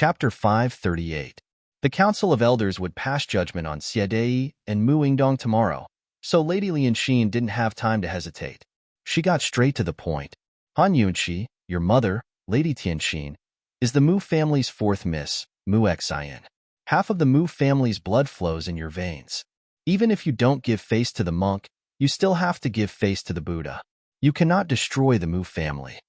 Chapter 538. The Council of Elders would pass judgment on Xiadei and Mu Yingdong tomorrow, so Lady Lianxin didn't have time to hesitate. She got straight to the point. Han Yunqi, your mother, Lady Tianxin, is the Mu family's fourth miss, Mu Xian. Half of the Mu family's blood flows in your veins. Even if you don't give face to the monk, you still have to give face to the Buddha. You cannot destroy the Mu family.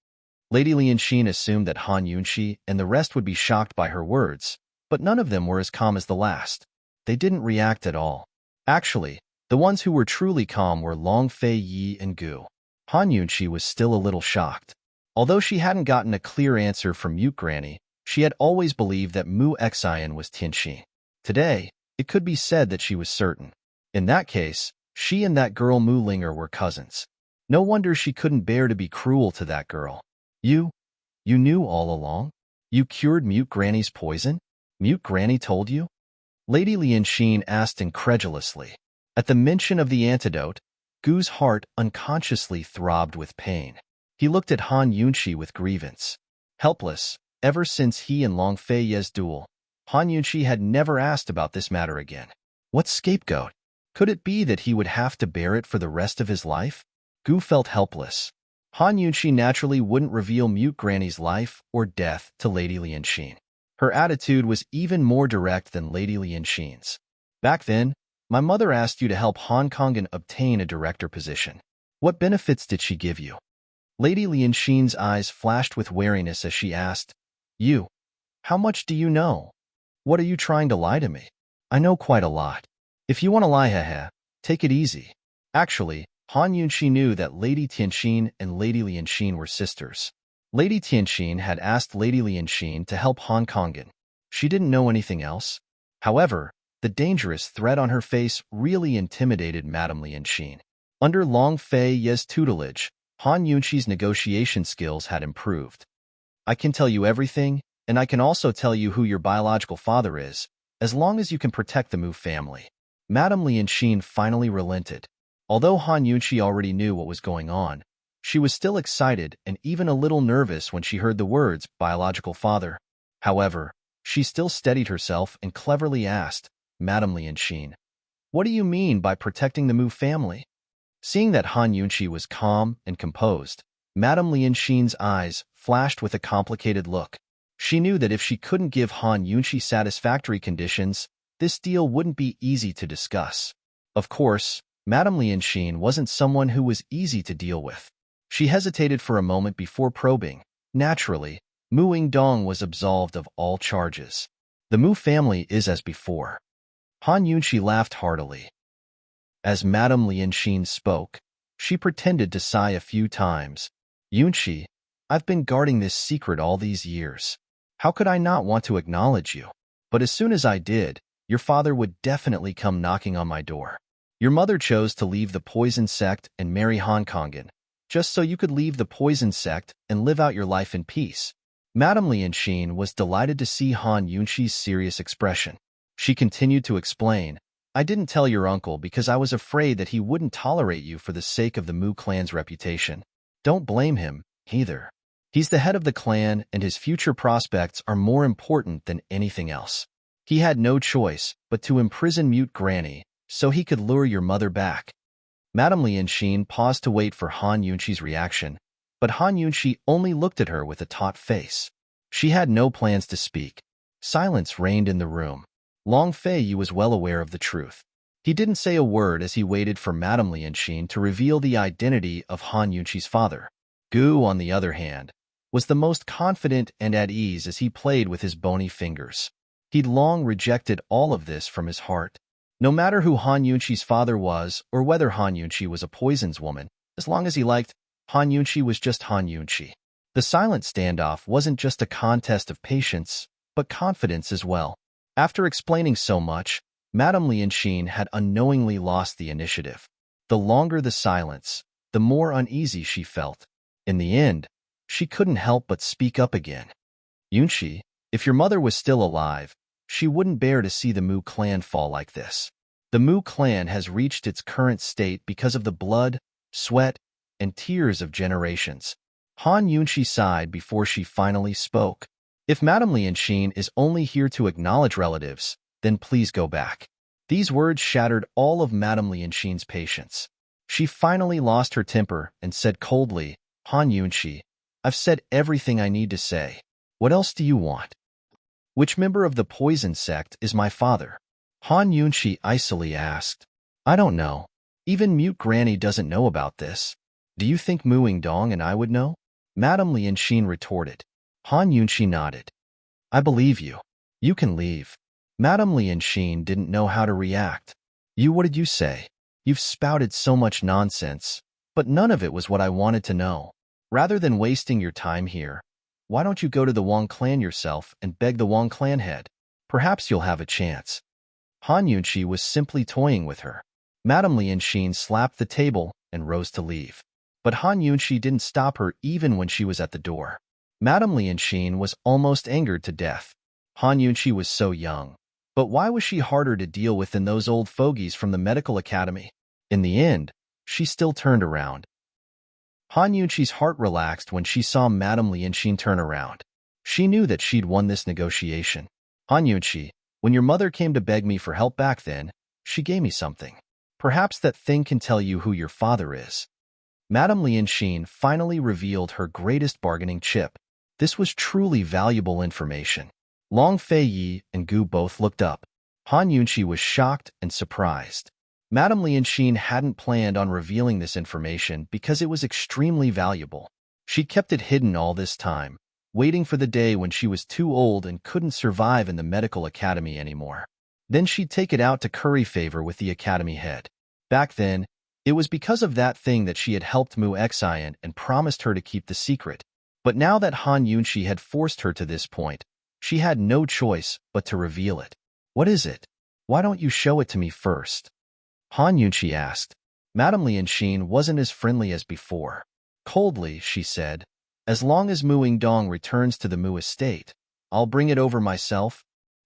Lady Lianxin assumed that Han Yunqi and the rest would be shocked by her words, but none of them were as calm as the last. They didn't react at all. Actually, the ones who were truly calm were Long Fei Yi and Gu. Han Yunqi was still a little shocked. Although she hadn't gotten a clear answer from Mute Granny, she had always believed that Mu Xian was Tianxin. Today, it could be said that she was certain. In that case, she and that girl Mu Linger were cousins. No wonder she couldn't bear to be cruel to that girl. You knew all along? You cured Mute Granny's poison? Mute Granny told you? Lady Lianxin asked incredulously. At the mention of the antidote, Gu's heart unconsciously throbbed with pain. He looked at Han Yunqi with grievance. Helpless, ever since he and Long Fei Ye's duel, Han Yunqi had never asked about this matter again. What scapegoat? Could it be that he would have to bear it for the rest of his life? Gu felt helpless. Han Yunqi naturally wouldn't reveal Mute Granny's life or death to Lady Lianxin. Her attitude was even more direct than Lady Lianxin's. Back then, my mother asked you to help Han Kongan obtain a director position. What benefits did she give you? Lady Lianxin's eyes flashed with wariness as she asked, You, how much do you know? What are you trying to lie to me? I know quite a lot. If you want to lie, take it easy. Actually, Han Yunqi knew that Lady Tianxin and Lady Lianxin were sisters. Lady Tianxin had asked Lady Lianxin to help Han Kongan. She didn't know anything else. However, the dangerous threat on her face really intimidated Madame Lianxin. Under Long Fei Ye's tutelage, Han Yunqi's negotiation skills had improved. I can tell you everything, and I can also tell you who your biological father is, as long as you can protect the Mu family. Madame Lianxin finally relented. Although Han Yunqi already knew what was going on, she was still excited and even a little nervous when she heard the words, biological father. However, she still steadied herself and cleverly asked, Madame Lianxin, what do you mean by protecting the Mu family? Seeing that Han Yunqi was calm and composed, Madame Lianxin's eyes flashed with a complicated look. She knew that if she couldn't give Han Yunqi satisfactory conditions, this deal wouldn't be easy to discuss. Of course, Madame Lianxin wasn't someone who was easy to deal with. She hesitated for a moment before probing. Naturally, Mu Yingdong was absolved of all charges. The Mu family is as before. Han Yunqi laughed heartily. As Madame Lianxin spoke, she pretended to sigh a few times. Yunqi, I've been guarding this secret all these years. How could I not want to acknowledge you? But as soon as I did, your father would definitely come knocking on my door. Your mother chose to leave the poison sect and marry Han Kongan, just so you could leave the poison sect and live out your life in peace. Madame Lianxin was delighted to see Han Yunqi's serious expression. She continued to explain, I didn't tell your uncle because I was afraid that he wouldn't tolerate you for the sake of the Mu clan's reputation. Don't blame him, either. He's the head of the clan and his future prospects are more important than anything else. He had no choice but to imprison Mute Granny so he could lure your mother back. Madame Lianxin paused to wait for Han Yunqi's reaction, but Han Yunqi only looked at her with a taut face. She had no plans to speak. Silence reigned in the room. Long Fei Yi was well aware of the truth. He didn't say a word as he waited for Madame Lianxin to reveal the identity of Han Yunqi's father. Gu, on the other hand, was the most confident and at ease as he played with his bony fingers. He'd long rejected all of this from his heart. No matter who Han Yunqi's father was or whether Han Yunqi was a poisons woman, as long as he liked, Han Yunqi was just Han Yunqi. The silent standoff wasn't just a contest of patience, but confidence as well. After explaining so much, Madame Lianxin had unknowingly lost the initiative. The longer the silence, the more uneasy she felt. In the end, she couldn't help but speak up again. Yunqi, if your mother was still alive, she wouldn't bear to see the Mu clan fall like this. The Mu clan has reached its current state because of the blood, sweat, and tears of generations. Han Yunqi sighed before she finally spoke. If Madame Lianxin is only here to acknowledge relatives, then please go back. These words shattered all of Madame Lianxin's patience. She finally lost her temper and said coldly, Han Yunxi, I've said everything I need to say. What else do you want? Which member of the poison sect is my father? Han Yunxi icily asked. I don't know. Even Mute Granny doesn't know about this. Do you think Muing Dong and I would know? Madame Lianxin retorted. Han Yunxi nodded. I believe you. You can leave. Madame Lianxin didn't know how to react. What did you say? You've spouted so much nonsense, but none of it was what I wanted to know. Rather than wasting your time here, why don't you go to the Wang clan yourself and beg the Wang clan head? Perhaps you'll have a chance. Han Yunxi was simply toying with her. Madame Lianxin slapped the table and rose to leave. But Han Yunxi didn't stop her even when she was at the door. Madame Lianxin was almost angered to death. Han Yunxi was so young. But why was she harder to deal with than those old fogies from the medical academy? In the end, she still turned around. Han Yunxi's heart relaxed when she saw Madame Lianxin turn around. She knew that she'd won this negotiation. Han Yunxi, when your mother came to beg me for help back then, she gave me something. Perhaps that thing can tell you who your father is. Madame Lianxin finally revealed her greatest bargaining chip. This was truly valuable information. Long Fei Yi and Gu both looked up. Han Yunxi was shocked and surprised. Madame Lianxin hadn't planned on revealing this information because it was extremely valuable. She'd kept it hidden all this time, waiting for the day when she was too old and couldn't survive in the medical academy anymore. Then she'd take it out to curry favor with the academy head. Back then, it was because of that thing that she had helped Mu Xian and promised her to keep the secret. But now that Han Yunxi had forced her to this point, she had no choice but to reveal it. What is it? Why don't you show it to me first? Han Yunxi asked. Madame Lianxin wasn't as friendly as before. Coldly, she said, as long as Muing Dong returns to the Mu estate, I'll bring it over myself.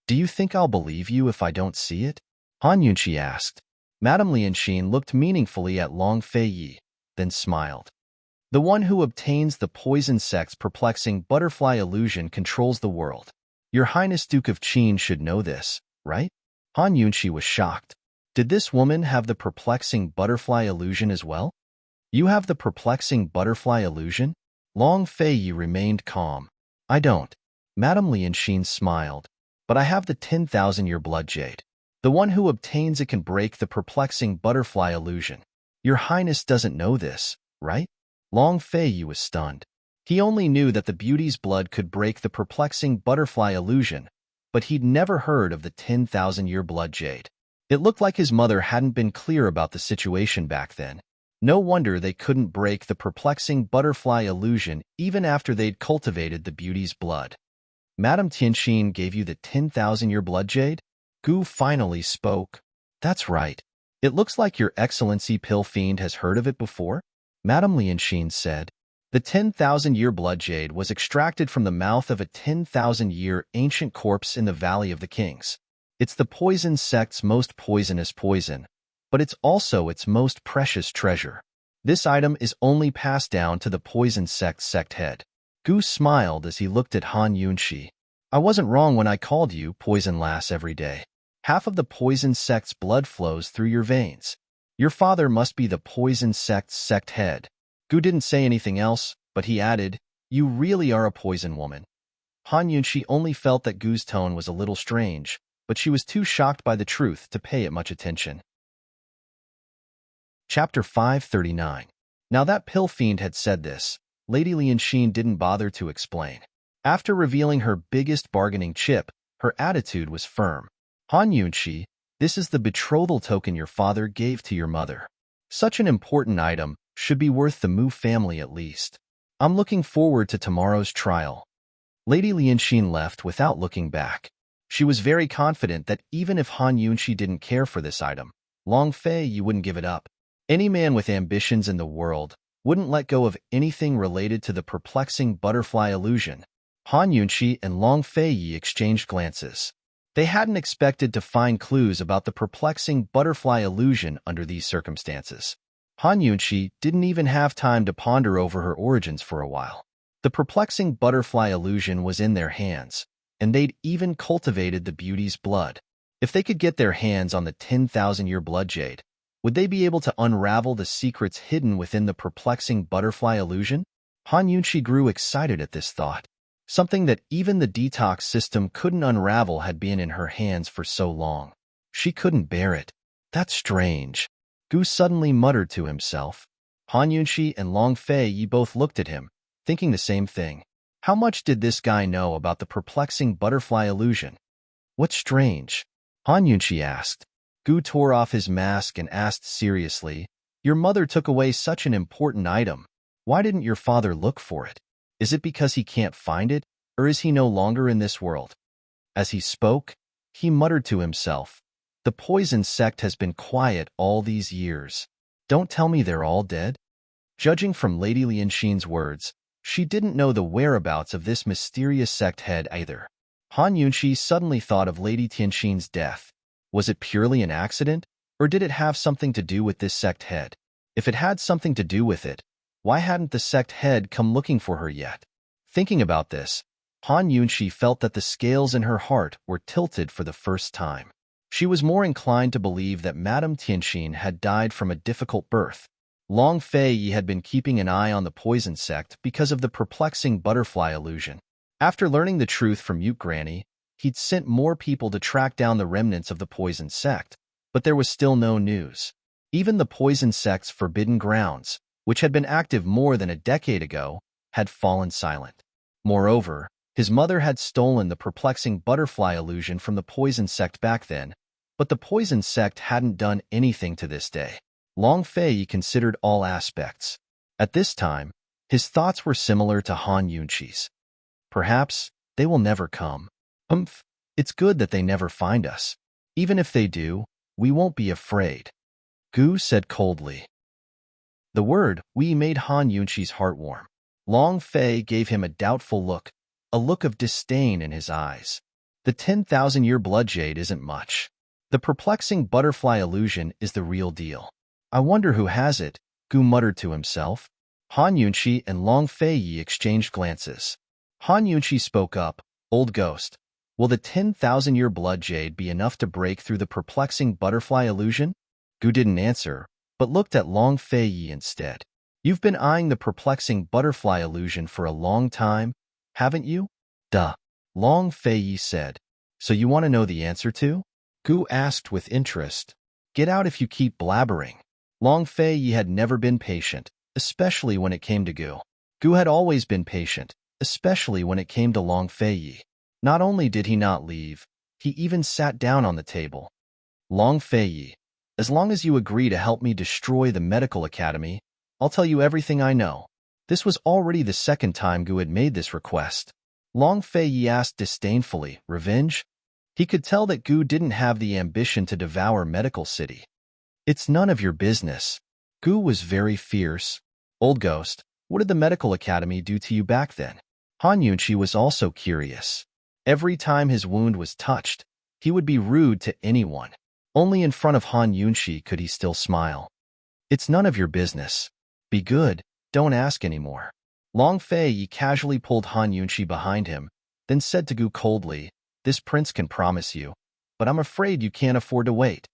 Do you think I'll believe you if I don't see it? Han Yunxi asked. Madame Lianxin looked meaningfully at Long Fei Yi, then smiled. The one who obtains the poison sect's perplexing butterfly illusion controls the world. Your Highness Duke of Qin should know this, right? Han Yunxi was shocked. Did this woman have the perplexing butterfly illusion as well? You have the perplexing butterfly illusion? Long Fei Yi remained calm. I don't. Madame Lianxin smiled. But I have the 10,000-year blood jade. The one who obtains it can break the perplexing butterfly illusion. Your Highness doesn't know this, right? Long Fei Yi was stunned. He only knew that the beauty's blood could break the perplexing butterfly illusion, but he'd never heard of the 10,000-year blood jade. It looked like his mother hadn't been clear about the situation back then. No wonder they couldn't break the perplexing butterfly illusion even after they'd cultivated the beauty's blood. Madame Tianxin gave you the 10,000-year blood jade? Gu finally spoke. That's right. It looks like your Excellency Pill Fiend has heard of it before? Madame Lianxin said. The 10,000-year blood jade was extracted from the mouth of a 10,000-year ancient corpse in the Valley of the Kings. It's the poison sect's most poisonous poison, but it's also its most precious treasure. This item is only passed down to the poison sect's sect head. Gu smiled as he looked at Han Yunxi. I wasn't wrong when I called you Poison Lass every day. Half of the poison sect's blood flows through your veins. Your father must be the poison sect's sect head. Gu didn't say anything else, but he added, You really are a poison woman. Han Yunxi only felt that Gu's tone was a little strange, but she was too shocked by the truth to pay it much attention. Chapter 539. Now that Pill Fiend had said this, Lady Lianxin didn't bother to explain. After revealing her biggest bargaining chip, her attitude was firm. Han Yunxi, this is the betrothal token your father gave to your mother. Such an important item should be worth the Mu family at least. I'm looking forward to tomorrow's trial. Lady Lianxin left without looking back. She was very confident that even if Han Yunxi didn't care for this item, Long Fei Yi wouldn't give it up. Any man with ambitions in the world wouldn't let go of anything related to the perplexing butterfly illusion. Han Yunxi and Long Fei Yi exchanged glances. They hadn't expected to find clues about the perplexing butterfly illusion under these circumstances. Han Yunxi didn't even have time to ponder over her origins for a while. The perplexing butterfly illusion was in their hands, and they'd even cultivated the beauty's blood. If they could get their hands on the 10,000-year blood jade, would they be able to unravel the secrets hidden within the perplexing butterfly illusion? Han Yunqi grew excited at this thought. Something that even the detox system couldn't unravel had been in her hands for so long. She couldn't bear it. That's strange. Gu suddenly muttered to himself. Han Yunqi and Long Fei Yi both looked at him, thinking the same thing. How much did this guy know about the perplexing butterfly illusion? What's strange? Han Yunqi asked. Gu tore off his mask and asked seriously, Your mother took away such an important item. Why didn't your father look for it? Is it because he can't find it, or is he no longer in this world? As he spoke, he muttered to himself, The poison sect has been quiet all these years. Don't tell me they're all dead? Judging from Lady Lianxin's words, she didn't know the whereabouts of this mysterious sect head either. Han Yunqi suddenly thought of Lady Tianxin's death. Was it purely an accident, or did it have something to do with this sect head? If it had something to do with it, why hadn't the sect head come looking for her yet? Thinking about this, Han Yunqi felt that the scales in her heart were tilted for the first time. She was more inclined to believe that Madame Tianxin had died from a difficult birth. Long Fei Yi had been keeping an eye on the poison sect because of the perplexing butterfly illusion. After learning the truth from Mute Granny, he'd sent more people to track down the remnants of the poison sect, but there was still no news. Even the poison sect's forbidden grounds, which had been active more than a decade ago, had fallen silent. Moreover, his mother had stolen the perplexing butterfly illusion from the poison sect back then, but the poison sect hadn't done anything to this day. Long Fei Yi considered all aspects. At this time, his thoughts were similar to Han Yunqi's. Perhaps they will never come. It's good that they never find us. Even if they do, we won't be afraid. Gu said coldly. The word "we" made Han Yunqi's heart warm. Long Fei gave him a doubtful look, a look of disdain in his eyes. The 10,000-year blood jade isn't much. The perplexing butterfly illusion is the real deal. I wonder who has it, Gu muttered to himself. Han Yunqi and Long Fei Yi exchanged glances. Han Yunqi spoke up, Old Ghost, will the 10,000-year blood jade be enough to break through the perplexing butterfly illusion? Gu didn't answer, but looked at Long Fei Yi instead. You've been eyeing the perplexing butterfly illusion for a long time, haven't you? Duh. Long Fei Yi said. So you want to know the answer to? Gu asked with interest. Get out if you keep blabbering. Long Fei Yi had never been patient, especially when it came to Gu. Gu had always been patient, especially when it came to Long Fei Yi. Not only did he not leave, he even sat down on the table. Long Fei Yi, as long as you agree to help me destroy the medical academy, I'll tell you everything I know. This was already the second time Gu had made this request. Long Fei Yi asked disdainfully, Revenge? He could tell that Gu didn't have the ambition to devour Medical City. It's none of your business. Gu was very fierce. Old Ghost, what did the Medical Academy do to you back then? Han Yunqi was also curious. Every time his wound was touched, he would be rude to anyone. Only in front of Han Yunqi could he still smile. It's none of your business. Be good, don't ask anymore. Long Fei Yi casually pulled Han Yunqi behind him, then said to Gu coldly, This prince can promise you, but I'm afraid you can't afford to wait.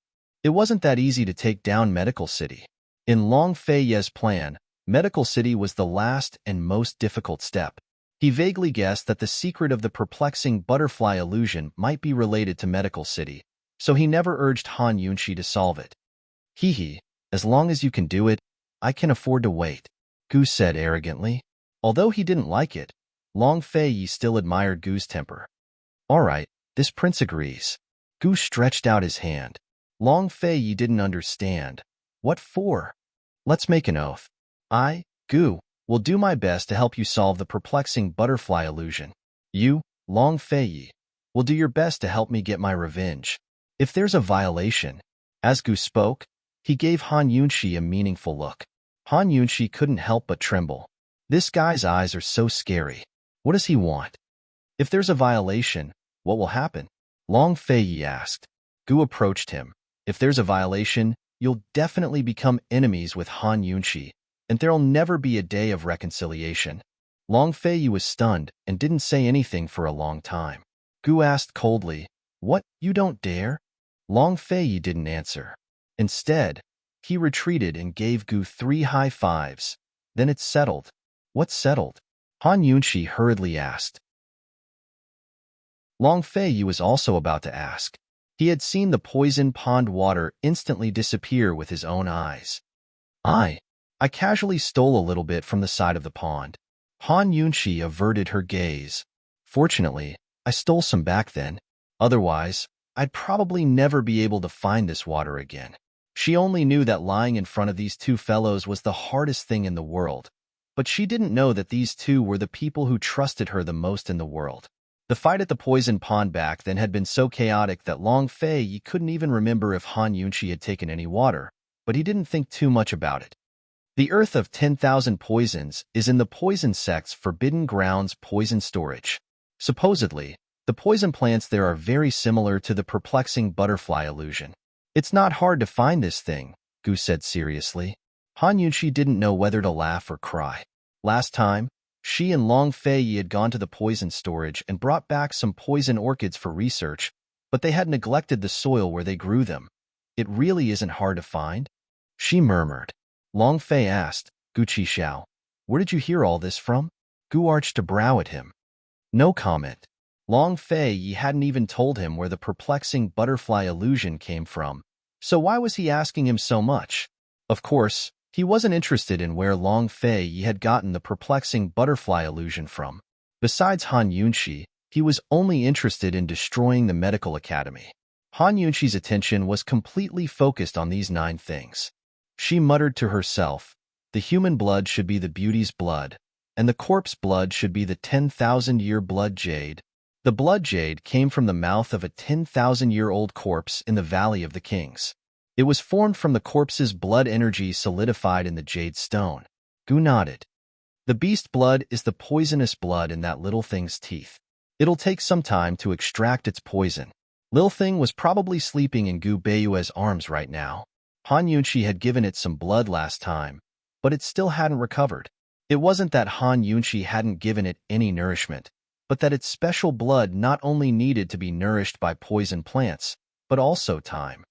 It wasn't that easy to take down Medical City. In Long Fei Yi's plan, Medical City was the last and most difficult step. He vaguely guessed that the secret of the perplexing butterfly illusion might be related to Medical City, so he never urged Han Yunqi to solve it. Hee, as long as you can do it, I can afford to wait, Gu said arrogantly. Although he didn't like it, Long Fei Yi still admired Gu's temper. All right, this prince agrees. Gu stretched out his hand. Long Fei Yi didn't understand. What for? Let's make an oath. I, Gu, will do my best to help you solve the perplexing butterfly illusion. You, Long Fei Yi, will do your best to help me get my revenge. If there's a violation, as Gu spoke, he gave Han Yunqi a meaningful look. Han Yunqi couldn't help but tremble. This guy's eyes are so scary. What does he want? If there's a violation, what will happen? Long Fei Yi asked. Gu approached him. If there's a violation, you'll definitely become enemies with Han Yunqi, and there'll never be a day of reconciliation. Long Fei was stunned and didn't say anything for a long time. Gu asked coldly, "What, you don't dare?" Long Fei didn't answer. Instead, he retreated and gave Gu 3 high fives. "Then it's settled." "What's settled?" Han Yunshi hurriedly asked. Long Fei was also about to ask. He had seen the poison pond water instantly disappear with his own eyes. I casually stole a little bit from the side of the pond. Han Yunshi averted her gaze. "Fortunately, I stole some back then. Otherwise, I'd probably never be able to find this water again." She only knew that lying in front of these two fellows was the hardest thing in the world, but she didn't know that these two were the people who trusted her the most in the world. The fight at the poison pond back then had been so chaotic that Long Fei couldn't even remember if Han Yunshi had taken any water, but he didn't think too much about it. The Earth of 10,000 Poisons is in the Poison Sect's Forbidden Grounds poison storage. Supposedly, the poison plants there are very similar to the perplexing butterfly illusion. "It's not hard to find this thing," Gu said seriously. Han Yunshi didn't know whether to laugh or cry. Last time, she and Long Fei had gone to the poison storage and brought back some poison orchids for research, but they had neglected the soil where they grew them. "It really isn't hard to find?" she murmured. Long Fei asked, "Gu Qixiao, where did you hear all this from?" Gu arched a brow at him. No comment. Long Fei hadn't even told him where the perplexing butterfly illusion came from, so why was he asking him so much? Of course, he wasn't interested in where Long Fei had gotten the perplexing butterfly illusion from. Besides Han Yunshi, he was only interested in destroying the medical academy. Han Yunshi's attention was completely focused on these 9 things. She muttered to herself, "The human blood should be the beauty's blood, and the corpse blood should be the 10,000-year blood jade." The blood jade came from the mouth of a 10,000-year-old corpse in the Valley of the Kings. It was formed from the corpse's blood energy solidified in the jade stone. Gu nodded. "The beast blood is the poisonous blood in that little thing's teeth. It'll take some time to extract its poison." Lil Thing was probably sleeping in Gu Beiyue's arms right now. Han Yunshi had given it some blood last time, but it still hadn't recovered. It wasn't that Han Yunshi hadn't given it any nourishment, but that its special blood not only needed to be nourished by poison plants, but also time.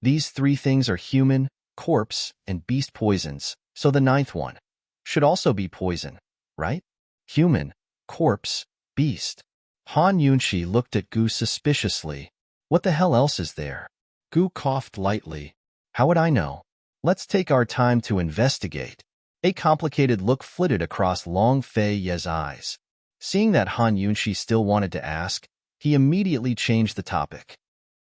These 3 things are human, corpse, and beast poisons, so the 9th one should also be poison, right? Human, corpse, beast. Han Yunshi looked at Gu suspiciously. "What the hell else is there?" Gu coughed lightly. "How would I know? Let's take our time to investigate." A complicated look flitted across Long Fei's eyes. Seeing that Han Yunshi still wanted to ask, he immediately changed the topic.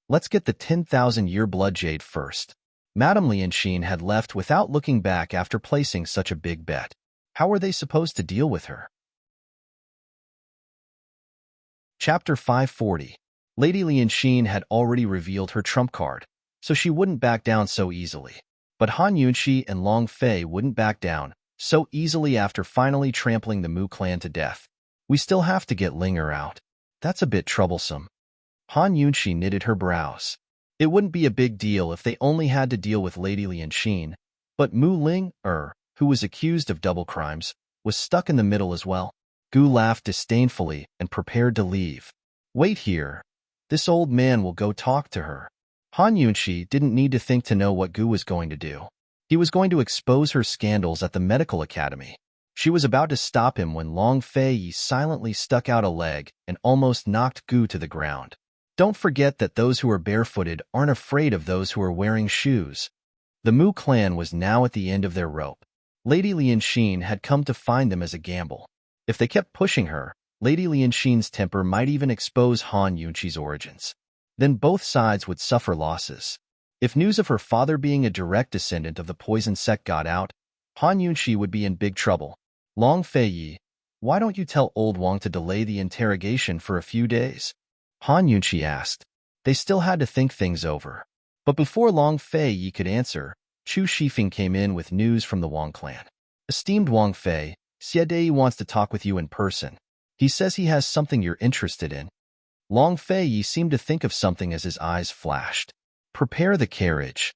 "Let's get the 10,000-year blood jade first." Madame Lianxin had left without looking back after placing such a big bet. How were they supposed to deal with her? Chapter 540. Lady Lianxin had already revealed her trump card, so she wouldn't back down so easily. But Han Yunshi and Long Fei wouldn't back down so easily after finally trampling the Mu clan to death. "We still have to get Linger out. That's a bit troublesome." Han Yunshi knitted her brows. It wouldn't be a big deal if they only had to deal with Lady Lianxin, but Mu Ling, who was accused of double crimes, was stuck in the middle as well. Gu laughed disdainfully and prepared to leave. "Wait here. This old man will go talk to her." Han Yunshi didn't need to think to know what Gu was going to do. He was going to expose her scandals at the medical academy. She was about to stop him when Long Fei silently stuck out a leg and almost knocked Gu to the ground. Don't forget that those who are barefooted aren't afraid of those who are wearing shoes. The Mu clan was now at the end of their rope. Lady Lianxin had come to find them as a gamble. If they kept pushing her, Lady Lianxin's temper might even expose Han Yunshi's origins. Then both sides would suffer losses. If news of her father being a direct descendant of the poison sect got out, Han Yunshi would be in big trouble. "Long Fei, why don't you tell old Wang to delay the interrogation for a few days?" Han Yunshi asked. They still had to think things over. But before Long Fei could answer, Chu Shifeng came in with news from the Wang clan. "Esteemed Wang Fei, Xie wants to talk with you in person. He says he has something you're interested in." Long Fei seemed to think of something as his eyes flashed. "Prepare the carriage."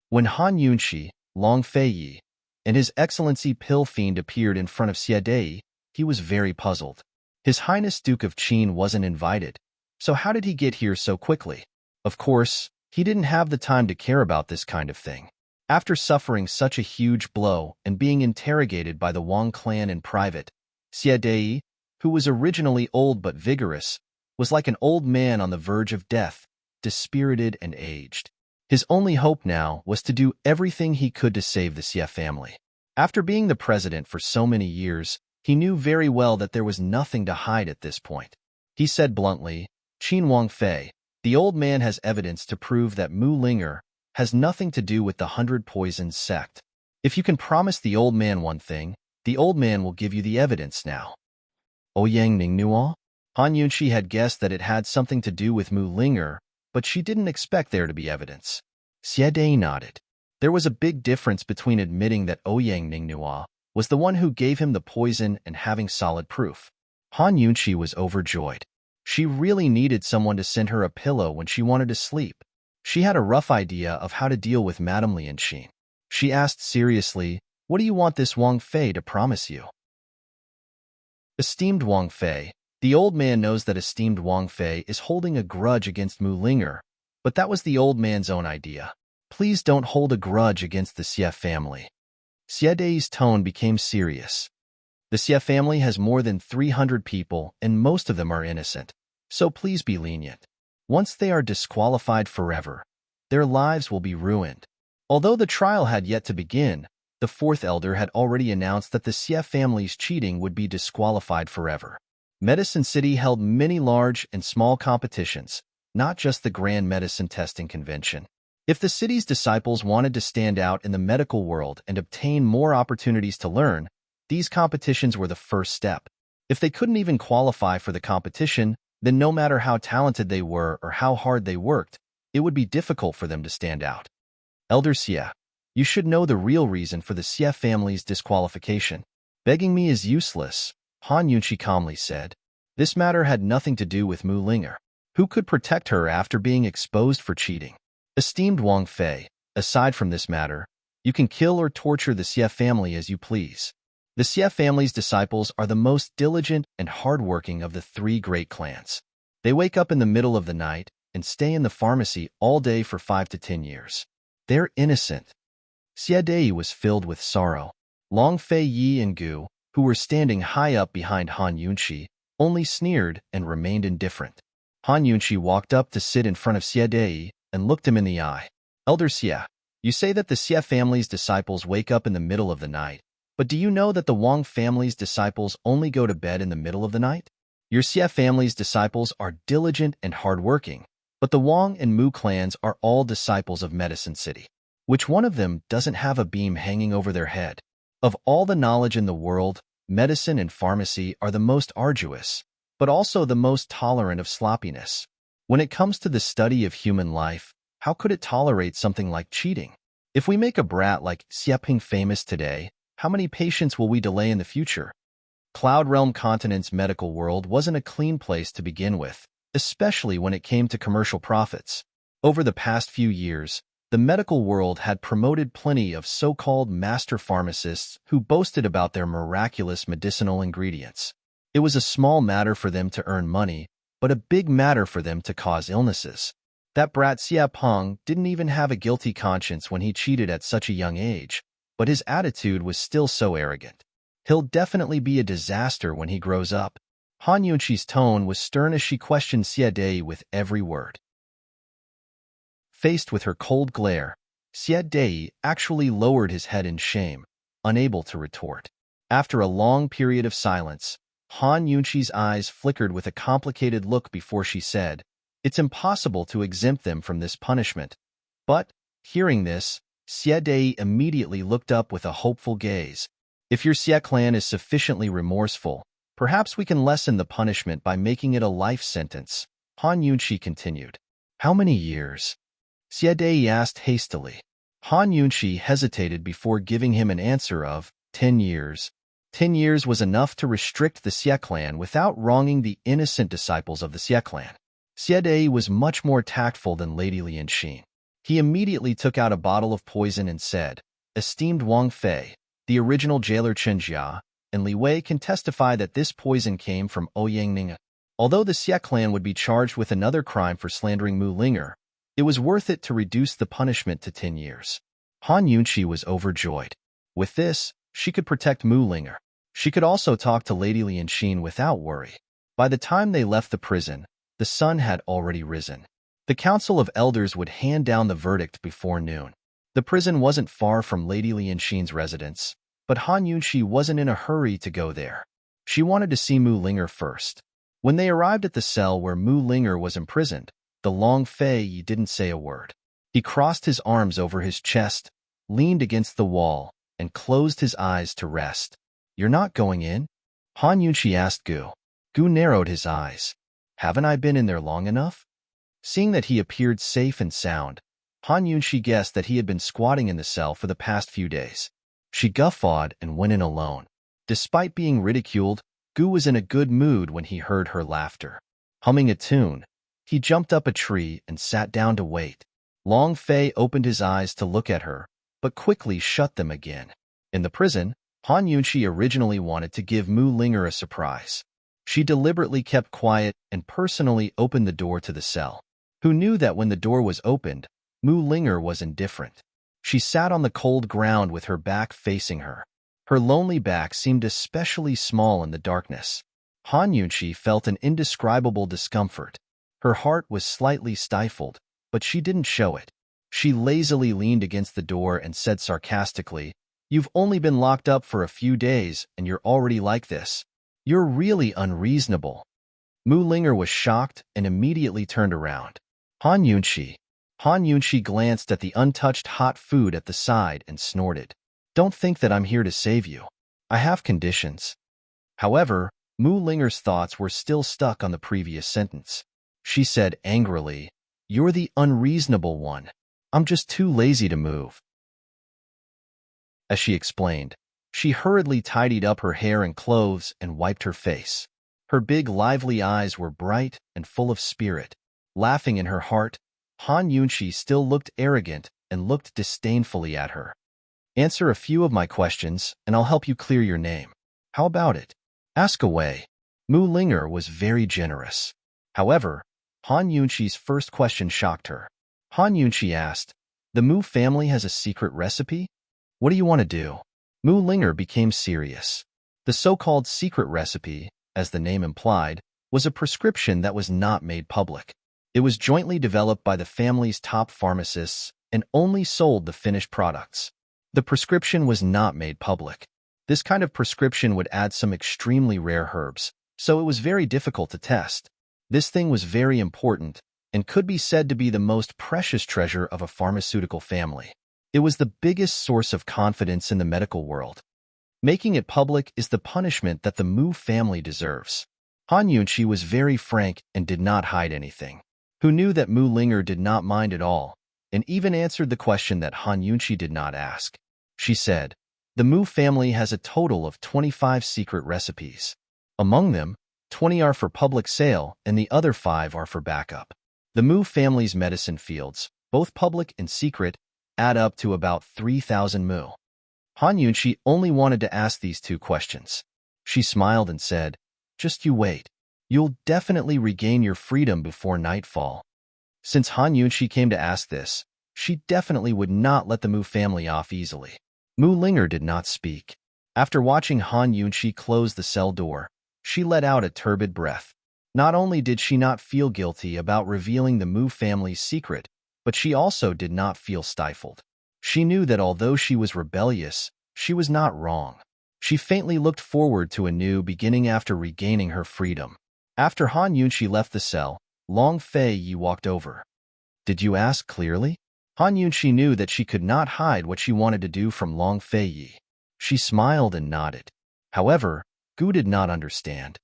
When Han Yunshi, Long Fei, and His Excellency Pill Fiend appeared in front of Xie, he was very puzzled. His Highness Duke of Qin wasn't invited, so how did he get here so quickly? Of course, he didn't have the time to care about this kind of thing. After suffering such a huge blow and being interrogated by the Wang clan in private, Xie Dei, who was originally old but vigorous, was like an old man on the verge of death, dispirited and aged. His only hope now was to do everything he could to save the Xie family. After being the president for so many years, he knew very well that there was nothing to hide at this point. He said bluntly, "Qin Wangfei, the old man has evidence to prove that Mu Linger has nothing to do with the 100 Poisons sect. If you can promise the old man one thing, the old man will give you the evidence now." Ouyang Ningnuo? Han Yunqi had guessed that it had something to do with Mu Linger, but she didn't expect there to be evidence. Xie Dei nodded. There was a big difference between admitting that Ouyang Ningnuo was the one who gave him the poison and having solid proof. Han Yunqi was overjoyed. She really needed someone to send her a pillow when she wanted to sleep. She had a rough idea of how to deal with Madame Lianxin. She asked seriously, "What do you want this Wang Fei to promise you?" Esteemed Wang Fei, the old man knows that esteemed Wang Fei is holding a grudge against Mu Linger, but that was the old man's own idea. Please don't hold a grudge against the Xie family. Xie Dei's tone became serious. The Xie family has more than 300 people, and most of them are innocent, so please be lenient. Once they are disqualified forever, their lives will be ruined. Although the trial had yet to begin, the fourth elder had already announced that the Xie family's cheating would be disqualified forever. Medicine City held many large and small competitions, not just the Grand Medicine Testing Convention. If the city's disciples wanted to stand out in the medical world and obtain more opportunities to learn, these competitions were the first step. If they couldn't even qualify for the competition, then no matter how talented they were or how hard they worked, it would be difficult for them to stand out. Elder Xie, you should know the real reason for the Xie family's disqualification. Begging me is useless, Han Yunqi calmly said. This matter had nothing to do with Mu Linger. Who could protect her after being exposed for cheating? Esteemed Wang Fei, aside from this matter, you can kill or torture the Xie family as you please. The Xie family's disciples are the most diligent and hardworking of the 3 great clans. They wake up in the middle of the night and stay in the pharmacy all day for 5 to 10 years. They're innocent. Xie Dei was filled with sorrow. Long Fei Yi and Gu, who were standing high up behind Han Yunqi, only sneered and remained indifferent. Han Yunqi walked up to sit in front of Xie Dei and looked him in the eye. Elder Xie, you say that the Xie family's disciples wake up in the middle of the night, but do you know that the Wang family's disciples only go to bed in the middle of the night? Your Xie family's disciples are diligent and hardworking, but the Wang and Mu clans are all disciples of Medicine City. Which one of them doesn't have a beam hanging over their head? Of all the knowledge in the world, medicine and pharmacy are the most arduous, but also the most tolerant of sloppiness. When it comes to the study of human life, how could it tolerate something like cheating? If we make a brat like Xieping famous today, how many patients will we delay in the future? Cloud Realm Continent's medical world wasn't a clean place to begin with, especially when it came to commercial profits. Over the past few years, the medical world had promoted plenty of so-called master pharmacists who boasted about their miraculous medicinal ingredients. It was a small matter for them to earn money, but a big matter for them to cause illnesses. That brat Xie Peng didn't even have a guilty conscience when he cheated at such a young age, but his attitude was still so arrogant. He'll definitely be a disaster when he grows up. Han Yunqi's tone was stern as she questioned Xie Dei with every word. Faced with her cold glare, Xie Dei actually lowered his head in shame, unable to retort. After a long period of silence, Han Yunqi's eyes flickered with a complicated look before she said, "It's impossible to exempt them from this punishment." But, hearing this, Xie Dei immediately looked up with a hopeful gaze. "If your Xie clan is sufficiently remorseful, perhaps we can lessen the punishment by making it a life sentence," Han Yunqi continued. "How many years?" Xie Dei asked hastily. Han Yunqi hesitated before giving him an answer of 10 years. 10 years was enough to restrict the Xie clan without wronging the innocent disciples of the Xie clan. Xie Dei was much more tactful than Lady Lianxin. He immediately took out a bottle of poison and said, "Esteemed Wang Fei, the original jailer Chen Jia, and Li Wei can testify that this poison came from Ouyangning. Although the Xie clan would be charged with another crime for slandering Mu Linger, it was worth it to reduce the punishment to 10 years. Han Yunqi was overjoyed. With this, she could protect Mu Linger. She could also talk to Lady Lianxin without worry. By the time they left the prison, the sun had already risen. The Council of Elders would hand down the verdict before noon. The prison wasn't far from Lady Lianxin's residence, but Han Yunqi wasn't in a hurry to go there. She wanted to see Mu Linger first. When they arrived at the cell where Mu Linger was imprisoned, the Long Fei didn't say a word. He crossed his arms over his chest, leaned against the wall, and closed his eyes to rest. "You're not going in?" Han Yunqi asked Gu. Gu narrowed his eyes. "Haven't I been in there long enough?" Seeing that he appeared safe and sound, Han Yunqi guessed that he had been squatting in the cell for the past few days. She guffawed and went in alone. Despite being ridiculed, Gu was in a good mood when he heard her laughter. Humming a tune, he jumped up a tree and sat down to wait. Long Fei opened his eyes to look at her, but quickly shut them again. In the prison, Han Yunqi originally wanted to give Mu Linger a surprise. She deliberately kept quiet and personally opened the door to the cell. Who knew that when the door was opened, Mu Linger was indifferent? She sat on the cold ground with her back facing her. Her lonely back seemed especially small in the darkness. Han Yunqi felt an indescribable discomfort. Her heart was slightly stifled, but she didn't show it. She lazily leaned against the door and said sarcastically, "You've only been locked up for a few days and you're already like this. You're really unreasonable." Mu Linger was shocked and immediately turned around. Han Yunqi. Han Yunqi glanced at the untouched hot food at the side and snorted. "Don't think that I'm here to save you. I have conditions." However, Mu Linger's thoughts were still stuck on the previous sentence. She said angrily, "You're the unreasonable one. I'm just too lazy to move." As she explained, she hurriedly tidied up her hair and clothes and wiped her face. Her big, lively eyes were bright and full of spirit. Laughing in her heart, Han Yunqi still looked arrogant and looked disdainfully at her. "Answer a few of my questions, and I'll help you clear your name. How about it? Ask away." Mu Linger was very generous. However, Han Yunqi's first question shocked her. Han Yunqi asked, "The Mu family has a secret recipe? What do you want to do?" Mu Linger became serious. The so-called secret recipe, as the name implied, was a prescription that was not made public. It was jointly developed by the family's top pharmacists and only sold the finished products. The prescription was not made public. This kind of prescription would add some extremely rare herbs, so it was very difficult to test. This thing was very important and could be said to be the most precious treasure of a pharmaceutical family. It was the biggest source of confidence in the medical world. Making it public is the punishment that the Mu family deserves. Han Yunqi was very frank and did not hide anything. Who knew that Mu Linger did not mind at all, and even answered the question that Han Yunqi did not ask. She said, "The Mu family has a total of 25 secret recipes. Among them, 20 are for public sale and the other 5 are for backup. The Mu family's medicine fields, both public and secret, add up to about 3,000 Mu." Han Yunqi only wanted to ask these 2 questions. She smiled and said, "Just you wait. You'll definitely regain your freedom before nightfall." Since Han Yunqi came to ask this, she definitely would not let the Mu family off easily. Mu Linger did not speak. After watching Han Yunqi close the cell door, she let out a turbid breath. Not only did she not feel guilty about revealing the Mu family's secret, but she also did not feel stifled. She knew that although she was rebellious, she was not wrong. She faintly looked forward to a new beginning after regaining her freedom. After Han Yunqi left the cell, Long Fei walked over. "Did you ask clearly?" Han Yunqi knew that she could not hide what she wanted to do from Long Fei. She smiled and nodded. However, Gu did not understand.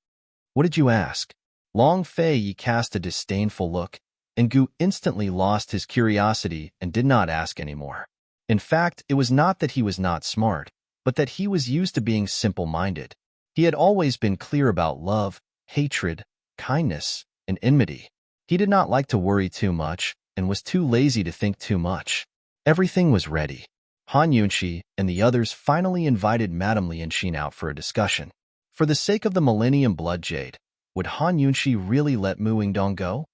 "What did you ask?" Long Fei cast a disdainful look, and Gu instantly lost his curiosity and did not ask anymore. In fact, it was not that he was not smart, but that he was used to being simple-minded. He had always been clear about love, hatred, kindness, and enmity. He did not like to worry too much and was too lazy to think too much. Everything was ready. Han Yunxi and the others finally invited Madame Lianxin out for a discussion. For the sake of the Millennium Blood Jade, would Han Yunxi really let Mu Yingdong go?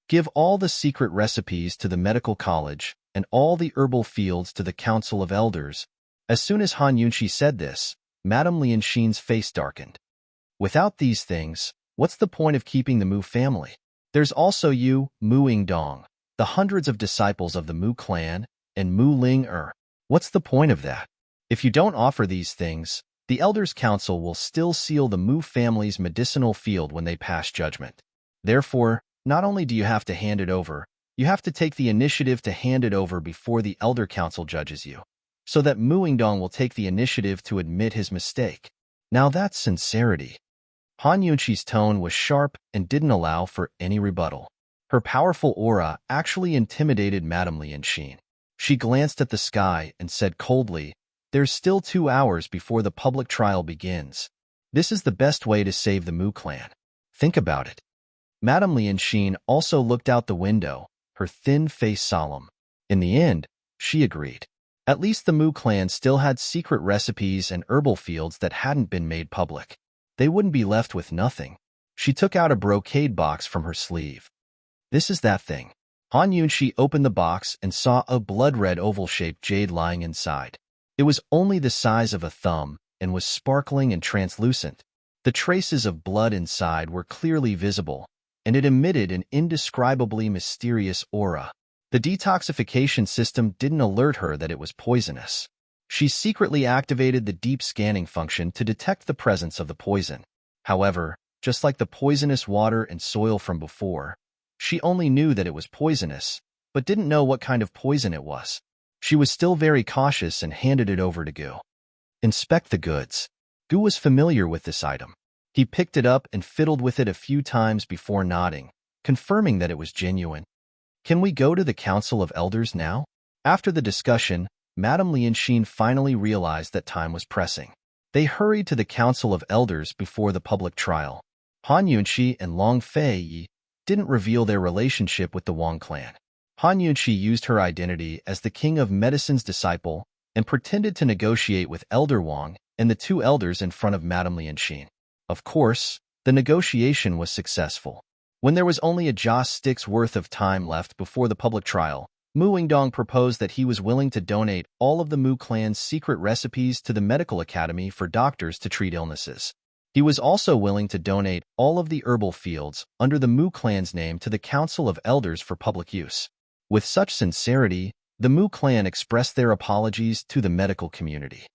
Give all the secret recipes to the medical college and all the herbal fields to the Council of Elders. As soon as Han Yunxi said this, Madame Lianxin's face darkened. Without these things, what's the point of keeping the Mu family? There's also you, Mu Yingdong, the hundreds of disciples of the Mu clan, and Mu Ling. What's the point of that? If you don't offer these things, the Elders' Council will still seal the Mu family's medicinal field when they pass judgment. Therefore, not only do you have to hand it over, you have to take the initiative to hand it over before the Elder Council judges you, so that Mu Yingdong will take the initiative to admit his mistake. Now that's sincerity. Han Yunxi's tone was sharp and didn't allow for any rebuttal. Her powerful aura actually intimidated Madame Lianxin. She glanced at the sky and said coldly, "There's still 2 hours before the public trial begins. This is the best way to save the Mu clan. Think about it." Madame Lianxin also looked out the window, her thin face solemn. In the end, she agreed. At least the Mu clan still had secret recipes and herbal fields that hadn't been made public. They wouldn't be left with nothing. She took out a brocade box from her sleeve. "This is that thing." Han Yunxi opened the box and saw a blood-red oval-shaped jade lying inside. It was only the size of a thumb and was sparkling and translucent. The traces of blood inside were clearly visible, and it emitted an indescribably mysterious aura. The detoxification system didn't alert her that it was poisonous. She secretly activated the deep scanning function to detect the presence of the poison. However, just like the poisonous water and soil from before, she only knew that it was poisonous, but didn't know what kind of poison it was. She was still very cautious and handed it over to Gu. "Inspect the goods." Gu was familiar with this item. He picked it up and fiddled with it a few times before nodding, confirming that it was genuine. "Can we go to the Council of Elders now?" After the discussion, Madame Lianxin finally realized that time was pressing. They hurried to the Council of Elders before the public trial. Han Yunxi and Long Fei didn't reveal their relationship with the Wang clan. Han Yunxi used her identity as the King of Medicine's disciple and pretended to negotiate with Elder Wang and the 2 elders in front of Madame Lianxin. Of course, the negotiation was successful. When there was only a joss stick's worth of time left before the public trial, Mu Yingdong proposed that he was willing to donate all of the Mu clan's secret recipes to the medical academy for doctors to treat illnesses. He was also willing to donate all of the herbal fields under the Mu clan's name to the Council of Elders for public use. With such sincerity, the Mu clan expressed their apologies to the medical community.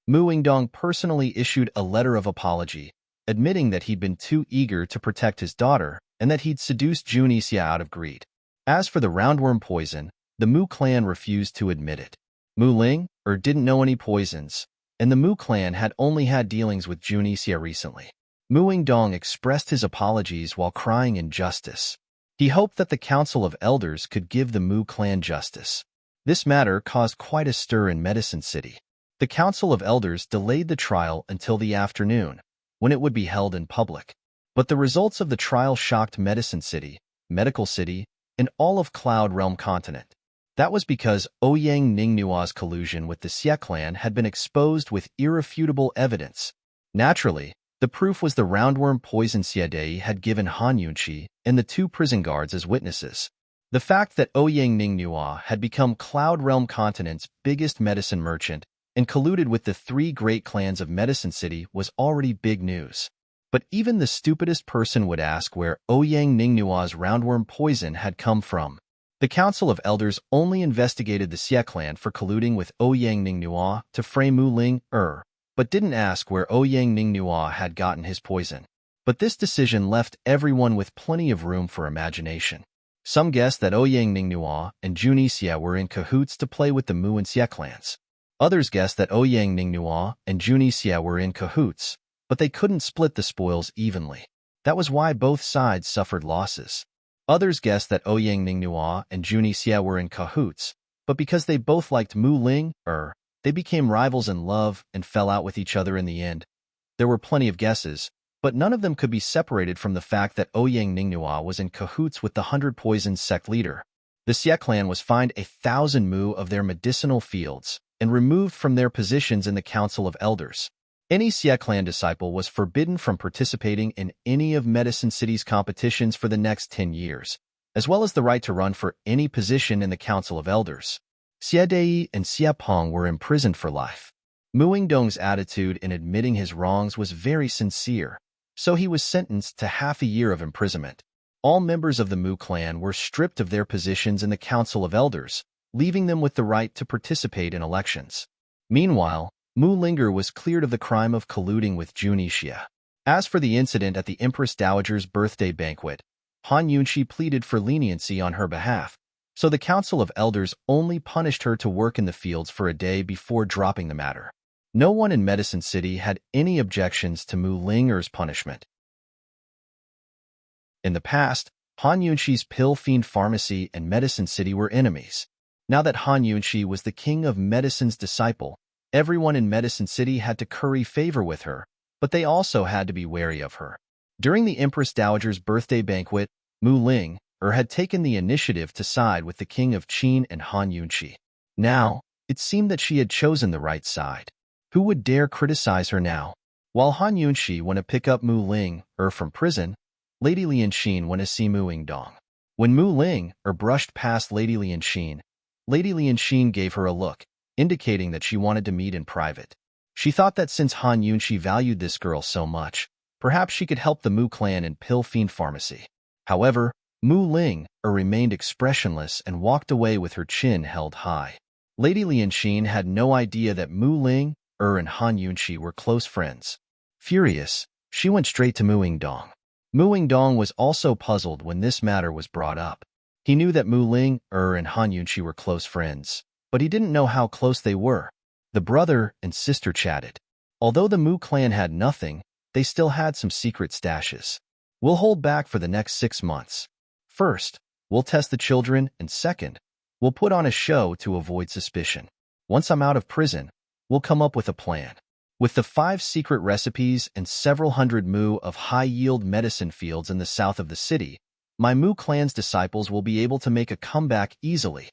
Mu Yingdong personally issued a letter of apology, admitting that he'd been too eager to protect his daughter and that he'd seduced Junixia out of greed. As for the roundworm poison, the Mu clan refused to admit it. Mu Ling didn't know any poisons, and the Mu clan had only had dealings with Junixia recently. Mu Yingdong expressed his apologies while crying injustice. He hoped that the Council of Elders could give the Mu clan justice. This matter caused quite a stir in Medicine City. The Council of Elders delayed the trial until the afternoon, when it would be held in public. But the results of the trial shocked Medicine City, Medical City, and all of Cloud Realm continent. That was because Ouyang Ningnua's collusion with the Xie clan had been exposed with irrefutable evidence. Naturally, the proof was the roundworm poison Xie had given Han Yunxi and the 2 prison guards as witnesses. The fact that Ouyang Ningnua had become Cloud Realm continent's biggest medicine merchant and colluded with the 3 great clans of Medicine City was already big news. But even the stupidest person would ask where Ouyang Ningnua's roundworm poison had come from. The Council of Elders only investigated the Xie clan for colluding with Ouyang Ningnua to frame Mu Ling, but didn't ask where Ouyang Ningnua had gotten his poison. But this decision left everyone with plenty of room for imagination. Some guessed that Ouyang Ningnua and Junixia were in cahoots to play with the Mu and Xie clans. Others guessed that Ouyang Ningnua and Junixia were in cahoots, but they couldn't split the spoils evenly. That was why both sides suffered losses. Others guessed that Ouyang Ningnua and Junixia were in cahoots, but because they both liked Mu Ling, they became rivals in love and fell out with each other in the end. There were plenty of guesses, but none of them could be separated from the fact that Ouyang Ningnua was in cahoots with the 100 Poisons sect leader. The Xie clan was fined 1,000 mu of their medicinal fields and removed from their positions in the Council of Elders. Any Xie clan disciple was forbidden from participating in any of Medicine City's competitions for the next 10 years, as well as the right to run for any position in the Council of Elders. Xie Dei and Xie Peng were imprisoned for life. Mu Yingdong's attitude in admitting his wrongs was very sincere, so he was sentenced to half a year of imprisonment. All members of the Mu clan were stripped of their positions in the Council of Elders, leaving them with the right to participate in elections. Meanwhile, Mu Linger was cleared of the crime of colluding with Juni Xie. As for the incident at the Empress Dowager's birthday banquet, Han Yunxi pleaded for leniency on her behalf, so the Council of Elders only punished her to work in the fields for a day before dropping the matter. No one in Medicine City had any objections to Mu Linger's punishment. In the past, Han Yunxi's Pill Fiend Pharmacy and Medicine City were enemies. Now that Han Yunxi was the king of medicine's disciple, everyone in Medicine City had to curry favor with her, but they also had to be wary of her. During the Empress Dowager's birthday banquet, Mu Linger had taken the initiative to side with the king of Qin and Han Yunxi. Now, it seemed that she had chosen the right side. Who would dare criticize her now? While Han Yunxi went to pick up Mu Linger from prison, Lady Lianxin went to see Mu Yingdong. When Mu Linger brushed past Lady Lianxin gave her a look, indicating that she wanted to meet in private. She thought that since Han Yunxi valued this girl so much, perhaps she could help the Mu clan in Pill Fiend Pharmacy. However, Mu Linger remained expressionless and walked away with her chin held high. Lady Lianxin had no idea that Mu Linger and Han Yunxi were close friends. Furious, she went straight to Mu Yingdong. Mu Yingdong was also puzzled when this matter was brought up. He knew that Mu Linger and Han Yunxi were close friends, but he didn't know how close they were. The brother and sister chatted. Although the Mu clan had nothing, they still had some secret stashes. We'll hold back for the next 6 months. First, we'll test the children, and second, we'll put on a show to avoid suspicion. Once I'm out of prison, we'll come up with a plan. With the 5 secret recipes and several hundred mu of high-yield medicine fields in the south of the city, my Mu clan's disciples will be able to make a comeback easily.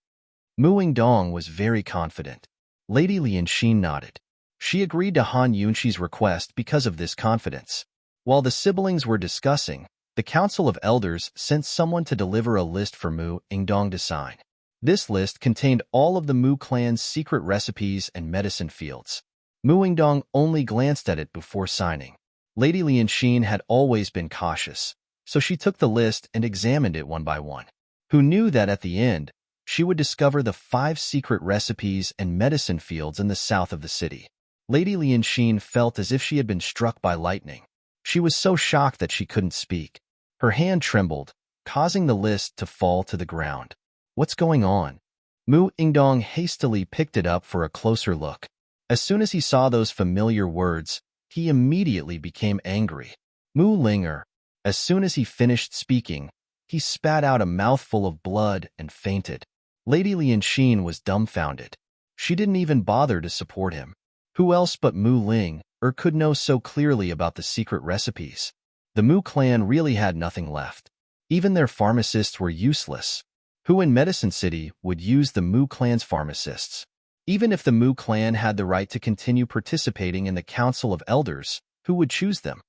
Mu Yingdong was very confident. Lady Lianxin nodded. She agreed to Han Yunxi's request because of this confidence. While the siblings were discussing, the Council of Elders sent someone to deliver a list for Mu Yingdong to sign. This list contained all of the Mu clan's secret recipes and medicine fields. Mu Yingdong only glanced at it before signing. Lady Lianxin had always been cautious, so she took the list and examined it one by one. Who knew that at the end, she would discover the 5 secret recipes and medicine fields in the south of the city. Lady Lianxin felt as if she had been struck by lightning. She was so shocked that she couldn't speak. Her hand trembled, causing the list to fall to the ground. What's going on? Mu Yingdong hastily picked it up for a closer look. As soon as he saw those familiar words, he immediately became angry. Mu Linger. As soon as he finished speaking, he spat out a mouthful of blood and fainted. Lady Lianxin was dumbfounded. She didn't even bother to support him. Who else but Mu Linger could know so clearly about the secret recipes? The Mu clan really had nothing left. Even their pharmacists were useless. Who in Medicine City would use the Mu clan's pharmacists? Even if the Mu clan had the right to continue participating in the Council of Elders, who would choose them?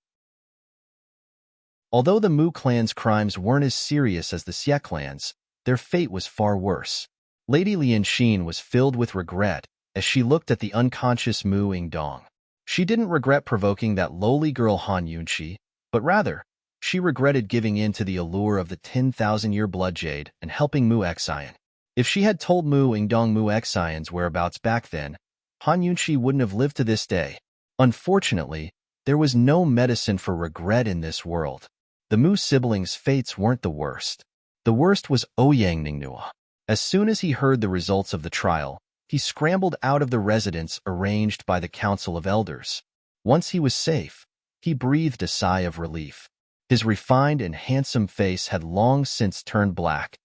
Although the Mu clan's crimes weren't as serious as the Xie clan's, their fate was far worse. Lady Lianxin was filled with regret as she looked at the unconscious Mu Yingdong. She didn't regret provoking that lowly girl Han Yunxi, but rather, she regretted giving in to the allure of the 10,000-year blood jade and helping Mu Xian. If she had told Mu Yingdong Mu Xian's whereabouts back then, Han Yunxi wouldn't have lived to this day. Unfortunately, there was no medicine for regret in this world. The Mu siblings' fates weren't the worst. The worst was Ouyang Ningnua. As soon as he heard the results of the trial, he scrambled out of the residence arranged by the Council of Elders. Once he was safe, he breathed a sigh of relief. His refined and handsome face had long since turned black.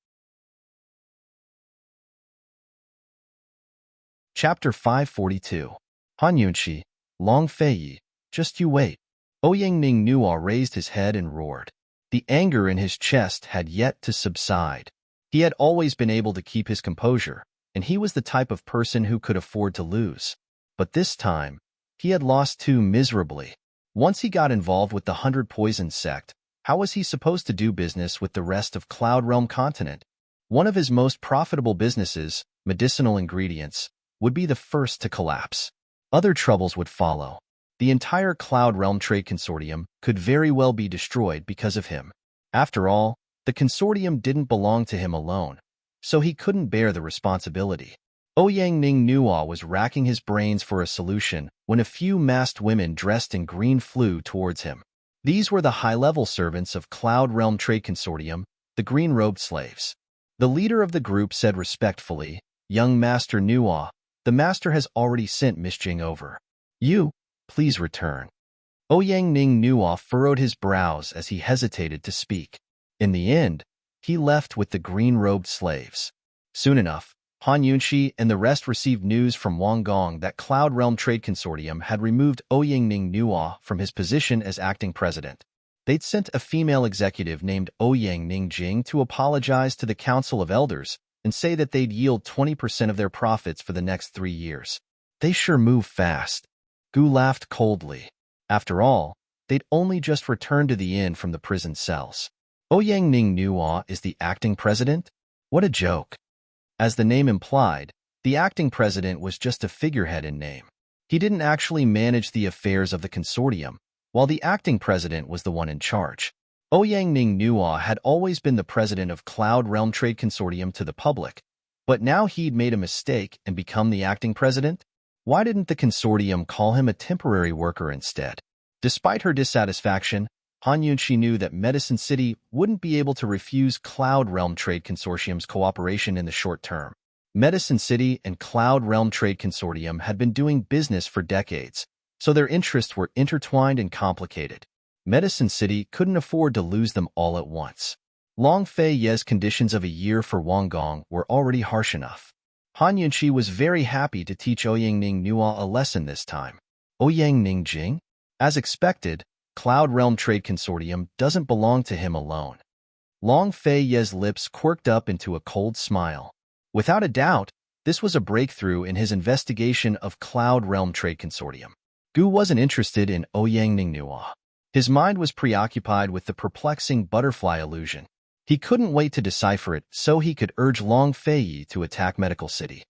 Chapter 542. Han Yunxi, Long Fei Yi, just you wait. Yang Nuo raised his head and roared. The anger in his chest had yet to subside. He had always been able to keep his composure, and he was the type of person who could afford to lose. But this time, he had lost too miserably. Once he got involved with the 100 Poison sect, how was he supposed to do business with the rest of Cloud Realm continent? One of his most profitable businesses, medicinal ingredients, would be the first to collapse. Other troubles would follow. The entire Cloud Realm Trade Consortium could very well be destroyed because of him. After all, the consortium didn't belong to him alone, so he couldn't bear the responsibility. Yang Nuo was racking his brains for a solution when a few masked women dressed in green flew towards him. These were the high-level servants of Cloud Realm Trade Consortium, the green-robed slaves. The leader of the group said respectfully, "Young Master Nuo, the master has already sent Miss Jing over. You, please return." Yang Nuo furrowed his brows as he hesitated to speak. In the end, he left with the green-robed slaves. Soon enough, Han Yunxi and the rest received news from Wang Gong that Cloud Realm Trade Consortium had removed Yang Nuo from his position as acting president. They'd sent a female executive named Yang Jing to apologize to the Council of Elders and say that they'd yield 20% of their profits for the next 3 years. They sure move fast. Gu laughed coldly. After all, they'd only just returned to the inn from the prison cells. Yang Nuo is the acting president? What a joke. As the name implied, the acting president was just a figurehead in name. He didn't actually manage the affairs of the consortium, while the acting president was the one in charge. Yang Nuo had always been the president of Cloud Realm Trade Consortium to the public, but now he'd made a mistake and become the acting president? Why didn't the consortium call him a temporary worker instead? Despite her dissatisfaction, Han Yunxi knew that Medicine City wouldn't be able to refuse Cloud Realm Trade Consortium's cooperation in the short term. Medicine City and Cloud Realm Trade Consortium had been doing business for decades, so their interests were intertwined and complicated. Medicine City couldn't afford to lose them all at once. Long Fei Ye's conditions of a year for Wang Gong were already harsh enough. Han Yunxi was very happy to teach Yang Nuo a lesson this time. Yang Jing? As expected, Cloud Realm Trade Consortium doesn't belong to him alone. Long Fei Ye's lips quirked up into a cold smile. Without a doubt, this was a breakthrough in his investigation of Cloud Realm Trade Consortium. Gu wasn't interested in Yang Nuo. His mind was preoccupied with the perplexing butterfly illusion. He couldn't wait to decipher it so he could urge Long Fei Ye to attack Medical City.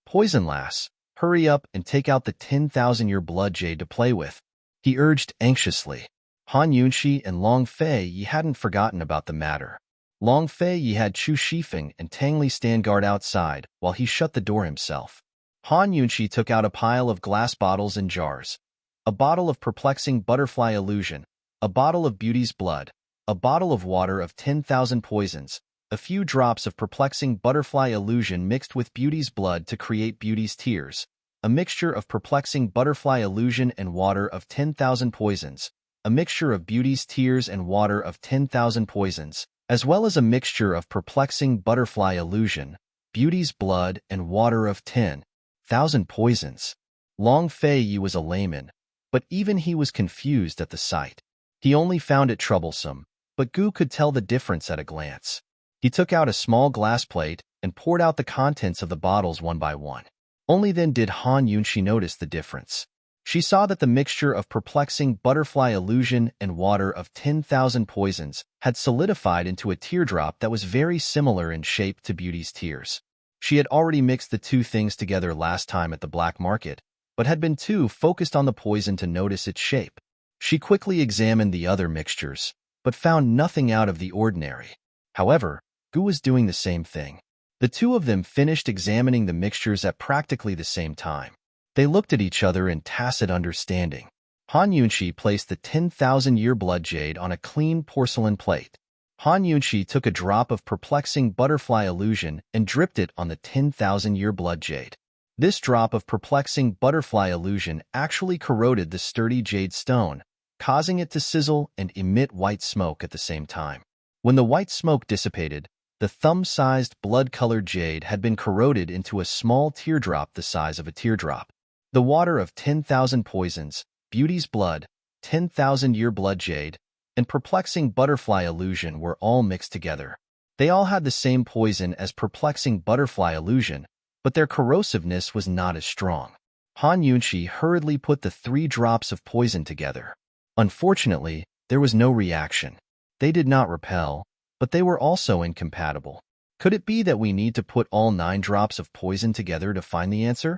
Poison Lass, hurry up and take out the 10,000-year blood jade to play with, he urged anxiously. Han Yunxi and Long Fei Ye hadn't forgotten about the matter. Long Fei Ye had Chu Shifeng and Tang Li stand guard outside while he shut the door himself. Han Yunxi took out a pile of glass bottles and jars. A bottle of perplexing butterfly illusion, a bottle of beauty's blood, a bottle of water of 10,000 poisons, a few drops of perplexing butterfly illusion mixed with beauty's blood to create beauty's tears, a mixture of perplexing butterfly illusion and water of 10,000 poisons, a mixture of beauty's tears and water of 10,000 poisons, as well as a mixture of perplexing butterfly illusion, beauty's blood, and water of 10,000 poisons. Long Fei Ye was a layman, but even he was confused at the sight. He only found it troublesome, but Gu could tell the difference at a glance. He took out a small glass plate and poured out the contents of the bottles one by one. Only then did Han Yunxi notice the difference. She saw that the mixture of perplexing butterfly illusion and water of 10,000 poisons had solidified into a teardrop that was very similar in shape to Beauty's tears. She had already mixed the two things together last time at the black market, but had been too focused on the poison to notice its shape. She quickly examined the other mixtures, but found nothing out of the ordinary. However, Gu was doing the same thing. The two of them finished examining the mixtures at practically the same time. They looked at each other in tacit understanding. Han Yunxi placed the 10,000-year blood jade on a clean porcelain plate. Han Yunxi took a drop of perplexing butterfly illusion and dripped it on the 10,000-year blood jade. This drop of perplexing butterfly illusion actually corroded the sturdy jade stone, causing it to sizzle and emit white smoke at the same time. When the white smoke dissipated, the thumb-sized blood-colored jade had been corroded into a small teardrop the size of a teardrop. The water of 10,000 poisons, Beauty's Blood, 10,000-Year Blood Jade, and Perplexing Butterfly Illusion were all mixed together. They all had the same poison as Perplexing Butterfly Illusion, but their corrosiveness was not as strong. Han Yunshi hurriedly put the 3 drops of poison together. Unfortunately, there was no reaction. They did not repel, but they were also incompatible. Could it be that we need to put all 9 drops of poison together to find the answer?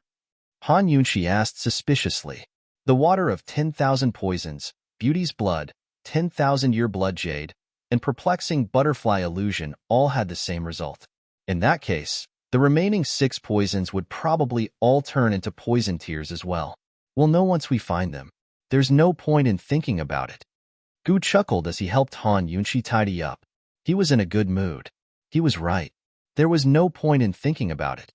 Han Yunshi asked suspiciously. The water of 10,000 poisons, Beauty's Blood, 10,000-Year Blood Jade, and Perplexing Butterfly Illusion all had the same result. In that case, the remaining 6 poisons would probably all turn into poison tears as well. We'll know once we find them. There's no point in thinking about it. Gu chuckled as he helped Han Yunshi tidy up. He was in a good mood. He was right. There was no point in thinking about it.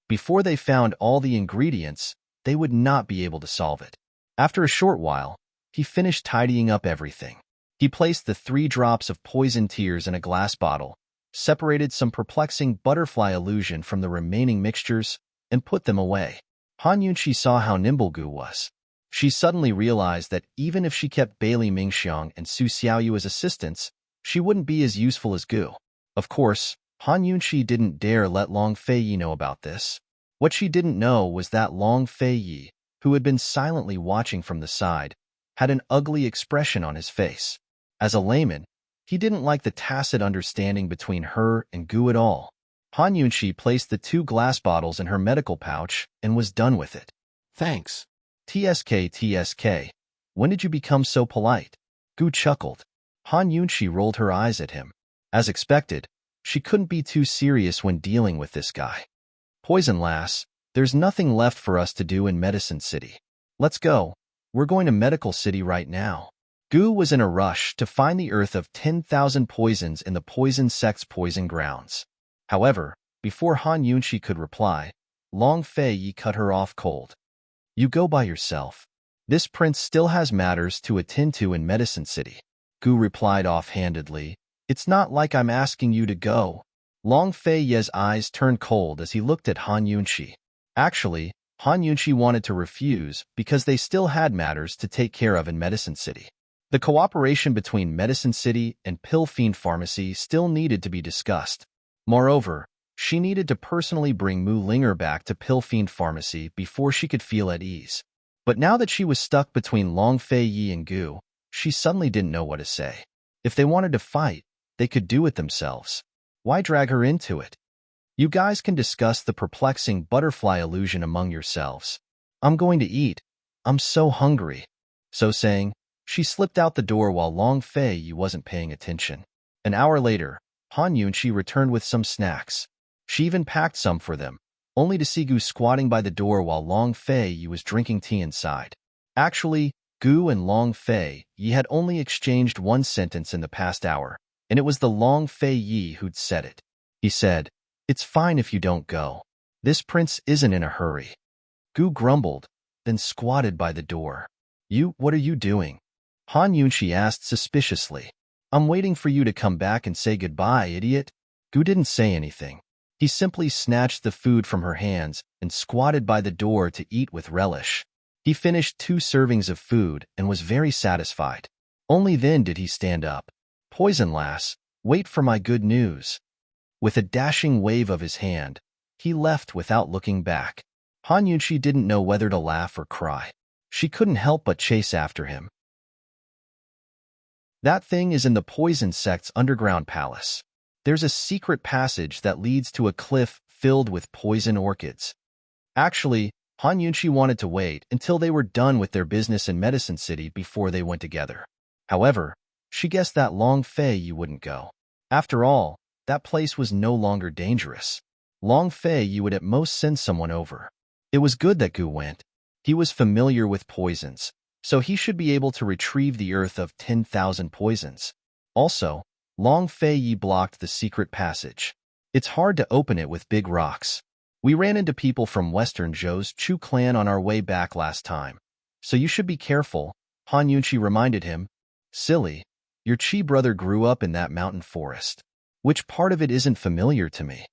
Before they found all the ingredients, they would not be able to solve it. After a short while, he finished tidying up everything. He placed the 3 drops of poison tears in a glass bottle, separated some Perplexing Butterfly Illusion from the remaining mixtures, and put them away. Han Yunshi saw how nimble Gu was. She suddenly realized that even if she kept Bailey Mingxiang and Su Xiaoyu as assistants, she wouldn't be as useful as Gu. Of course, Han Yunshi didn't dare let Long Feiyi know about this. What she didn't know was that Long Feiyi, who had been silently watching from the side, had an ugly expression on his face. As a layman, he didn't like the tacit understanding between her and Gu at all. Han Yunshi placed the 2 glass bottles in her medical pouch and was done with it. Thanks. TSK, when did you become so polite? Gu chuckled. Han Yunshi rolled her eyes at him. As expected, she couldn't be too serious when dealing with this guy. Poison Lass, there's nothing left for us to do in Medicine City. Let's go. We're going to Medical City right now. Gu was in a rush to find the earth of 10,000 poisons in the poison sect's poison grounds. However, before Han Yunshi could reply, Long Feiyi cut her off cold. You go by yourself. This prince still has matters to attend to in Medicine City. Gu replied offhandedly. It's not like I'm asking you to go. Long Feiyi's eyes turned cold as he looked at Han Yunshi. Actually, Han Yunshi wanted to refuse because they still had matters to take care of in Medicine City. The cooperation between Medicine City and Pill Fiend Pharmacy still needed to be discussed. Moreover, she needed to personally bring Mu Linger back to Pill Fiend Pharmacy before she could feel at ease. But now that she was stuck between Long Feiyi and Gu, she suddenly didn't know what to say. If they wanted to fight, they could do it themselves. Why drag her into it? You guys can discuss the Perplexing Butterfly Illusion among yourselves. I'm going to eat. I'm so hungry. So saying, she slipped out the door while Long Feiyi wasn't paying attention. An hour later, Han Yunshi returned with some snacks. She even packed some for them, only to see Gu squatting by the door while Long Feiyi was drinking tea inside. Actually, Gu and Long Feiyi had only exchanged one sentence in the past hour, and it was the Long Feiyi who'd said it. He said, "It's fine if you don't go. This prince isn't in a hurry." Gu grumbled, then squatted by the door. What are you doing?" Han Yunshi asked suspiciously. "I'm waiting for you to come back and say goodbye, idiot." Gu didn't say anything. He simply snatched the food from her hands and squatted by the door to eat with relish. He finished 2 servings of food and was very satisfied. Only then did he stand up. "Poison Lass, wait for my good news." With a dashing wave of his hand, he left without looking back. Han Yunshi didn't know whether to laugh or cry. She couldn't help but chase after him. That thing is in the poison sect's underground palace. There's a secret passage that leads to a cliff filled with poison orchids. Actually, Han Yunshi wanted to wait until they were done with their business in Medicine City before they went together. However, she guessed that Long Feiyi wouldn't go. After all, that place was no longer dangerous. Long Feiyi would at most send someone over. It was good that Gu went. He was familiar with poisons, so he should be able to retrieve the earth of 10,000 poisons. Also, Long Feiyi blocked the secret passage. It's hard to open it with big rocks. We ran into people from Western Zhou's Chu clan on our way back last time, so you should be careful, Han Yunshi reminded him. Silly, your Chi brother grew up in that mountain forest. Which part of it isn't familiar to me?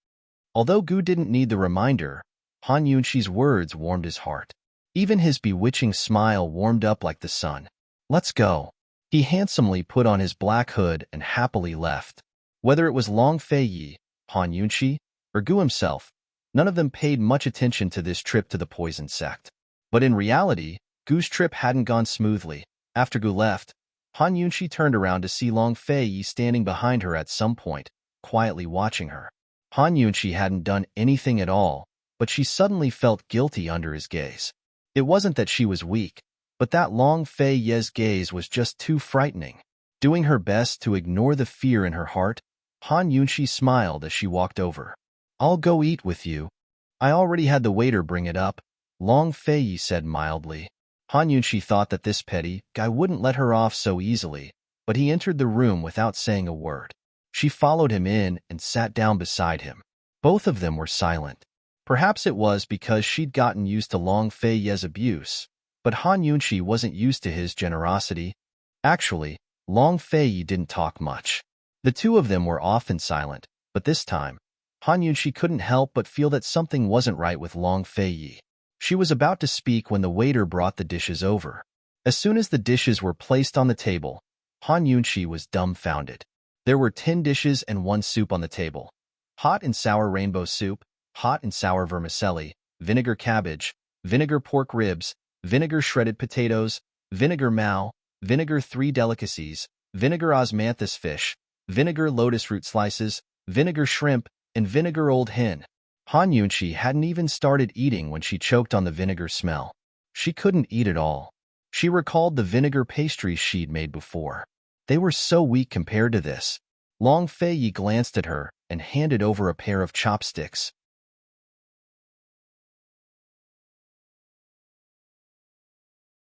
Although Gu didn't need the reminder, Han Yunshi's words warmed his heart. Even his bewitching smile warmed up like the sun. "Let's go." He handsomely put on his black hood and happily left. Whether it was Long Fei, Han Yunqi, or Gu himself, none of them paid much attention to this trip to the poison sect. But in reality, Gu's trip hadn't gone smoothly. After Gu left, Han Yunqi turned around to see Long Fei standing behind her at some point, quietly watching her. Han Yunqi hadn't done anything at all, but she suddenly felt guilty under his gaze. It wasn't that she was weak, but that Long Fei's gaze was just too frightening. Doing her best to ignore the fear in her heart, Han Yunqi smiled as she walked over. "I'll go eat with you. I already had the waiter bring it up," Long Fei said mildly. Han Yunqi thought that this petty guy wouldn't let her off so easily, but he entered the room without saying a word. She followed him in and sat down beside him. Both of them were silent. Perhaps it was because she'd gotten used to Long Fei's abuse, but Han Yunqi wasn't used to his generosity. Actually, Long Fei didn't talk much. The two of them were often silent, but this time, Han Yunqi couldn't help but feel that something wasn't right with Long Fei. She was about to speak when the waiter brought the dishes over. As soon as the dishes were placed on the table, Han Yunqi was dumbfounded. There were 10 dishes and 1 soup on the table. Hot and sour rainbow soup, hot and sour vermicelli, vinegar cabbage, vinegar pork ribs, vinegar shredded potatoes, vinegar mao, vinegar 3 delicacies, vinegar osmanthus fish, vinegar lotus root slices, vinegar shrimp, and vinegar old hen. Han Yunqi hadn't even started eating when she choked on the vinegar smell. She couldn't eat it all. She recalled the vinegar pastries she'd made before. They were so weak compared to this. Long Fei glanced at her and handed over a pair of chopsticks.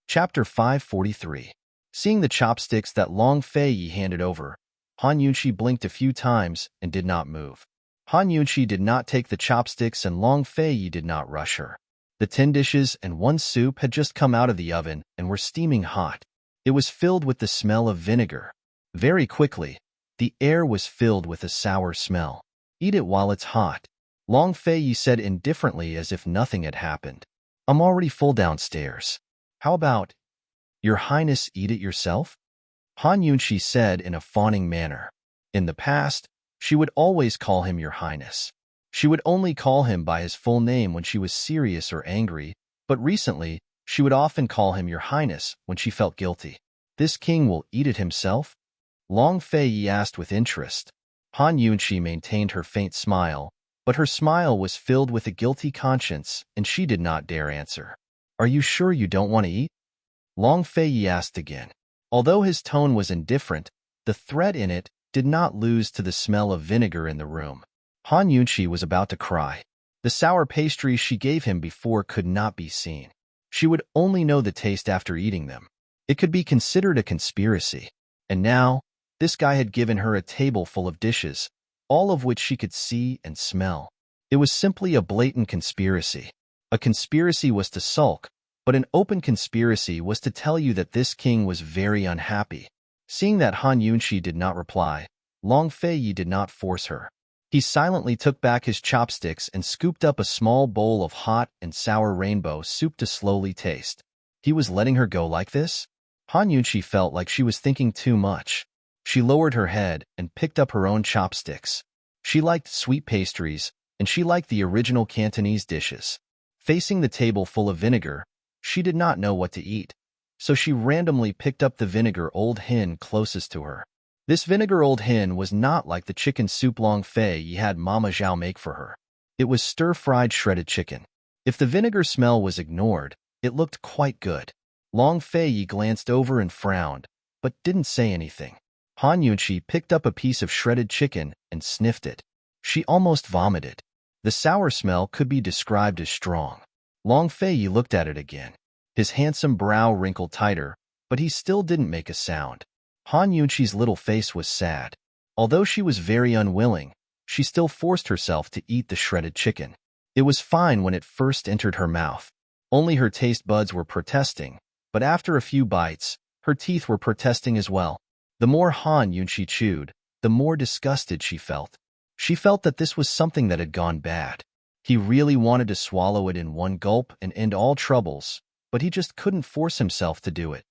Chapter 543. Seeing the chopsticks that Long Fei handed over, Han Yunqi blinked a few times and did not move. Han Yunqi did not take the chopsticks and Long Fei did not rush her. The 10 dishes and 1 soup had just come out of the oven and were steaming hot. It was filled with the smell of vinegar. Very quickly, the air was filled with a sour smell. "Eat it while it's hot," Long Fei said indifferently as if nothing had happened. "I'm already full downstairs. How about, Your Highness, eat it yourself?" Han Yunqi said in a fawning manner. In the past, she would always call him Your Highness. She would only call him by his full name when she was serious or angry, but recently, she would often call him Your Highness when she felt guilty. "This king will eat it himself?" Long Fei asked with interest. Han Yunqi maintained her faint smile, but her smile was filled with a guilty conscience, and she did not dare answer. "Are you sure you don't want to eat?" Long Fei asked again. Although his tone was indifferent, the threat in it did not lose to the smell of vinegar in the room. Han Yunqi was about to cry. The sour pastries she gave him before could not be seen. She would only know the taste after eating them. It could be considered a conspiracy. And now, this guy had given her a table full of dishes, all of which she could see and smell. It was simply a blatant conspiracy. A conspiracy was to sulk, but an open conspiracy was to tell you that this king was very unhappy. Seeing that Han Yunqi did not reply, Long Fei did not force her. He silently took back his chopsticks and scooped up a small bowl of hot and sour rainbow soup to slowly taste. He was letting her go like this? Han Yunqi felt like she was thinking too much. She lowered her head and picked up her own chopsticks. She liked sweet pastries, and she liked the original Cantonese dishes. Facing the table full of vinegar, she did not know what to eat, so she randomly picked up the vinegar old hen closest to her. This vinegar old hen was not like the chicken soup Long Fei had Mama Zhao make for her. It was stir-fried shredded chicken. If the vinegar smell was ignored, it looked quite good. Long Fei glanced over and frowned, but didn't say anything. Han Yunqi picked up a piece of shredded chicken and sniffed it. She almost vomited. The sour smell could be described as strong. Long Fei looked at it again. His handsome brow wrinkled tighter, but he still didn't make a sound. Han Yunqi's little face was sad. Although she was very unwilling, she still forced herself to eat the shredded chicken. It was fine when it first entered her mouth. Only her taste buds were protesting, but after a few bites, her teeth were protesting as well. The more Han Yunqi chewed, the more disgusted she felt. She felt that this was something that had gone bad. He really wanted to swallow it in one gulp and end all troubles, but he just couldn't force himself to do it.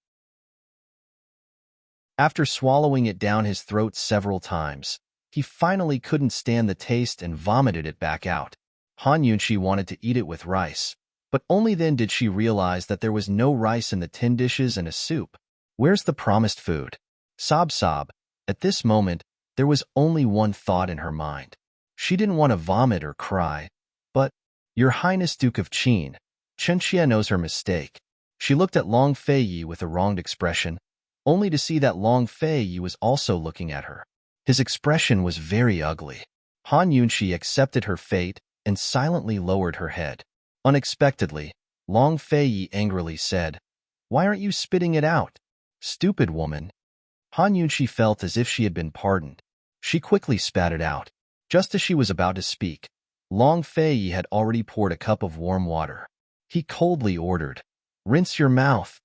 After swallowing it down his throat several times, he finally couldn't stand the taste and vomited it back out. Han Yunqi wanted to eat it with rice, but only then did she realize that there was no rice in the tin dishes and a soup. Where's the promised food? Sob sob. At this moment, there was only one thought in her mind. She didn't want to vomit or cry, but, Your Highness Duke of Qin, Chen Xie knows her mistake. She looked at Long Feiyi with a wronged expression, only to see that Long Feiyi was also looking at her. His expression was very ugly. Han Yunqi accepted her fate and silently lowered her head. Unexpectedly, Long Feiyi angrily said, "Why aren't you spitting it out? Stupid woman." Han Yunqi felt as if she had been pardoned. She quickly spat it out. Just as she was about to speak, Long Feiyi had already poured a cup of warm water. He coldly ordered, "Rinse your mouth."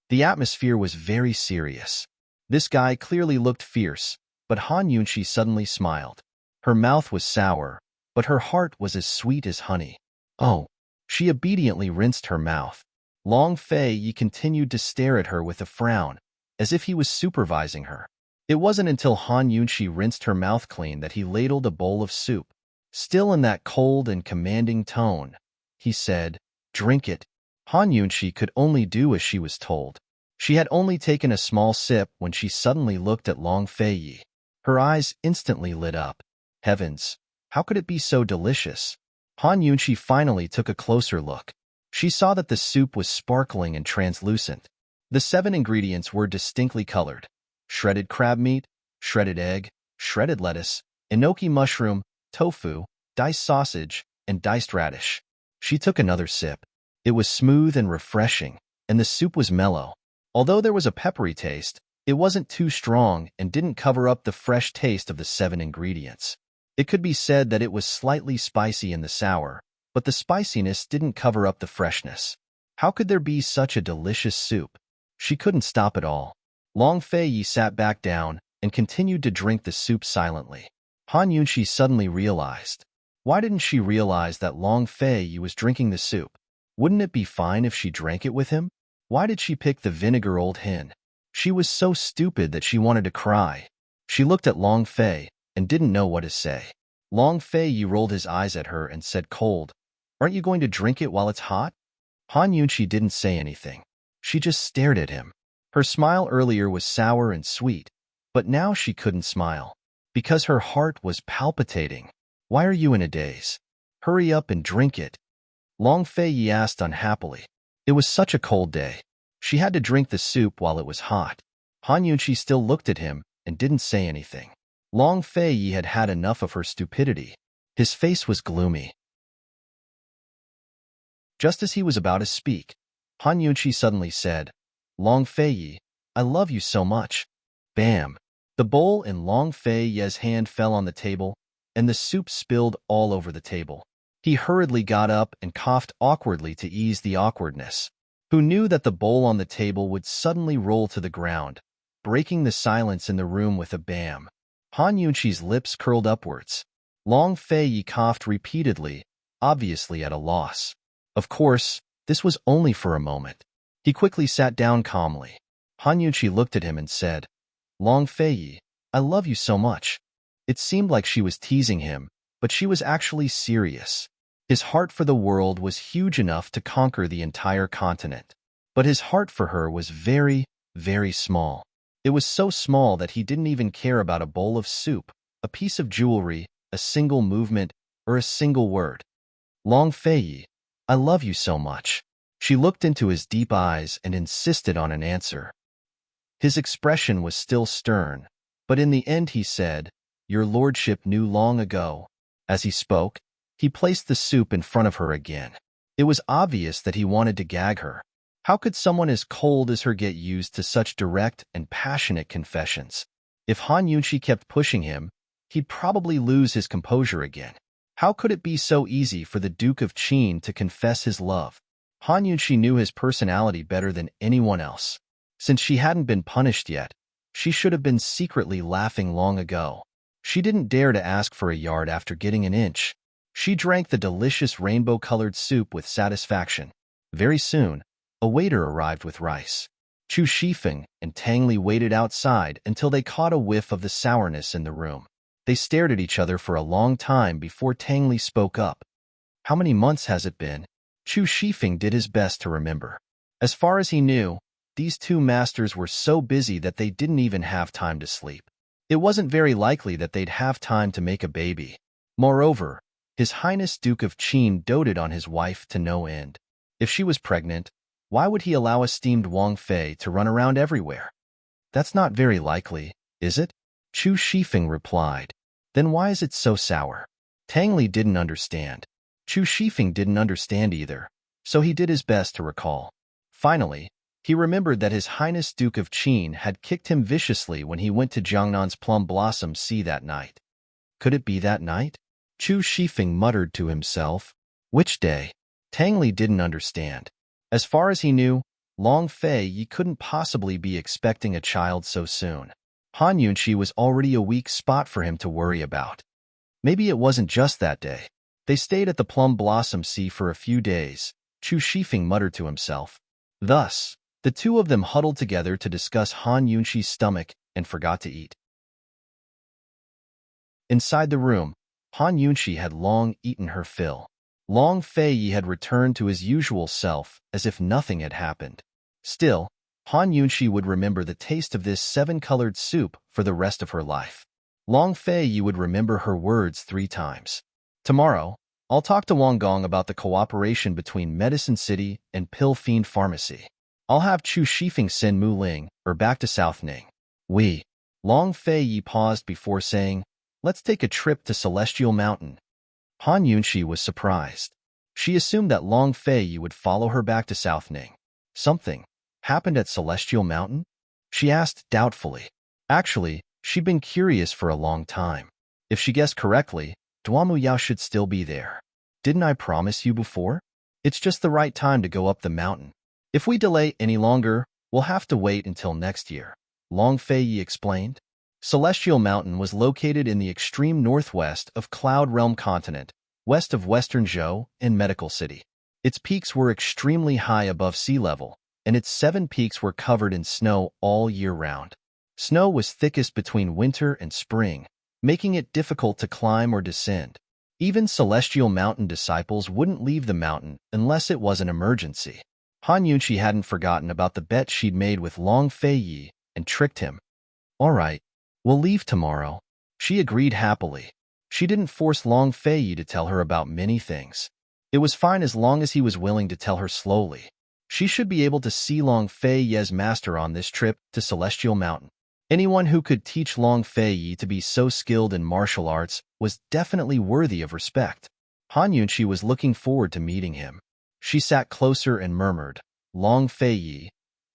The atmosphere was very serious. This guy clearly looked fierce, but Han Yunqi suddenly smiled. Her mouth was sour, but her heart was as sweet as honey. Oh! She obediently rinsed her mouth. Long Feiyi continued to stare at her with a frown, as if he was supervising her. It wasn't until Han Yunqi rinsed her mouth clean that he ladled a bowl of soup. Still in that cold and commanding tone, he said, "Drink it." Han Yunqi could only do as she was told. She had only taken a small sip when she suddenly looked at Long Feiyi. Her eyes instantly lit up. Heavens, how could it be so delicious? Han Yunqi finally took a closer look. She saw that the soup was sparkling and translucent. The 7 ingredients were distinctly colored: shredded crab meat, shredded egg, shredded lettuce, enoki mushroom, tofu, diced sausage, and diced radish. She took another sip. It was smooth and refreshing, and the soup was mellow. Although there was a peppery taste, it wasn't too strong and didn't cover up the fresh taste of the 7 ingredients. It could be said that it was slightly spicy in the sour, but the spiciness didn't cover up the freshness. How could there be such a delicious soup? She couldn't stop at all. Long Feiyi sat back down and continued to drink the soup silently. Han Yunqi suddenly realized. Why didn't she realize that Long Feiyi was drinking the soup? Wouldn't it be fine if she drank it with him? Why did she pick the vinegar old hen? She was so stupid that she wanted to cry. She looked at Long Fei and didn't know what to say. Long Feiyi rolled his eyes at her and said cold, "Aren't you going to drink it while it's hot?" Han Yunqi didn't say anything. She just stared at him. Her smile earlier was sour and sweet, but now she couldn't smile, because her heart was palpitating. "Why are you in a daze? Hurry up and drink it." Long Feiyi asked unhappily. It was such a cold day. She had to drink the soup while it was hot. Han Yunqi still looked at him and didn't say anything. Long Feiyi had had enough of her stupidity. His face was gloomy. Just as he was about to speak, Han Yunqi suddenly said, "Long Feiyi, I love you so much." Bam! The bowl in Long Feiyi's hand fell on the table, and the soup spilled all over the table. He hurriedly got up and coughed awkwardly to ease the awkwardness. Who knew that the bowl on the table would suddenly roll to the ground, breaking the silence in the room with a bam? Han Yunqi's lips curled upwards. Long Feiyi coughed repeatedly, obviously at a loss. Of course, this was only for a moment. He quickly sat down calmly. Han Yunqi looked at him and said, "Long Feiyi, I love you so much." It seemed like she was teasing him, but she was actually serious. His heart for the world was huge enough to conquer the entire continent. But his heart for her was very, very small. It was so small that he didn't even care about a bowl of soup, a piece of jewelry, a single movement, or a single word. "Long Feiyi, I love you so much." She looked into his deep eyes and insisted on an answer. His expression was still stern, but in the end he said, "Your lordship knew long ago." As he spoke, he placed the soup in front of her again. It was obvious that he wanted to gag her. How could someone as cold as her get used to such direct and passionate confessions? If Han Yunqi kept pushing him, he'd probably lose his composure again. How could it be so easy for the Duke of Qin to confess his love? Han Yunqi knew his personality better than anyone else. Since she hadn't been punished yet, she should have been secretly laughing long ago. She didn't dare to ask for a yard after getting an inch. She drank the delicious rainbow-colored soup with satisfaction. Very soon, a waiter arrived with rice. Chu Shifeng and Tang Li waited outside until they caught a whiff of the sourness in the room. They stared at each other for a long time before Tang Li spoke up. How many months has it been? Chu Shifeng did his best to remember. As far as he knew, these two masters were so busy that they didn't even have time to sleep. It wasn't very likely that they'd have time to make a baby. Moreover, His Highness Duke of Qin doted on his wife to no end. If she was pregnant, why would he allow esteemed Wang Fei to run around everywhere? That's not very likely, is it? Chu Shifeng replied. Then why is it so sour? Tang Li didn't understand. Chu Shifeng didn't understand either, so he did his best to recall. Finally, he remembered that His Highness Duke of Qin had kicked him viciously when he went to Jiangnan's Plum Blossom Sea that night. Could it be that night? Chu Shifeng muttered to himself. Which day? Tang Li didn't understand. As far as he knew, Long Fei Yi couldn't possibly be expecting a child so soon. Han Yunqi was already a weak spot for him to worry about. Maybe it wasn't just that day. They stayed at the Plum Blossom Sea for a few days, Chu Shifeng muttered to himself. Thus, the two of them huddled together to discuss Han Yunqi's stomach and forgot to eat. Inside the room, Han Yunqi had long eaten her fill. Long Fei Yi had returned to his usual self as if nothing had happened. Still, Han Yunqi would remember the taste of this seven-colored soup for the rest of her life. Long Fei Yi would remember her words 3 times. Tomorrow, I'll talk to Wang Gong about the cooperation between Medicine City and Pill Fiend Pharmacy. I'll have Chu Shifeng send Mu Ling back to South Ning. Long Fei Yi paused before saying, let's take a trip to Celestial Mountain. Han Yunqi was surprised. She assumed that Long Fei Yi would follow her back to South Ning. Something happened at Celestial Mountain? She asked doubtfully. Actually, she'd been curious for a long time. If she guessed correctly, Duamu Yao should still be there. Didn't I promise you before? It's just the right time to go up the mountain. If we delay any longer, we'll have to wait until next year, Long Fei Yi explained. Celestial Mountain was located in the extreme northwest of Cloud Realm Continent, west of Western Zhou and Medical City. Its peaks were extremely high above sea level, and its 7 peaks were covered in snow all year round. Snow was thickest between winter and spring, making it difficult to climb or descend. Even Celestial Mountain disciples wouldn't leave the mountain unless it was an emergency. Han Yunqi hadn't forgotten about the bet she'd made with Long Fei Yi and tricked him. All right, we'll leave tomorrow. She agreed happily. She didn't force Long Fei Yi to tell her about many things. It was fine as long as he was willing to tell her slowly. She should be able to see Long Fei Yi's master on this trip to Celestial Mountain. Anyone who could teach Long Fei Yi to be so skilled in martial arts was definitely worthy of respect. Han Yunqi was looking forward to meeting him. She sat closer and murmured, Long Fei Yi,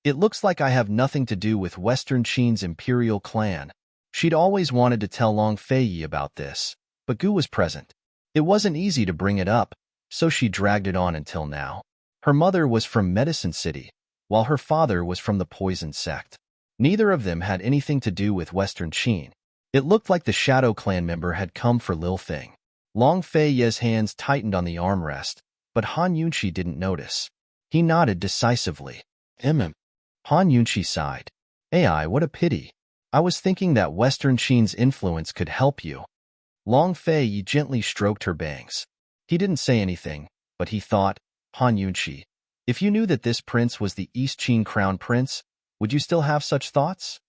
it looks like I have nothing to do with Western Qin's imperial clan. She'd always wanted to tell Long Fei Yi about this, but Gu was present. It wasn't easy to bring it up, so she dragged it on until now. Her mother was from Medicine City, while her father was from the Poison Sect. Neither of them had anything to do with Western Qin. It looked like the Shadow Clan member had come for Lil Feng. Long Fei Yi's hands tightened on the armrest, but Han Yunqi didn't notice. He nodded decisively. Han Yunqi sighed. Ai, what a pity. I was thinking that Western Qin's influence could help you. Long Fei Yi gently stroked her bangs. He didn't say anything, but he thought, Han Yunqi, if you knew that this prince was the East Qin Crown Prince, would you still have such thoughts?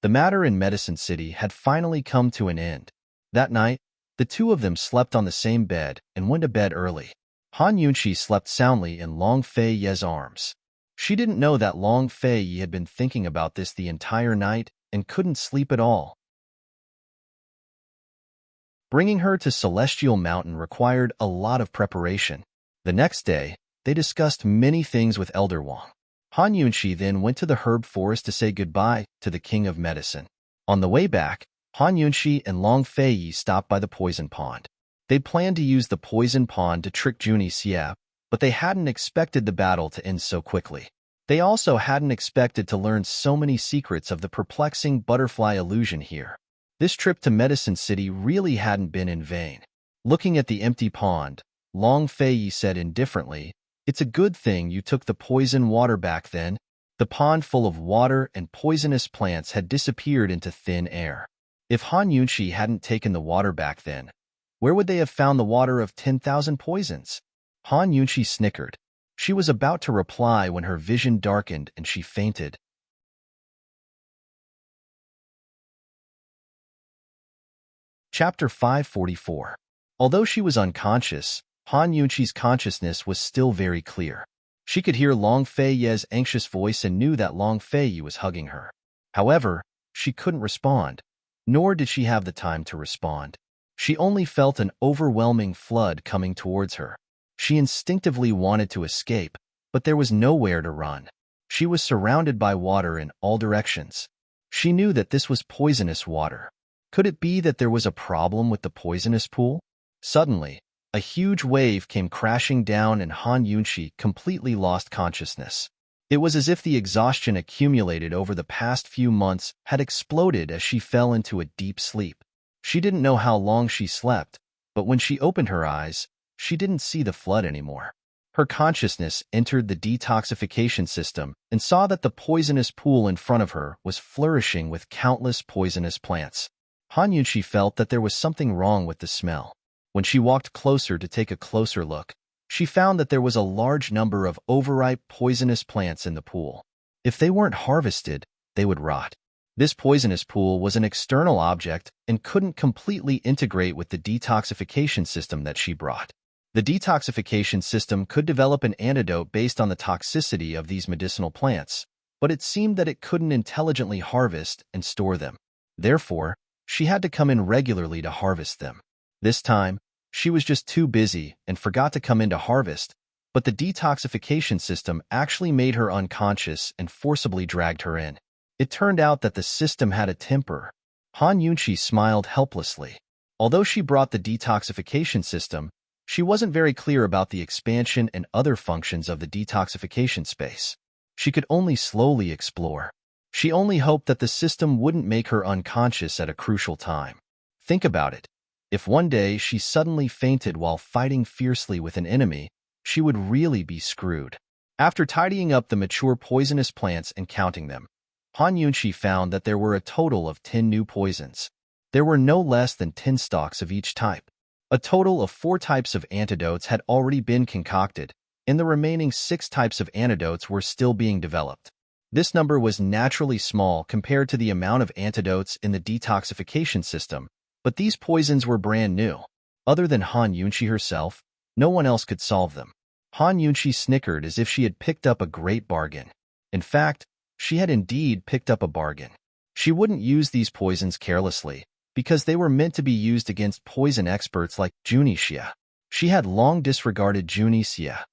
The matter in Medicine City had finally come to an end. That night, the two of them slept on the same bed and went to bed early. Han Yunqi slept soundly in Long Fei Yi's arms. She didn't know that Long Fei Yi had been thinking about this the entire night and couldn't sleep at all. Bringing her to Celestial Mountain required a lot of preparation. The next day, they discussed many things with Elder Wang. Han Yunqi then went to the herb forest to say goodbye to the King of Medicine. On the way back, Han Yunqi and Long Fei Yi stopped by the poison pond. They planned to use the poison pond to trick Junie Xie, but they hadn't expected the battle to end so quickly. They also hadn't expected to learn so many secrets of the perplexing butterfly illusion here. This trip to Medicine City really hadn't been in vain. Looking at the empty pond, Long Fei Yi said indifferently, It's a good thing you took the poison water back then. The pond full of water and poisonous plants had disappeared into thin air. If Han Yunshi hadn't taken the water back then, where would they have found the water of 10,000 poisons? Han Yunshi snickered. She was about to reply when her vision darkened and she fainted. Chapter 544. Although she was unconscious, Han Yunshi's consciousness was still very clear. She could hear Long Fei Ye's anxious voice and knew that Long Fei Ye was hugging her. However, she couldn't respond, nor did she have the time to respond. She only felt an overwhelming flood coming towards her. She instinctively wanted to escape, but there was nowhere to run. She was surrounded by water in all directions. She knew that this was poisonous water. Could it be that there was a problem with the poisonous pool? Suddenly, a huge wave came crashing down and Han Yunshi completely lost consciousness. It was as if the exhaustion accumulated over the past few months had exploded as she fell into a deep sleep. She didn't know how long she slept, but when she opened her eyes, she didn't see the flood anymore. Her consciousness entered the detoxification system and saw that the poisonous pool in front of her was flourishing with countless poisonous plants. Han Yunshi felt that there was something wrong with the smell. When she walked closer to take a closer look, she found that there was a large number of overripe poisonous plants in the pool. If they weren't harvested, they would rot. This poisonous pool was an external object and couldn't completely integrate with the detoxification system that she brought. The detoxification system could develop an antidote based on the toxicity of these medicinal plants, but it seemed that it couldn't intelligently harvest and store them. Therefore, she had to come in regularly to harvest them. This time, she was just too busy and forgot to come in to harvest, but the detoxification system actually made her unconscious and forcibly dragged her in. It turned out that the system had a temper. Han Yunshi smiled helplessly. Although she brought the detoxification system, she wasn't very clear about the expansion and other functions of the detoxification space. She could only slowly explore. She only hoped that the system wouldn't make her unconscious at a crucial time. Think about it. If one day she suddenly fainted while fighting fiercely with an enemy, she would really be screwed. After tidying up the mature poisonous plants and counting them, Han Yunshi found that there were a total of 10 new poisons. There were no less than 10 stalks of each type. A total of 4 types of antidotes had already been concocted, and the remaining 6 types of antidotes were still being developed. This number was naturally small compared to the amount of antidotes in the detoxification system, but these poisons were brand new. Other than Han Yunshi herself, no one else could solve them. Han Yunshi snickered as if she had picked up a great bargain. In fact, she had indeed picked up a bargain. She wouldn't use these poisons carelessly, because they were meant to be used against poison experts like Junixia. She had long disregarded Junixia.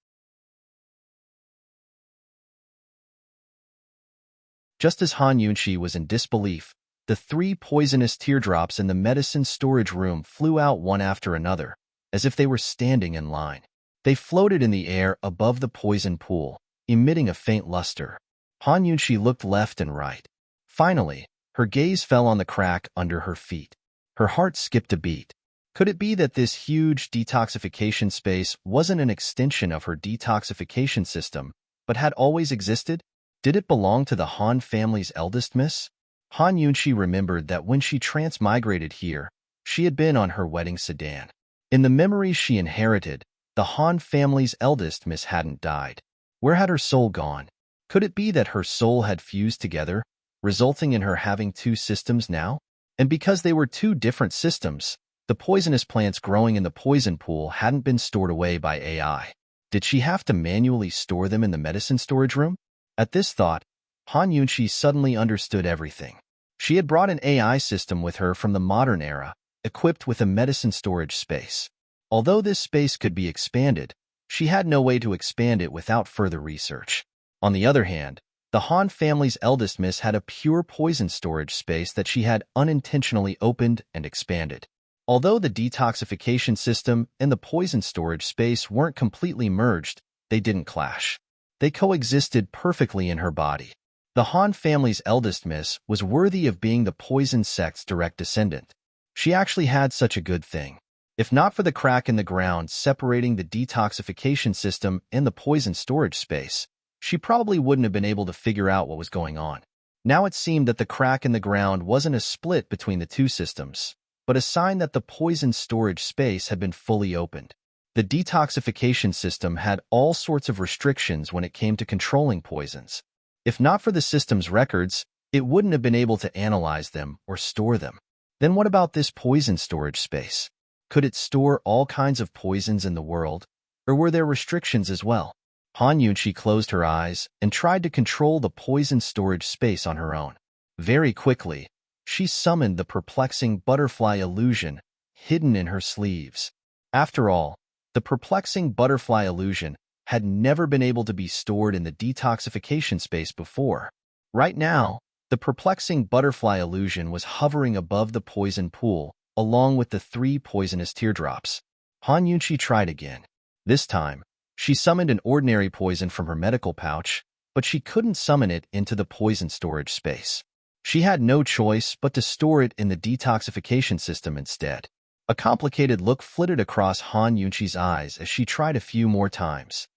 Just as Han Yunshi was in disbelief, the 3 poisonous teardrops in the medicine storage room flew out one after another, as if they were standing in line. They floated in the air above the poison pool, emitting a faint luster. Han Yunshi looked left and right. Finally, her gaze fell on the crack under her feet. Her heart skipped a beat. Could it be that this huge detoxification space wasn't an extension of her detoxification system, but had always existed? Did it belong to the Han family's eldest miss? Han Yunshi remembered that when she transmigrated here, she had been on her wedding sedan. In the memories she inherited, the Han family's eldest miss hadn't died. Where had her soul gone? Could it be that her soul had fused together, resulting in her having 2 systems now? And because they were 2 different systems, the poisonous plants growing in the poison pool hadn't been stored away by AI. Did she have to manually store them in the medicine storage room? At this thought, Han Yunshi suddenly understood everything. She had brought an AI system with her from the modern era, equipped with a medicine storage space. Although this space could be expanded, she had no way to expand it without further research. On the other hand, the Han family's eldest miss had a pure poison storage space that she had unintentionally opened and expanded. Although the detoxification system and the poison storage space weren't completely merged, they didn't clash. They coexisted perfectly in her body. The Han family's eldest miss was worthy of being the poison sect's direct descendant. She actually had such a good thing. If not for the crack in the ground separating the detoxification system and the poison storage space, she probably wouldn't have been able to figure out what was going on. Now it seemed that the crack in the ground wasn't a split between the two systems, but a sign that the poison storage space had been fully opened. The detoxification system had all sorts of restrictions when it came to controlling poisons. If not for the system's records, it wouldn't have been able to analyze them or store them. Then what about this poison storage space? Could it store all kinds of poisons in the world, or were there restrictions as well? Han Yunqi closed her eyes and tried to control the poison storage space on her own. Very quickly, she summoned the perplexing butterfly illusion hidden in her sleeves. After all, the perplexing butterfly illusion had never been able to be stored in the detoxification space before. Right now, the perplexing butterfly illusion was hovering above the poison pool, along with the 3 poisonous teardrops. Han Yunqi tried again. This time, she summoned an ordinary poison from her medical pouch, but she couldn't summon it into the poison storage space. She had no choice but to store it in the detoxification system instead. A complicated look flitted across Han Yunqi's eyes as she tried a few more times.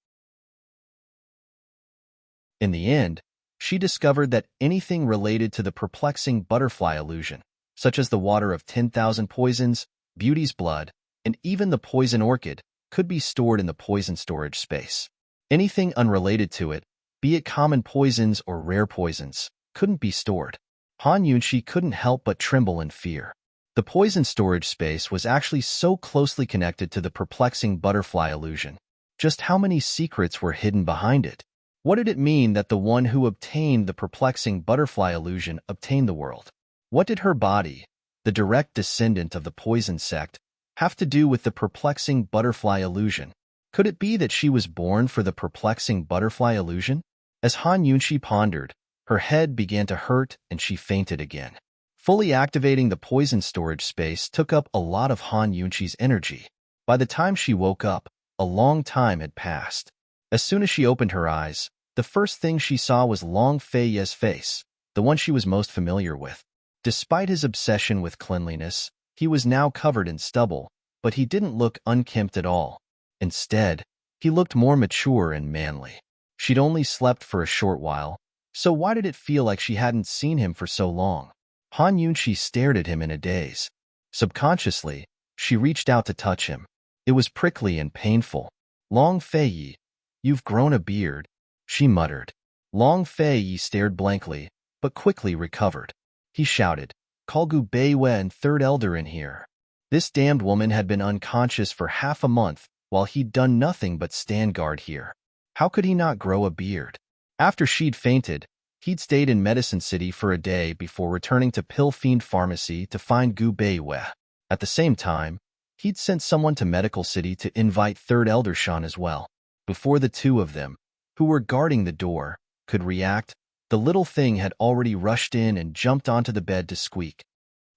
In the end, she discovered that anything related to the perplexing butterfly illusion, such as the water of 10,000 poisons, beauty's blood, and even the poison orchid, could be stored in the poison storage space. Anything unrelated to it, be it common poisons or rare poisons, couldn't be stored. Han Yunqi couldn't help but tremble in fear. The poison storage space was actually so closely connected to the perplexing butterfly illusion. Just how many secrets were hidden behind it? What did it mean that the one who obtained the perplexing butterfly illusion obtained the world? What did her body, the direct descendant of the poison sect, have to do with the perplexing butterfly illusion? Could it be that she was born for the perplexing butterfly illusion? As Han Yunqi pondered, her head began to hurt and she fainted again. Fully activating the poison storage space took up a lot of Han Yunqi's energy. By the time she woke up, a long time had passed. As soon as she opened her eyes, the first thing she saw was Long Fei's face, the one she was most familiar with. Despite his obsession with cleanliness, he was now covered in stubble, but he didn't look unkempt at all. Instead, he looked more mature and manly. She'd only slept for a short while, so why did it feel like she hadn't seen him for so long? Han Yunqi stared at him in a daze. Subconsciously, she reached out to touch him. It was prickly and painful. Long Fei, you've grown a beard, she muttered. Long Fei stared blankly, but quickly recovered. He shouted, "Call Gu Beiwe and Third Elder in here." This damned woman had been unconscious for half a month, while he'd done nothing but stand guard here. How could he not grow a beard? After she'd fainted, he'd stayed in Medicine City for a day before returning to Pill Fiend Pharmacy to find Gu Beiwe. At the same time, he'd sent someone to Medical City to invite Third Elder Shan as well. Before the two of them, who were guarding the door, could react, the little thing had already rushed in and jumped onto the bed to squeak.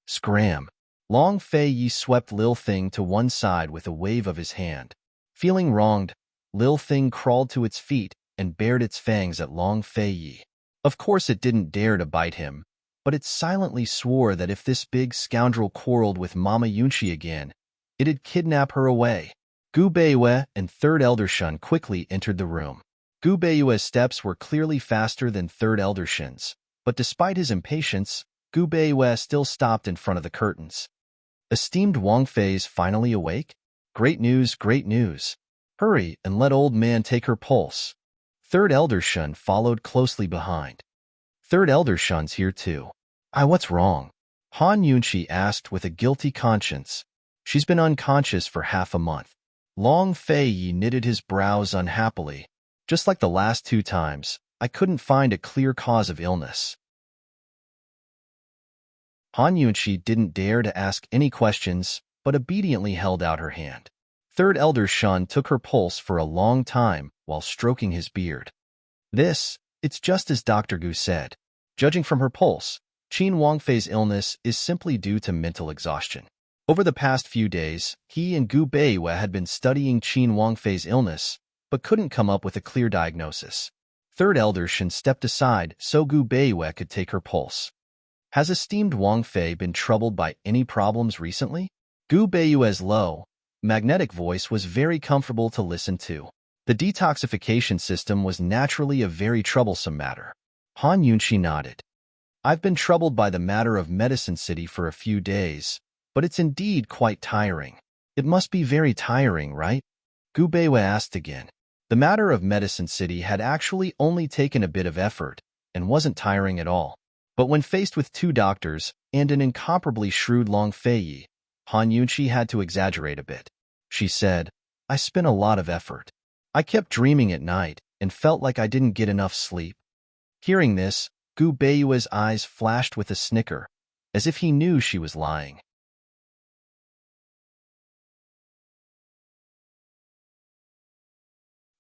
Scram! Long Fei swept Lil Thing to one side with a wave of his hand. Feeling wronged, Lil Thing crawled to its feet and bared its fangs at Long Fei. Of course it didn't dare to bite him, but it silently swore that if this big scoundrel quarreled with Mama Yunqi again, it'd kidnap her away. Gu Beiwe and Third Elder Shan quickly entered the room. Gu Beiwe's steps were clearly faster than Third Elder Shan's, but despite his impatience, Gu Beiwe still stopped in front of the curtains. Esteemed Wang Fei's finally awake? Great news, great news. Hurry and let old man take her pulse. Third Elder Shan followed closely behind. Third Elder Shan's here too. What's wrong? Han Yunqi asked with a guilty conscience. She's been unconscious for half a month. Long Fei knitted his brows unhappily. Just like the last 2 times, I couldn't find a clear cause of illness. Han Yunqi didn't dare to ask any questions, but obediently held out her hand. Third Elder Shan took her pulse for a long time while stroking his beard. It's just as Dr. Gu said. Judging from her pulse, Qin Wangfei's illness is simply due to mental exhaustion. Over the past few days, he and Gu Beiwe had been studying Qin Wangfei's illness, but couldn't come up with a clear diagnosis. Third Elder Shan stepped aside so Gu Beiwe could take her pulse. Has esteemed Wang Fei been troubled by any problems recently? Gu Beiwe's low, magnetic voice was very comfortable to listen to. The detoxification system was naturally a very troublesome matter. Han Yunxi nodded. I've been troubled by the matter of Medicine City for a few days, but it's indeed quite tiring. It must be very tiring, right? Gu Beiwei asked again. The matter of Medicine City had actually only taken a bit of effort and wasn't tiring at all. But when faced with 2 doctors and an incomparably shrewd Long Feiyi, Han Yunxi had to exaggerate a bit. She said, I spent a lot of effort. I kept dreaming at night and felt like I didn't get enough sleep. Hearing this, Gu Beiyue's eyes flashed with a snicker, as if he knew she was lying.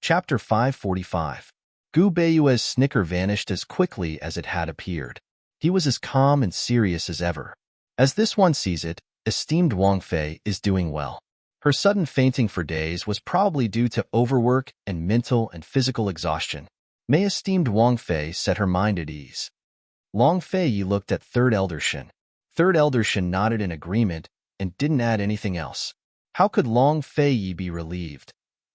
Chapter 545. Gu Beiyue's snicker vanished as quickly as it had appeared. He was as calm and serious as ever. As this one sees it, esteemed Wang Fei is doing well. Her sudden fainting for days was probably due to overwork and mental and physical exhaustion. May esteemed Wang Fei set her mind at ease. Long Fei looked at Third Elder Shen. Third Elder Shen nodded in agreement and didn't add anything else. How could Long Fei be relieved?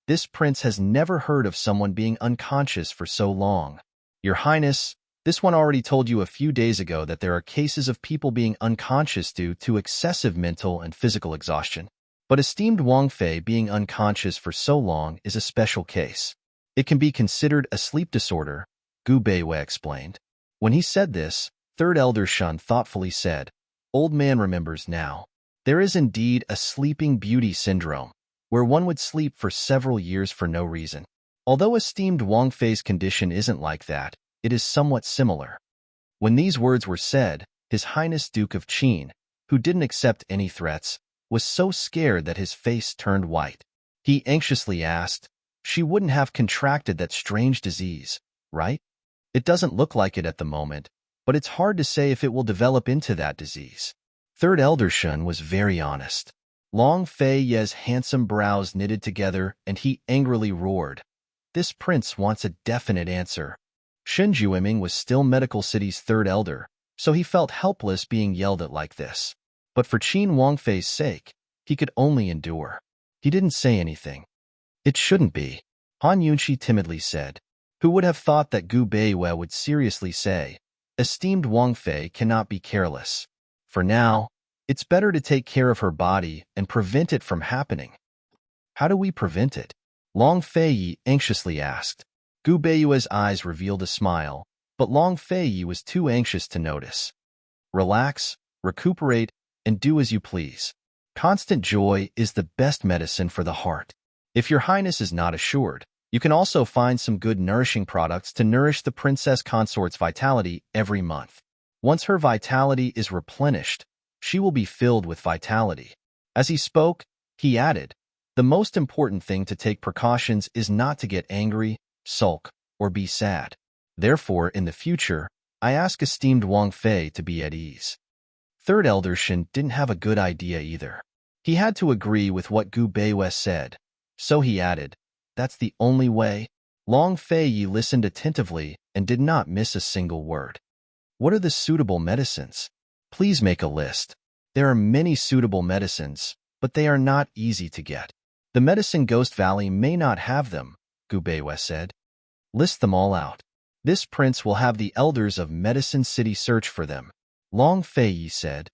This prince has never heard of someone being unconscious for so long. Your Highness, this one already told you a few days ago that there are cases of people being unconscious due to excessive mental and physical exhaustion. But esteemed Wang Fei being unconscious for so long is a special case. It can be considered a sleep disorder, Gu Beiwei explained. When he said this, Third Elder Shen thoughtfully said, Old man remembers now. There is indeed a sleeping beauty syndrome, where one would sleep for several years for no reason. Although esteemed Wang Fei's condition isn't like that, it is somewhat similar. When these words were said, His Highness Duke of Qin, who didn't accept any threats, was so scared that his face turned white. He anxiously asked, She wouldn't have contracted that strange disease, right? It doesn't look like it at the moment, but it's hard to say if it will develop into that disease. Third Elder Shen was very honest. Long Fei's handsome brows knitted together, and he angrily roared. This prince wants a definite answer. Shen Juiming was still Medical City's third elder, so he felt helpless being yelled at like this. But for Qin Wang Fei's sake, he could only endure. He didn't say anything. It shouldn't be, Han Yunxi timidly said. Who would have thought that Gu Beiwei would seriously say, Esteemed Wang Fei cannot be careless. For now, it's better to take care of her body and prevent it from happening. How do we prevent it? Long Fei anxiously asked. Gu Beiyue's eyes revealed a smile, but Long Fei was too anxious to notice. Relax, recuperate, and do as you please. Constant joy is the best medicine for the heart. If your Highness is not assured, you can also find some good nourishing products to nourish the Princess Consort's vitality every month. Once her vitality is replenished, she will be filled with vitality. As he spoke, he added, The most important thing to take precautions is not to get angry, sulk, or be sad. Therefore, in the future, I ask esteemed Wang Fei to be at ease. Third Elder Shen didn't have a good idea either. He had to agree with what Gu Beiwei said, so he added, That's the only way. Long Fei listened attentively and did not miss a single word. What are the suitable medicines? Please make a list. There are many suitable medicines, but they are not easy to get. The Medicine Ghost Valley may not have them, Gu Beiwei said. List them all out. This prince will have the elders of Medicine City search for them, Long Fei said.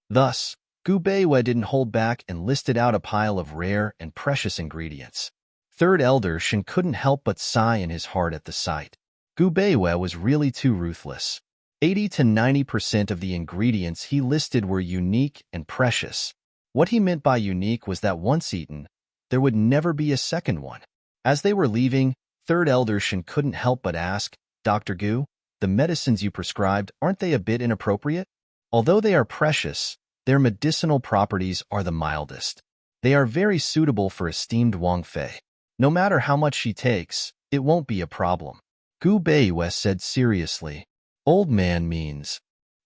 Thus, Gu Beiwei didn't hold back and listed out a pile of rare and precious ingredients. Third Elder Shen couldn't help but sigh in his heart at the sight. Gu Beiwei was really too ruthless. 80 to 90% of the ingredients he listed were unique and precious. What he meant by unique was that once eaten, there would never be a second one. As they were leaving, Third Elder Shen couldn't help but ask, Dr. Gu, the medicines you prescribed, aren't they a bit inappropriate? Although they are precious, their medicinal properties are the mildest. They are very suitable for esteemed Wang Fei. No matter how much she takes, it won't be a problem. Gu Beiwei said seriously. Old man means.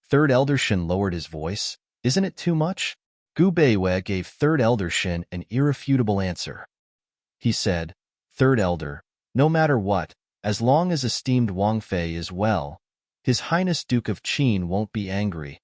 Third Elder Shen lowered his voice. Isn't it too much? Gu Beiwei gave Third Elder Shen an irrefutable answer. He said, Third Elder, no matter what, as long as esteemed Wang Fei is well, His Highness Duke of Qin won't be angry.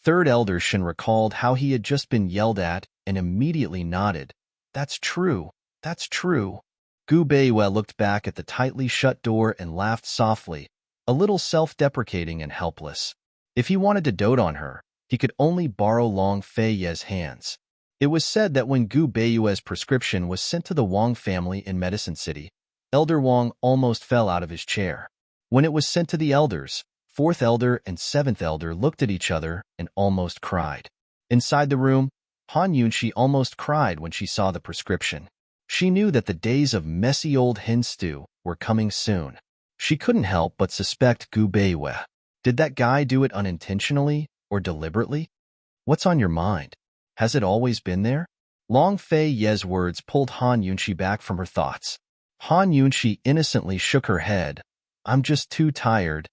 Third elder Shin recalled how he had just been yelled at and immediately nodded. That's true. That's true. Gu Beiwe looked back at the tightly shut door and laughed softly, a little self-deprecating and helpless. If he wanted to dote on her, he could only borrow Long Fei Ye's hands. It was said that when Gu Beiwe's prescription was sent to the Wang family in Medicine City, Elder Wang almost fell out of his chair. When it was sent to the elders, fourth elder and seventh elder looked at each other and almost cried. Inside the room, Han Yunxi almost cried when she saw the prescription. She knew that the days of messy old hen stew were coming soon. She couldn't help but suspect Gu Beiwe. Did that guy do it unintentionally or deliberately? What's on your mind? Has it always been there? Long Fei Ye's words pulled Han Yunxi back from her thoughts. Han Yunxi innocently shook her head. I'm just too tired.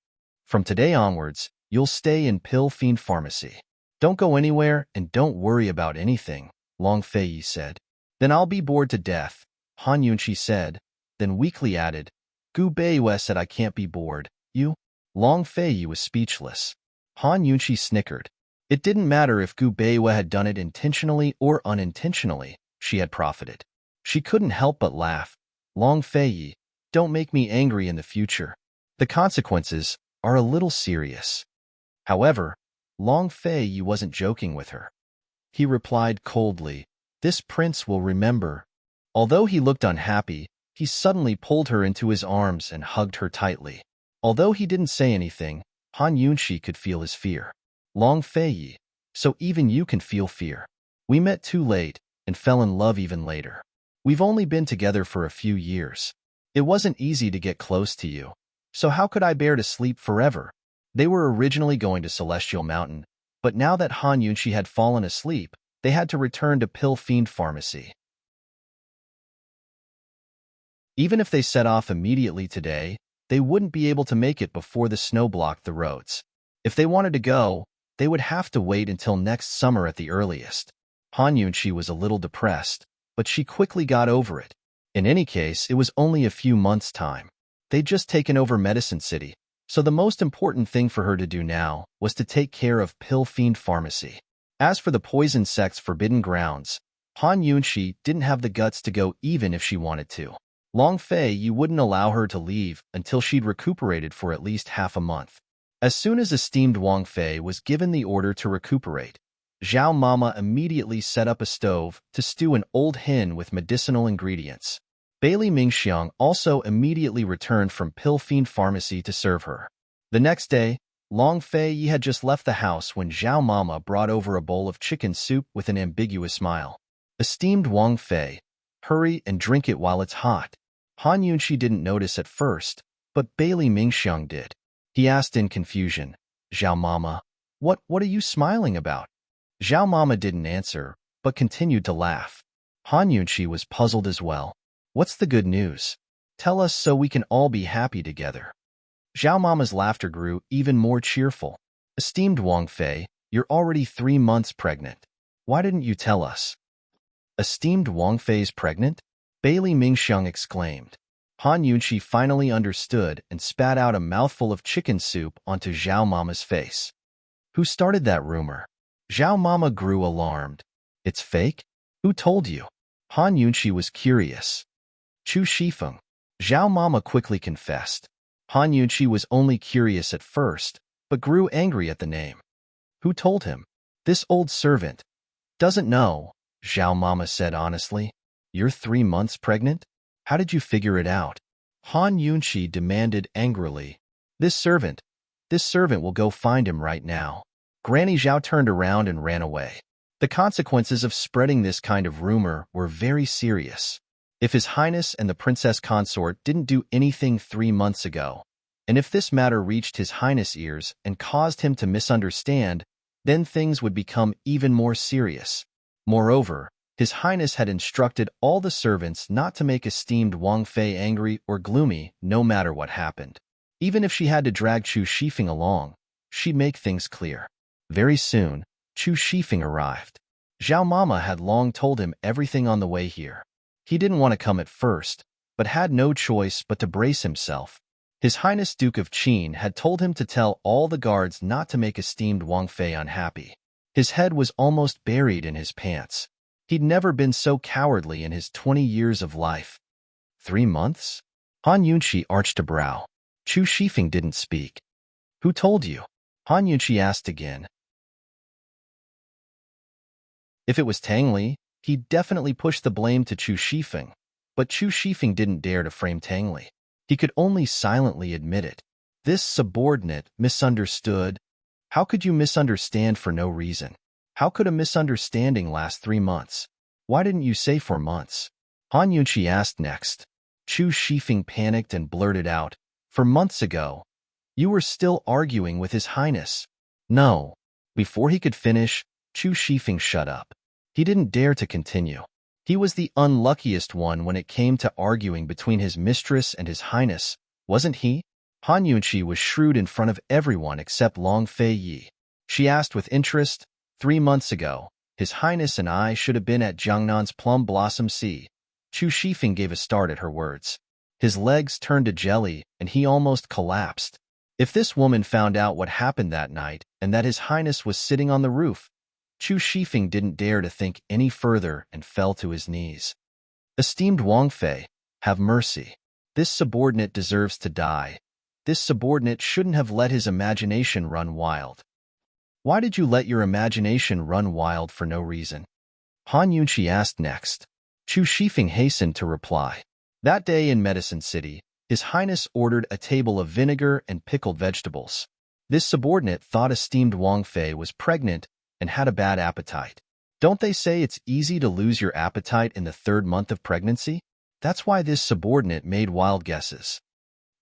From today onwards, you'll stay in Pill Fiend Pharmacy. Don't go anywhere and don't worry about anything, Long Fei Yi said. Then I'll be bored to death, Han Yunxi said, then weakly added, Gu Beiwe said I can't be bored. You? Long Fei Yi was speechless. Han Yunxi snickered. It didn't matter if Gu Beiwe had done it intentionally or unintentionally, she had profited. She couldn't help but laugh. Long Fei Yi, don't make me angry in the future. The consequences are a little serious. However, Long Fei Yi wasn't joking with her. He replied coldly, this prince will remember. Although he looked unhappy, he suddenly pulled her into his arms and hugged her tightly. Although he didn't say anything, Han Yunxi could feel his fear. Long Fei Yi, so even you can feel fear. We met too late and fell in love even later. We've only been together for a few years. It wasn't easy to get close to you. So how could I bear to sleep forever? They were originally going to Celestial Mountain, but now that Han Yunxi had fallen asleep, they had to return to Pill Fiend Pharmacy. Even if they set off immediately today, they wouldn't be able to make it before the snow blocked the roads. If they wanted to go, they would have to wait until next summer at the earliest. Han Yunxi was a little depressed, but she quickly got over it. In any case, it was only a few months' time. They'd just taken over Medicine City, so the most important thing for her to do now was to take care of Pill Fiend Pharmacy. As for the poison sect's forbidden grounds, Han Yunxi didn't have the guts to go even if she wanted to. Long Fei Yi wouldn't allow her to leave until she'd recuperated for at least half a month. As soon as esteemed Wang Fei was given the order to recuperate, Zhao Mama immediately set up a stove to stew an old hen with medicinal ingredients. Bailey Mingxiang also immediately returned from Pill Fiend Pharmacy to serve her. The next day, Long Fei Yi had just left the house when Zhao Mama brought over a bowl of chicken soup with an ambiguous smile. Esteemed Wang Fei, hurry and drink it while it's hot. Han Yunxi didn't notice at first, but Bailey Mingxiang did. He asked in confusion, Zhao Mama, what are you smiling about? Zhao Mama didn't answer, but continued to laugh. Han Yunxi was puzzled as well. What's the good news? Tell us so we can all be happy together. Zhao Mama's laughter grew even more cheerful. Esteemed Wang Fei, you're already 3 months pregnant. Why didn't you tell us? Esteemed Wang Fei's pregnant? Bailey Mingxiang exclaimed. Han Yunxi finally understood and spat out a mouthful of chicken soup onto Zhao Mama's face. Who started that rumor? Zhao Mama grew alarmed. It's fake? Who told you? Han Yunxi was curious. Chu Shifeng. Zhao Mama quickly confessed. Han Yunxi was only curious at first, but grew angry at the name. Who told him? This old servant. Doesn't know, Zhao Mama said honestly. You're 3 months pregnant? How did you figure it out? Han Yunxi demanded angrily. This servant will go find him right now. Granny Zhao turned around and ran away. The consequences of spreading this kind of rumor were very serious. If His Highness and the Princess Consort didn't do anything 3 months ago, and if this matter reached His Highness' ears and caused him to misunderstand, then things would become even more serious. Moreover, His Highness had instructed all the servants not to make esteemed Wang Fei angry or gloomy no matter what happened. Even if she had to drag Chu Shifeng along, she'd make things clear. Very soon, Chu Shifeng arrived. Zhao Mama had long told him everything on the way here. He didn't want to come at first, but had no choice but to brace himself. His Highness Duke of Qin had told him to tell all the guards not to make esteemed Wang Fei unhappy. His head was almost buried in his pants. He'd never been so cowardly in his 20 years of life. 3 months? Han Yunqi arched a brow. Chu Shifeng didn't speak. Who told you? Han Yunqi asked again. If it was Tang Li, he'd definitely push the blame to Chu Shifeng, but Chu Shifeng didn't dare to frame Tang Li. He could only silently admit it. This subordinate misunderstood. How could you misunderstand for no reason? How could a misunderstanding last 3 months? Why didn't you say 4 months? Han Yunqi asked next. Chu Shifeng panicked and blurted out, "For months ago. You were still arguing with His Highness." No. Before he could finish, Chu Shifeng shut up. He didn't dare to continue. He was the unluckiest one when it came to arguing between his mistress and His Highness, wasn't he? Han Yunqi was shrewd in front of everyone except Long Fei Yi. She asked with interest, 3 months ago, His Highness and I should have been at Jiangnan's Plum Blossom Sea. Chu Shifeng gave a start at her words. His legs turned to jelly, and he almost collapsed. If this woman found out what happened that night and that His Highness was sitting on the roof, Chu Shifeng didn't dare to think any further and fell to his knees. Esteemed Wang Fei, have mercy. This subordinate deserves to die. This subordinate shouldn't have let his imagination run wild. Why did you let your imagination run wild for no reason? Han Yunqi asked next. Chu Shifeng hastened to reply. That day in Medicine City, His Highness ordered a table of vinegar and pickled vegetables. This subordinate thought esteemed Wang Fei was pregnant and had a bad appetite. Don't they say it's easy to lose your appetite in the 3rd month of pregnancy? That's why this subordinate made wild guesses.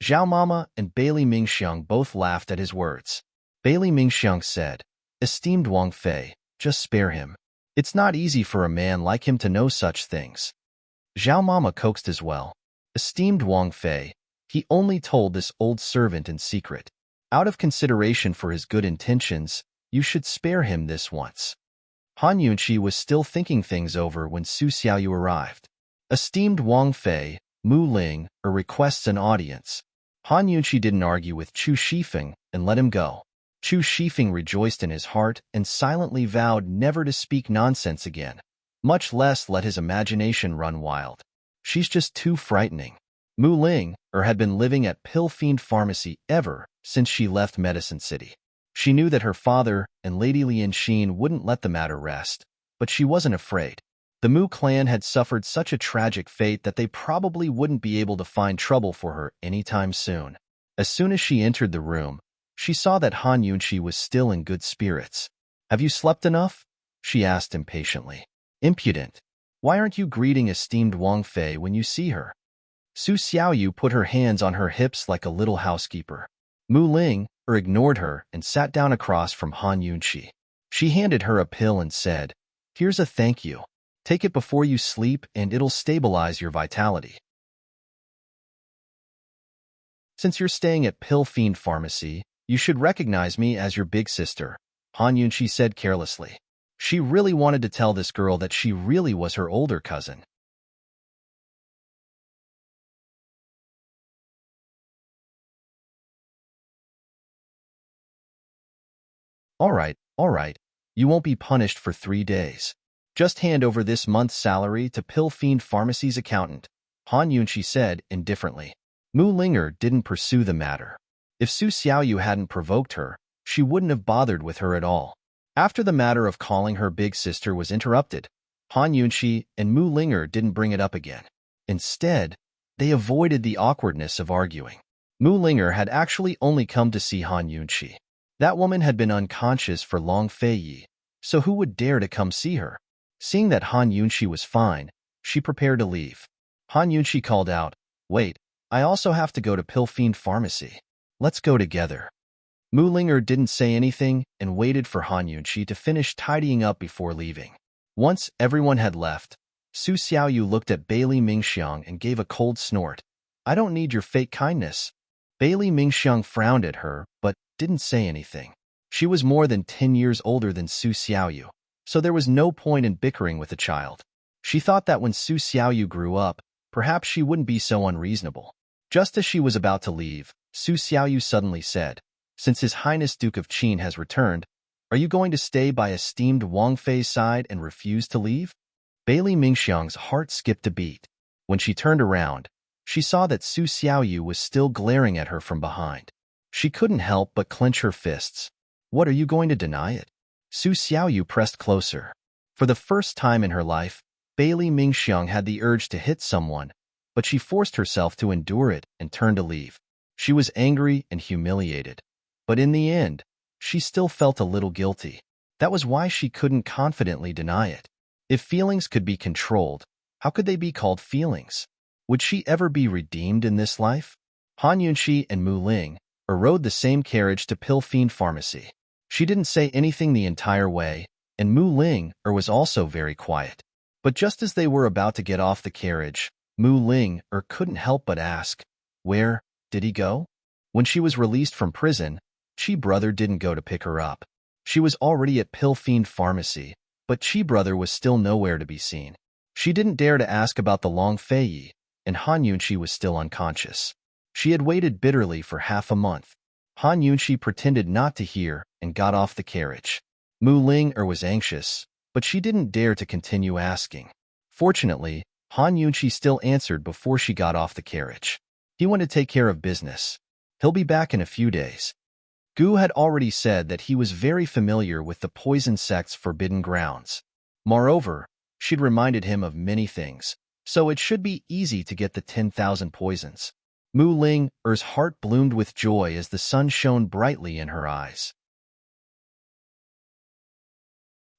Zhao Mama and Bailey Mingxiang both laughed at his words. Bailey Mingxiang said, Esteemed Wang Fei, just spare him. It's not easy for a man like him to know such things. Zhao Mama coaxed as well. Esteemed Wang Fei, he only told this old servant in secret. Out of consideration for his good intentions, you should spare him this once. Han Yunqi was still thinking things over when Su Xiaoyu arrived. Esteemed Wang Fei, Mu Ling, requests an audience. Han Yunqi didn't argue with Chu Shifeng and let him go. Chu Shifeng rejoiced in his heart and silently vowed never to speak nonsense again, much less let his imagination run wild. She's just too frightening. Mu Ling had been living at Pill Fiend Pharmacy ever since she left Medicine City. She knew that her father and Lady Lianxin wouldn't let the matter rest, but she wasn't afraid. The Mu clan had suffered such a tragic fate that they probably wouldn't be able to find trouble for her anytime soon. As soon as she entered the room, she saw that Han Yunqi was still in good spirits. Have you slept enough? She asked impatiently. Impudent. Why aren't you greeting esteemed Wang Fei when you see her? Su Xiaoyu put her hands on her hips like a little housekeeper. Mu Ling ignored her and sat down across from Han Yunqi. She handed her a pill and said, Here's a thank you. Take it before you sleep and it'll stabilize your vitality. Since you're staying at Pill Fiend Pharmacy, you should recognize me as your big sister, Han Yunqi said carelessly. She really wanted to tell this girl that she really was her older cousin. All right. You won't be punished for 3 days. Just hand over this month's salary to Pill Fiend Pharmacy's accountant, Han Yunqi said indifferently. Mu Linger didn't pursue the matter. If Su Xiaoyu hadn't provoked her, she wouldn't have bothered with her at all. After the matter of calling her big sister was interrupted, Han Yunqi and Mu Linger didn't bring it up again. Instead, they avoided the awkwardness of arguing. Mu Linger had actually only come to see Han Yunqi. That woman had been unconscious for Long Fei Yi, so who would dare to come see her? Seeing that Han Yunqi was fine, she prepared to leave. Han Yunqi called out, Wait, I also have to go to Pill Fiend Pharmacy. Let's go together. Mu Linger didn't say anything and waited for Han Yunqi to finish tidying up before leaving. Once everyone had left, Su Xiaoyu looked at Bailey Mingxiang and gave a cold snort. I don't need your fake kindness. Bailey Mingxiang frowned at her, but didn't say anything. She was more than 10 years older than Su Xiaoyu, so there was no point in bickering with the child. She thought that when Su Xiaoyu grew up, perhaps she wouldn't be so unreasonable. Just as she was about to leave, Su Xiaoyu suddenly said, Since His Highness Duke of Qin has returned, Are you going to stay by esteemed Wang Fei's side and refuse to leave? Bailey Mingxiang's heart skipped a beat. When she turned around, she saw that Su Xiaoyu was still glaring at her from behind. She couldn't help but clench her fists. What, are you going to deny it? Su Xiaoyu pressed closer. For the first time in her life, Bailey Mingxiang had the urge to hit someone, but she forced herself to endure it and turned to leave. She was angry and humiliated, but in the end, she still felt a little guilty. That was why she couldn't confidently deny it. If feelings could be controlled, how could they be called feelings? Would she ever be redeemed in this life? Han Yunxi and Mu Ling rode the same carriage to Pill Fiend Pharmacy. She didn't say anything the entire way, and Mu Ling was also very quiet. But just as they were about to get off the carriage, Mu Ling couldn't help but ask, "Where did he go?" When she was released from prison, Chi Brother didn't go to pick her up. She was already at Pill Fiend Pharmacy, but Chi Brother was still nowhere to be seen. She didn't dare to ask about the Long Fei, and Han Yunxi was still unconscious. She had waited bitterly for half a month. Han Yunxi pretended not to hear and got off the carriage. Mu Ling was anxious, but she didn't dare to continue asking. Fortunately, Han Yunxi still answered before she got off the carriage. He went to take care of business. He'll be back in a few days. Gu had already said that he was very familiar with the poison sect's forbidden grounds. Moreover, she'd reminded him of many things, so it should be easy to get the 10,000 poisons. Mu Ling's heart bloomed with joy as the sun shone brightly in her eyes.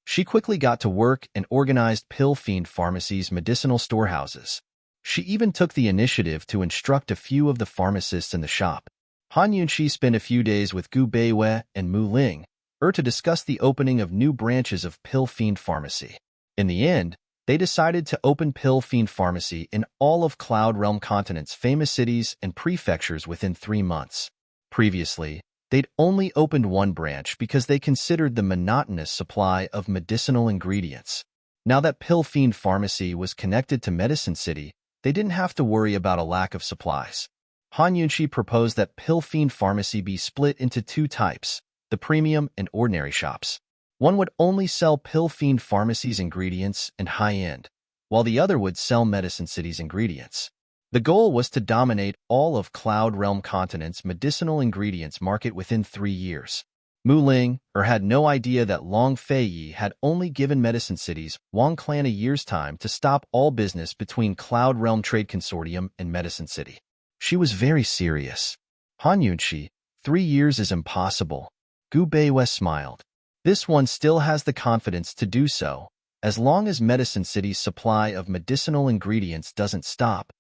She quickly got to work and organized Pill Fiend Pharmacy's medicinal storehouses. She even took the initiative to instruct a few of the pharmacists in the shop. Han Yunxi spent a few days with Gu Beiwei and Mu Ling to discuss the opening of new branches of Pill Fiend Pharmacy. In the end, they decided to open Pill Fiend Pharmacy in all of Cloud Realm Continent's famous cities and prefectures within 3 months. Previously, they'd only opened one branch because they considered the monotonous supply of medicinal ingredients. Now that Pill Fiend Pharmacy was connected to Medicine City, they didn't have to worry about a lack of supplies. Han Yunxi proposed that Pill Fiend Pharmacy be split into 2 types, the premium and ordinary shops. One would only sell Pill Fiend Pharmacy's ingredients and high-end, while the other would sell Medicine City's ingredients. The goal was to dominate all of Cloud Realm Continent's medicinal ingredients market within 3 years. Mu Ling had no idea that Long Fei had only given Medicine City's Wang Clan a year's time to stop all business between Cloud Realm Trade Consortium and Medicine City. She was very serious. Han Yunxi, 3 years is impossible. Gu Beiwei smiled. This one still has the confidence to do so, as long as Medicine City's supply of medicinal ingredients doesn't stop.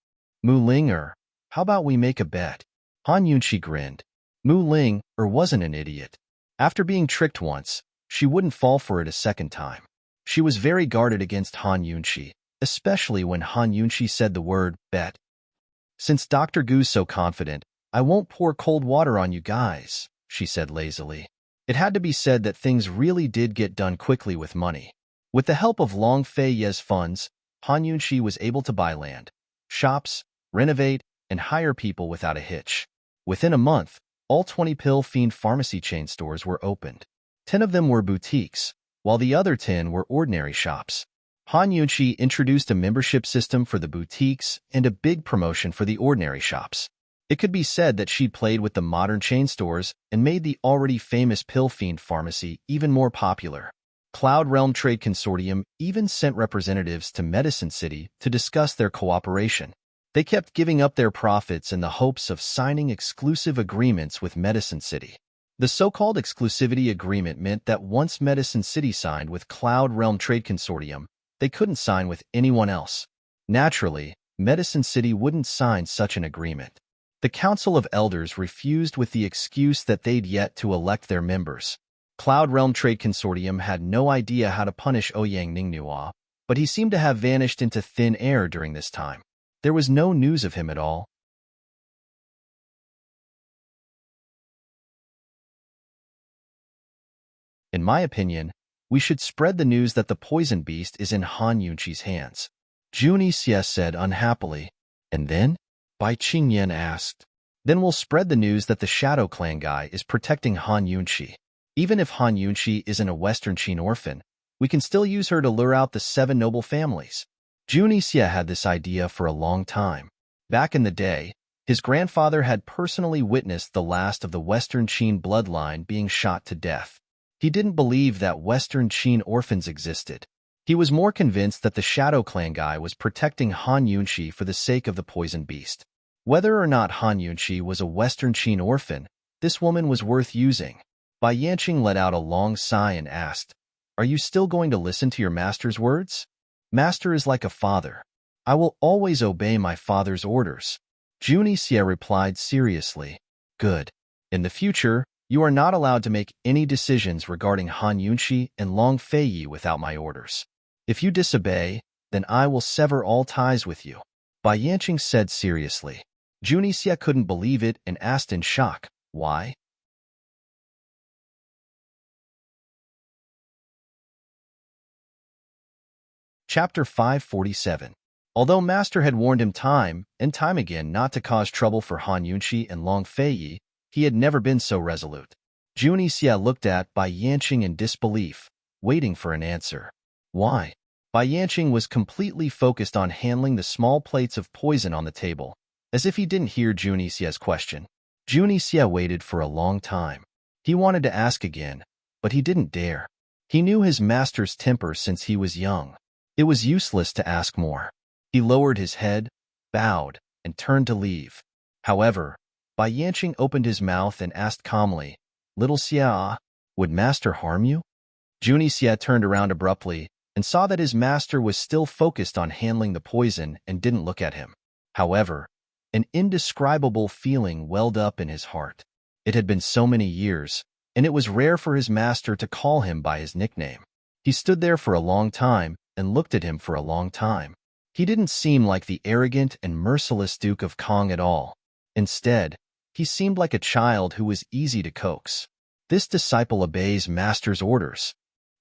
Mu Ling how about we make a bet? Han Yunxi grinned. Mu Ling wasn't an idiot. After being tricked once, she wouldn't fall for it a second time. She was very guarded against Han Yunxi, especially when Han Yunxi said the word bet. Since Dr. Gu's so confident, I won't pour cold water on you guys, she said lazily. It had to be said that things really did get done quickly with money. With the help of Long Fei's funds, Han Yunxi was able to buy land, shops, renovate, and hire people without a hitch. Within a month, all 20 Pill Fiend Pharmacy chain stores were opened. 10 of them were boutiques, while the other 10 were ordinary shops. Han Yunxi introduced a membership system for the boutiques and a big promotion for the ordinary shops. It could be said that she played with the modern chain stores and made the already famous Pill Fiend Pharmacy even more popular. Cloud Realm Trade Consortium even sent representatives to Medicine City to discuss their cooperation. They kept giving up their profits in the hopes of signing exclusive agreements with Medicine City. The so-called exclusivity agreement meant that once Medicine City signed with Cloud Realm Trade Consortium, they couldn't sign with anyone else. Naturally, Medicine City wouldn't sign such an agreement. The Council of Elders refused with the excuse that they'd yet to elect their members. Cloud Realm Trade Consortium had no idea how to punish Ouyang Ningnua, but he seemed to have vanished into thin air during this time. There was no news of him at all. In my opinion, we should spread the news that the poison beast is in Han Yunxi's hands, Junie Xie said unhappily. And then? Bai Qingyan asked. Then we'll spread the news that the Shadow Clan guy is protecting Han Yunxi. Even if Han Yunxi isn't a Western Qin orphan, we can still use her to lure out the 7 noble families. Jun Yixia had this idea for a long time. Back in the day, his grandfather had personally witnessed the last of the Western Qin bloodline being shot to death. He didn't believe that Western Qin orphans existed. He was more convinced that the Shadow Clan guy was protecting Han Yunxi for the sake of the poison beast. Whether or not Han Yunxi was a Western Qin orphan, this woman was worth using. Bai Yanqing let out a long sigh and asked, "Are you still going to listen to your master's words?" "Master is like a father. I will always obey my father's orders." Jun Yixia replied seriously. "Good. In the future, you are not allowed to make any decisions regarding Han Yunxi and Long Feiyi without my orders. If you disobey, then I will sever all ties with you," Bai Yanqing said seriously. Jun Yixia couldn't believe it and asked in shock, "Why?" Chapter 547. Although Master had warned him time and time again not to cause trouble for Han Yunxi and Long Feiyi, he had never been so resolute. Jun Yixia looked at Bai Yanqing in disbelief, waiting for an answer. Why? Bai Yanqing was completely focused on handling the small plates of poison on the table, as if he didn't hear Jun Yixia's question. Jun Yixia waited for a long time. He wanted to ask again, but he didn't dare. He knew his master's temper since he was young. It was useless to ask more. He lowered his head, bowed, and turned to leave. However, Bai Yanqing opened his mouth and asked calmly, "Little Xia, would master harm you?" Jun Yixia turned around abruptly and saw that his master was still focused on handling the poison and didn't look at him. However, an indescribable feeling welled up in his heart. It had been so many years, and it was rare for his master to call him by his nickname. He stood there for a long time and looked at him for a long time. He didn't seem like the arrogant and merciless Duke of Kong at all. Instead, he seemed like a child who was easy to coax. This disciple obeys master's orders.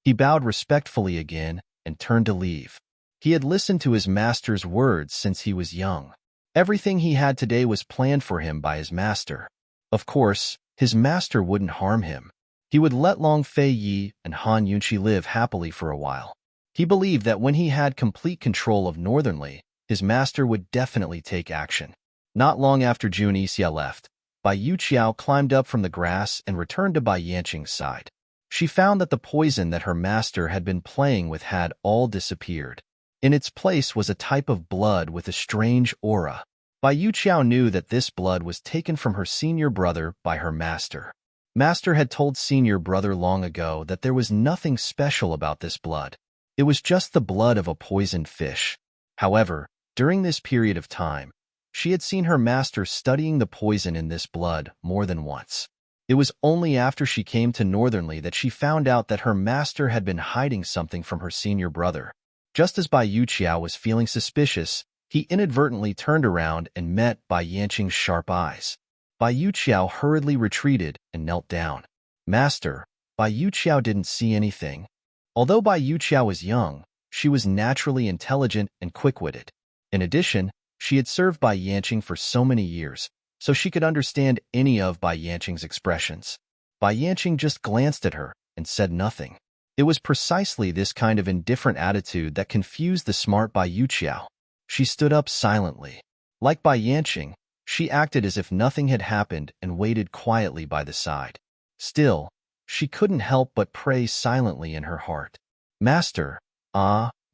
He bowed respectfully again and turned to leave. He had listened to his master's words since he was young. Everything he had today was planned for him by his master. Of course, his master wouldn't harm him. He would let Long Feiyi and Han Yunxi live happily for a while. He believed that when he had complete control of Northern Li, his master would definitely take action. Not long after Jun Yixia left, Bai Yuqiao climbed up from the grass and returned to Bai Yanqing's side. She found that the poison that her master had been playing with had all disappeared. In its place was a type of blood with a strange aura. Bai Yuqiao knew that this blood was taken from her senior brother by her master. Master had told senior brother long ago that there was nothing special about this blood. It was just the blood of a poisoned fish. However, during this period of time, she had seen her master studying the poison in this blood more than once. It was only after she came to Northern Li that she found out that her master had been hiding something from her senior brother. Just as Bai Yuqiao was feeling suspicious, he inadvertently turned around and met Bai Yanqing's sharp eyes. Bai Yuqiao hurriedly retreated and knelt down. "Master," Bai Yuqiao didn't see anything. Although Bai Yuqiao was young, she was naturally intelligent and quick-witted. In addition, she had served Bai Yanqing for so many years, so she could understand any of Bai Yanqing's expressions. Bai Yanqing just glanced at her and said nothing. It was precisely this kind of indifferent attitude that confused the smart Bai Yuqiao. She stood up silently. Like Bai Yanqing, she acted as if nothing had happened and waited quietly by the side. Still, she couldn't help but pray silently in her heart. "Master,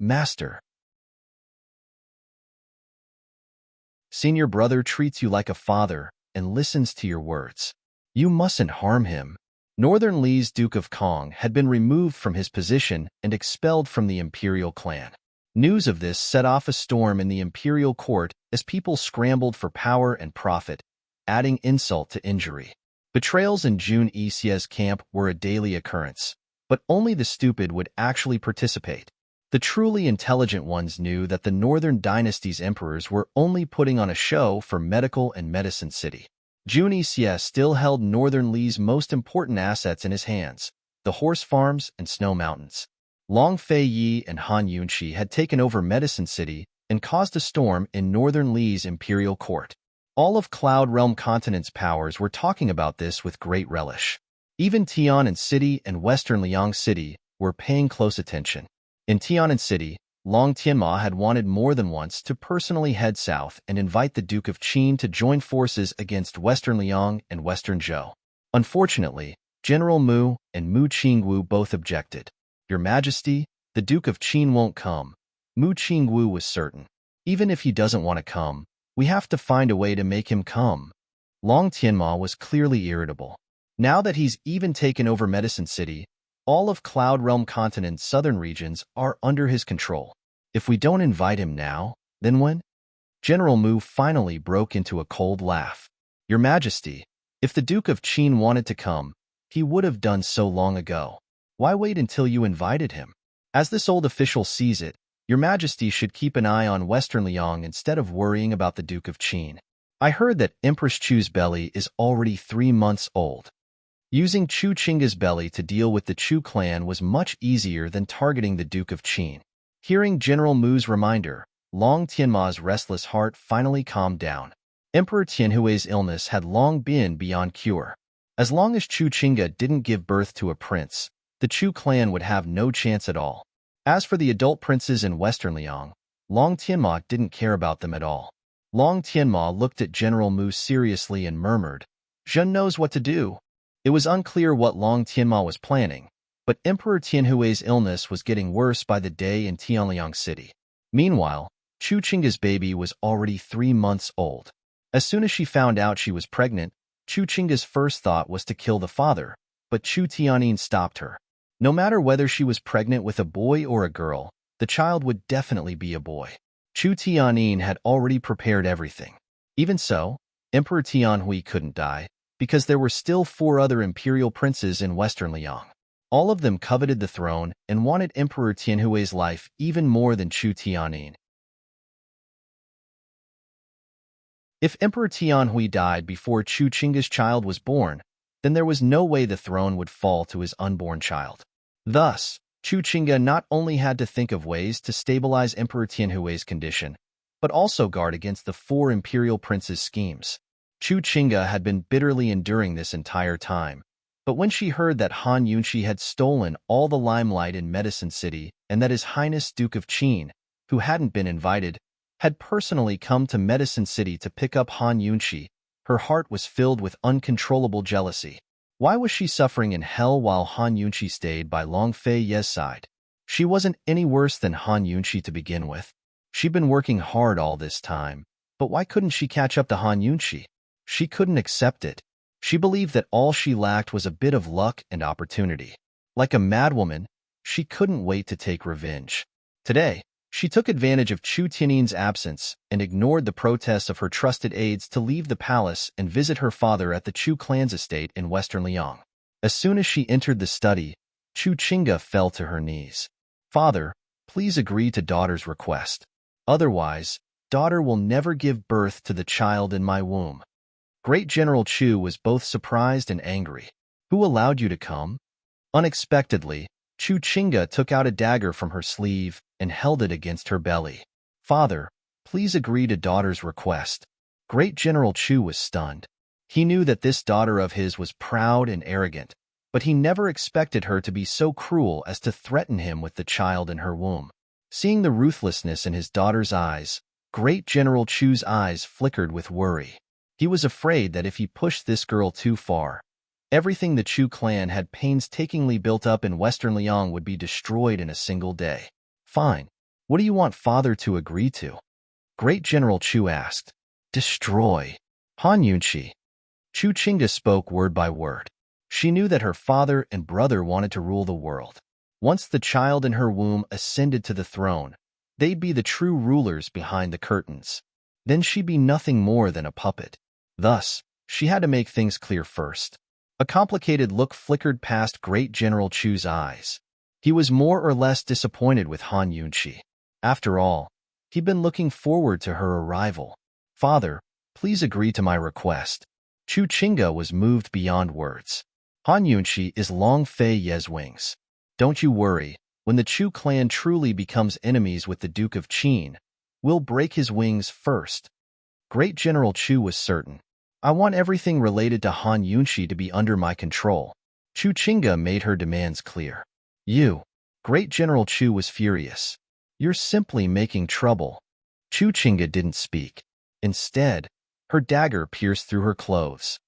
Master. Senior brother treats you like a father and listens to your words. You mustn't harm him." Northern Li's Duke of Kong had been removed from his position and expelled from the imperial clan. News of this set off a storm in the imperial court as people scrambled for power and profit, adding insult to injury. Betrayals in Jun Yixia's camp were a daily occurrence, but only the stupid would actually participate. The truly intelligent ones knew that the Northern Dynasty's emperors were only putting on a show for medical and medicine city. Jun Yixia still held Northern Li's most important assets in his hands, the horse farms and snow mountains. Long Feiyi and Han Yunxi had taken over Medicine City and caused a storm in Northern Li's imperial court. All of Cloud Realm Continent's powers were talking about this with great relish. Even Tianan City and Western Liang City were paying close attention. In Tianan City, Long Tianma had wanted more than once to personally head south and invite the Duke of Qin to join forces against Western Liang and Western Zhou. Unfortunately, General Mu and Mu Qingwu both objected. "Your Majesty, the Duke of Qin won't come." Mu Qingwu was certain. "Even if he doesn't want to come, we have to find a way to make him come." Long Tianma was clearly irritable. Now that he's even taken over Medicine City, all of Cloud Realm Continent's southern regions are under his control. If we don't invite him now, then when? General Mu finally broke into a cold laugh. "Your Majesty, if the Duke of Qin wanted to come, he would have done so long ago. Why wait until you invited him? As this old official sees it, Your Majesty should keep an eye on Western Liang instead of worrying about the Duke of Qin. I heard that Empress Chu's belly is already 3 months old." Using Chu Chinga's belly to deal with the Chu clan was much easier than targeting the Duke of Qin. Hearing General Mu's reminder, Long Tianma's restless heart finally calmed down. Emperor Tianhui's illness had long been beyond cure. As long as Chu Chinga didn't give birth to a prince, the Chu clan would have no chance at all. As for the adult princes in Western Liang, Long Tianma didn't care about them at all. Long Tianma looked at General Mu seriously and murmured, "Zhen knows what to do." It was unclear what Long Tianma was planning, but Emperor Tianhui's illness was getting worse by the day in Tianliang City. Meanwhile, Chu Chinga's baby was already 3 months old. As soon as she found out she was pregnant, Chu Chinga's first thought was to kill the father, but Chu Tianin stopped her. No matter whether she was pregnant with a boy or a girl, the child would definitely be a boy. Chu Tianin had already prepared everything. Even so, Emperor Tianhui couldn't die, because there were still 4 other imperial princes in Western Liang. All of them coveted the throne and wanted Emperor Tianhui's life even more than Chu Tianin. If Emperor Tianhui died before Chu Chinga's child was born, then there was no way the throne would fall to his unborn child. Thus, Chu Chinga not only had to think of ways to stabilize Emperor Tianhui's condition, but also guard against the 4 imperial princes' schemes. Chu Chinga had been bitterly enduring this entire time, but when she heard that Han Yunshi had stolen all the limelight in Medicine City and that His Highness Duke of Qin, who hadn't been invited, had personally come to Medicine City to pick up Han Yunshi, her heart was filled with uncontrollable jealousy. Why was she suffering in hell while Han Yunshi stayed by Long Fei Ye's side? She wasn't any worse than Han Yunshi to begin with. She'd been working hard all this time, but why couldn't she catch up to Han Yunshi? She couldn't accept it. She believed that all she lacked was a bit of luck and opportunity. Like a madwoman, she couldn't wait to take revenge. Today, she took advantage of Chu Tianin's absence and ignored the protests of her trusted aides to leave the palace and visit her father at the Chu clan's estate in Western Liang. As soon as she entered the study, Chu Chinga fell to her knees. "Father, please agree to daughter's request. Otherwise, daughter will never give birth to the child in my womb." Great General Chu was both surprised and angry. "Who allowed you to come?" Unexpectedly, Chu Chinga took out a dagger from her sleeve and held it against her belly. "Father, please agree to daughter's request." Great General Chu was stunned. He knew that this daughter of his was proud and arrogant, but he never expected her to be so cruel as to threaten him with the child in her womb. Seeing the ruthlessness in his daughter's eyes, Great General Chu's eyes flickered with worry. He was afraid that if he pushed this girl too far, everything the Chu clan had painstakingly built up in Western Liang would be destroyed in a single day. "Fine. What do you want father to agree to?" Great General Chu asked. "Destroy Han Yunshi." Chu Chinga spoke word by word. She knew that her father and brother wanted to rule the world. Once the child in her womb ascended to the throne, they'd be the true rulers behind the curtains. Then she'd be nothing more than a puppet. Thus, she had to make things clear first. A complicated look flickered past Great General Chu's eyes. He was more or less disappointed with Han Yunshi. After all, he'd been looking forward to her arrival. "Father, please agree to my request." Chu Chinga was moved beyond words. "Han Yunshi is Long Fei Ye's wings. Don't you worry, when the Chu clan truly becomes enemies with the Duke of Qin, we'll break his wings first." Great General Chu was certain. "I want everything related to Han Yunshi to be under my control." Chu Chinga made her demands clear. You, Great General Chu was furious. You're simply making trouble. Chu Chinga didn't speak. Instead, her dagger pierced through her clothes.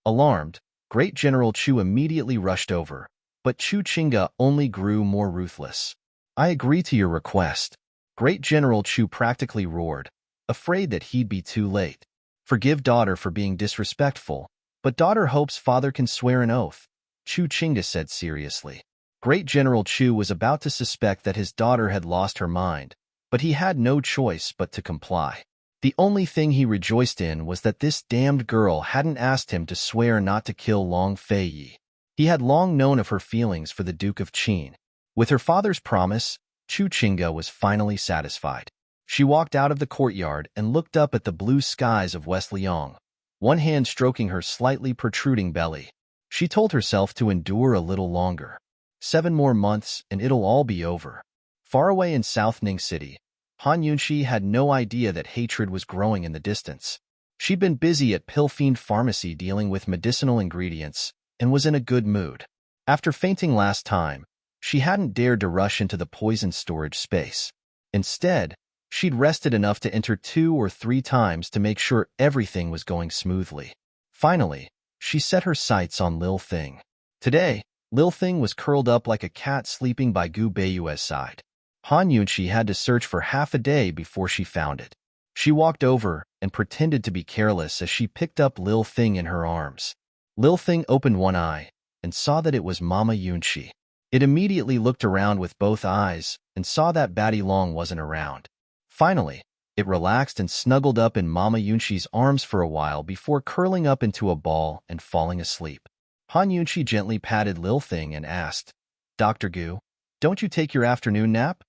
Alarmed, Great General Chu immediately rushed over, but Chu Chinga only grew more ruthless. I agree to your request. Great General Chu practically roared, afraid that he'd be too late. Forgive daughter for being disrespectful, but daughter hopes father can swear an oath, Chu Chinga said seriously. Great General Chu was about to suspect that his daughter had lost her mind, but he had no choice but to comply. The only thing he rejoiced in was that this damned girl hadn't asked him to swear not to kill Long Fei Yi. He had long known of her feelings for the Duke of Qin. With her father's promise, Chu Chinga was finally satisfied. She walked out of the courtyard and looked up at the blue skies of West Liang, one hand stroking her slightly protruding belly. She told herself to endure a little longer. 7 more months and it'll all be over. Far away in South Ning City, Han Yunxi had no idea that hatred was growing in the distance. She'd been busy at Pillfiend Pharmacy dealing with medicinal ingredients and was in a good mood. After fainting last time, she hadn't dared to rush into the poison storage space. Instead, she'd rested enough to enter 2 or 3 times to make sure everything was going smoothly. Finally, she set her sights on Lil Thing. Today, Lil Thing was curled up like a cat sleeping by Gu Beiyue's side. Han Yunxi had to search for half a day before she found it. She walked over and pretended to be careless as she picked up Lil Thing in her arms. Lil Thing opened one eye and saw that it was Mama Yunxi. It immediately looked around with both eyes and saw that Batty Long wasn't around. Finally, it relaxed and snuggled up in Mama Yunxi's arms for a while before curling up into a ball and falling asleep. Han Yunxi gently patted Lil Thing and asked, Dr. Gu, don't you take your afternoon nap?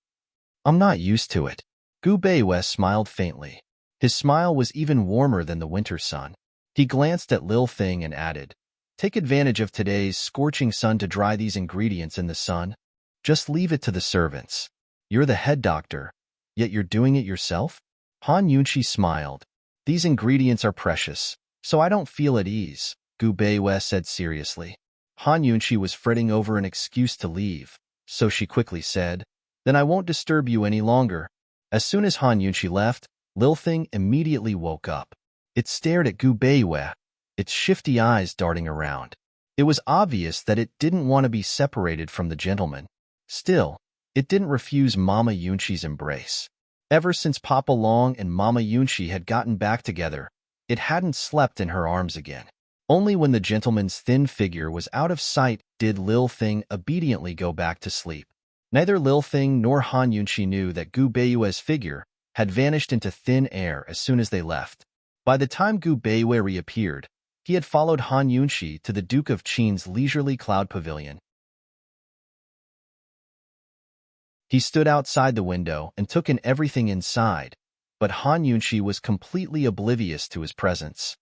I'm not used to it. Gu Beiyue smiled faintly. His smile was even warmer than the winter sun. He glanced at Lil Thing and added, Take advantage of today's scorching sun to dry these ingredients in the sun. Just leave it to the servants. You're the head doctor, yet you're doing it yourself? Han Yunxi smiled. These ingredients are precious, so I don't feel at ease, Gu Beiyue said seriously. Han Yunxi was fretting over an excuse to leave, so she quickly said, Then I won't disturb you any longer. As soon as Han Yunxi left, Lil Thing immediately woke up. It stared at Gu Beiyue, its shifty eyes darting around. It was obvious that it didn't want to be separated from the gentleman. Still, it didn't refuse Mama Yunxi's embrace. Ever since Papa Long and Mama Yunxi had gotten back together, it hadn't slept in her arms again. Only when the gentleman's thin figure was out of sight did Lil Thing obediently go back to sleep. Neither Lil Thing nor Han Yunxi knew that Gu Beiyue's figure had vanished into thin air as soon as they left. By the time Gu Beiyue reappeared, he had followed Han Yunxi to the Duke of Qin's leisurely cloud pavilion. He stood outside the window and took in everything inside, but Han Yunxi was completely oblivious to his presence.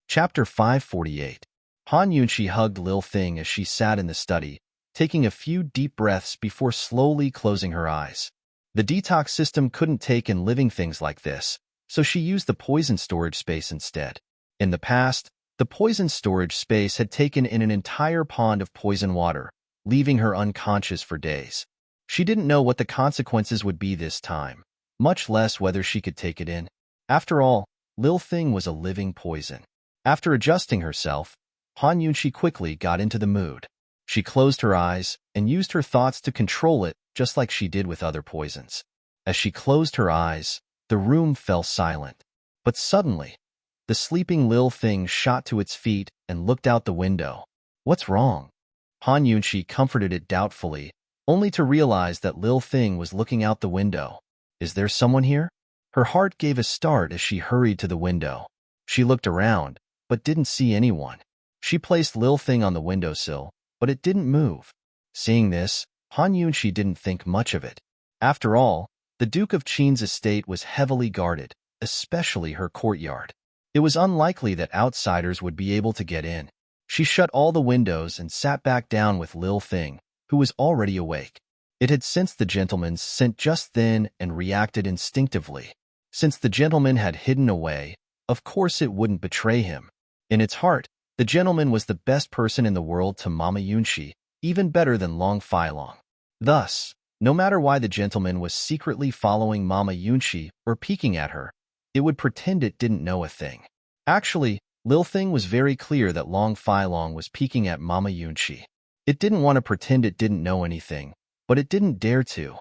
Chapter 548. Han Yunxi hugged Lil Thing as she sat in the study, taking a few deep breaths before slowly closing her eyes. The detox system couldn't take in living things like this, so she used the poison storage space instead. In the past, the poison storage space had taken in an entire pond of poison water, leaving her unconscious for days. She didn't know what the consequences would be this time, much less whether she could take it in. After all, Lil Thing was a living poison. After adjusting herself, Han Yunxi quickly got into the mood. She closed her eyes and used her thoughts to control it just like she did with other poisons. As she closed her eyes, the room fell silent. But suddenly, the sleeping Lil Thing shot to its feet and looked out the window. What's wrong? Han Yunxi comforted it doubtfully, only to realize that Lil Thing was looking out the window. Is there someone here? Her heart gave a start as she hurried to the window. She looked around, but didn't see anyone. She placed Lil Thing on the windowsill, but it didn't move. Seeing this, Han Yunxi didn't think much of it. After all, the Duke of Qin's estate was heavily guarded, especially her courtyard. It was unlikely that outsiders would be able to get in. She shut all the windows and sat back down with Lil Thing, who was already awake. It had sensed the gentleman's scent just then and reacted instinctively. Since the gentleman had hidden away, of course it wouldn't betray him. In its heart, the gentleman was the best person in the world to Mama Yunxi, even better than Long Feilong. Thus, no matter why the gentleman was secretly following Mama Yunxi or peeking at her, it would pretend it didn't know a thing. Actually, Lil Thing was very clear that Long Feilong was peeking at Mama Yunxi. It didn't want to pretend it didn't know anything, but it didn't dare to.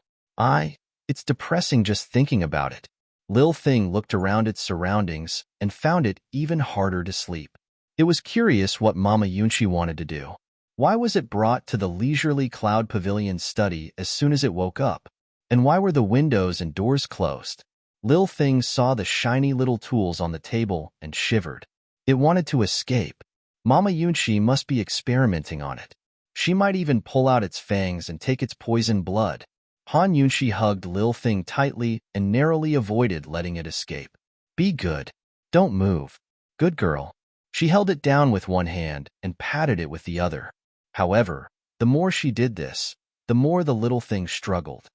It's depressing just thinking about it. Lil Thing looked around its surroundings and found it even harder to sleep. It was curious what Mama Yunxi wanted to do. Why was it brought to the leisurely Cloud Pavilion study as soon as it woke up? And why were the windows and doors closed? Lil Thing saw the shiny little tools on the table and shivered. It wanted to escape. Mama Yunxi must be experimenting on it. She might even pull out its fangs and take its poison blood. Han Yunxi hugged Lil Thing tightly and narrowly avoided letting it escape. Be good. Don't move. Good girl. She held it down with one hand and patted it with the other. However, the more she did this, the more the little thing struggled.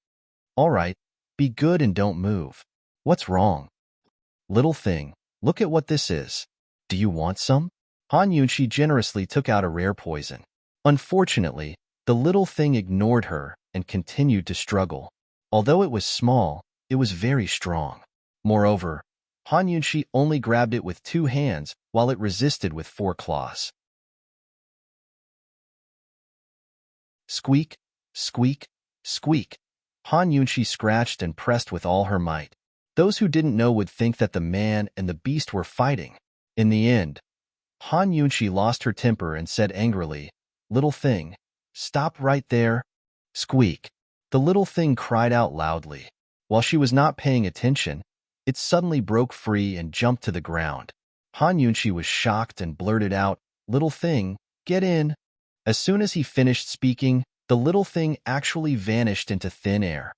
All right, be good and don't move. What's wrong? Little thing, look at what this is. Do you want some? Han Yunxi generously took out a rare poison. Unfortunately, the little thing ignored her and continued to struggle. Although it was small, it was very strong. Moreover, Han Yunxi only grabbed it with 2 hands while it resisted with 4 claws. Squeak, squeak, squeak. Han Yunxi scratched and pressed with all her might. Those who didn't know would think that the man and the beast were fighting. In the end, Han Yunxi lost her temper and said angrily, Little thing, stop right there. Squeak. The little thing cried out loudly. While she was not paying attention, it suddenly broke free and jumped to the ground. Han Yunxi was shocked and blurted out, Little thing, get in. As soon as he finished speaking, the little thing actually vanished into thin air.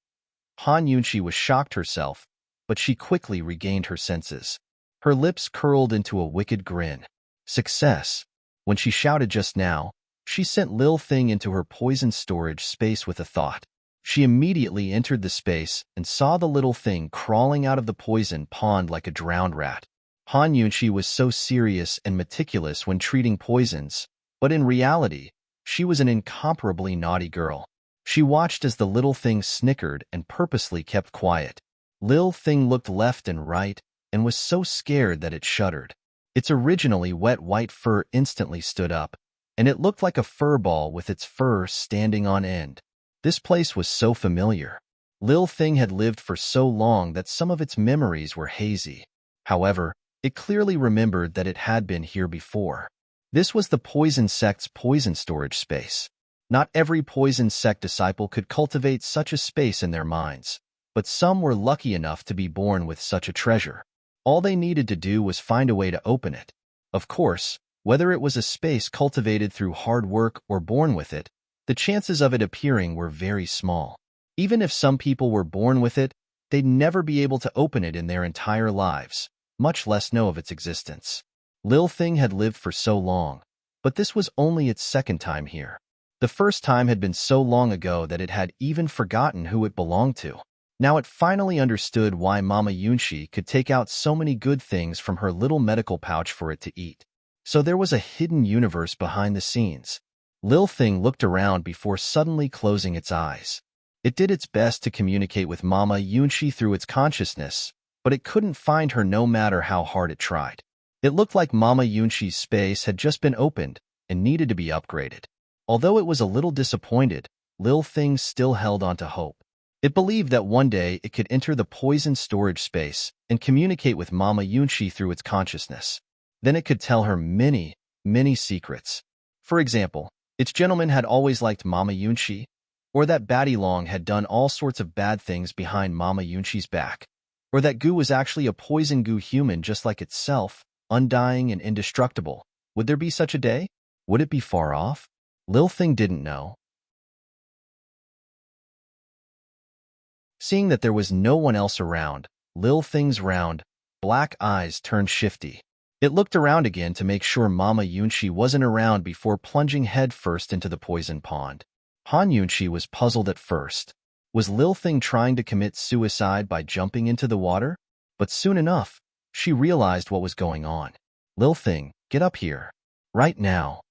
Han Yunxi was shocked herself, but she quickly regained her senses. Her lips curled into a wicked grin. Success! When she shouted just now, she sent Lil Thing into her poison storage space with a thought. She immediately entered the space and saw the little thing crawling out of the poison pond like a drowned rat. Han Yunxi was so serious and meticulous when treating poisons, but in reality, she was an incomparably naughty girl. She watched as the little thing snickered and purposely kept quiet. Lil Thing looked left and right and was so scared that it shuddered. Its originally wet white fur instantly stood up, and it looked like a fur ball with its fur standing on end. This place was so familiar. Lil Thing had lived for so long that some of its memories were hazy. However, it clearly remembered that it had been here before. This was the poison sect's poison storage space. Not every poison sect disciple could cultivate such a space in their minds, but some were lucky enough to be born with such a treasure. All they needed to do was find a way to open it. Of course, whether it was a space cultivated through hard work or born with it, the chances of it appearing were very small. Even if some people were born with it, they'd never be able to open it in their entire lives, much less know of its existence. Lil Thing had lived for so long, but this was only its second time here. The first time had been so long ago that it had even forgotten who it belonged to. Now it finally understood why Mama Yunxi could take out so many good things from her little medical pouch for it to eat. So there was a hidden universe behind the scenes. Lil Thing looked around before suddenly closing its eyes. It did its best to communicate with Mama Yunxi through its consciousness, but it couldn't find her no matter how hard it tried. It looked like Mama Yunxi's space had just been opened and needed to be upgraded. Although it was a little disappointed, Lil Thing still held on to hope. It believed that one day it could enter the poison storage space and communicate with Mama Yunxi through its consciousness. Then it could tell her many, many secrets. For example, its gentleman had always liked Mama Yunxi, or that Batty Long had done all sorts of bad things behind Mama Yunxi's back, or that Goo was actually a poison goo human just like itself, undying and indestructible. Would there be such a day? Would it be far off? Lil Thing didn't know. Seeing that there was no one else around, Lil Thing's round, black eyes turned shifty. It looked around again to make sure Mama Yunxi wasn't around before plunging head first into the poison pond. Han Yunxi was puzzled at first, Was Lil Thing trying to commit suicide by jumping into the water? But soon enough, she realized what was going on. Lil Thing, get up here. Right now.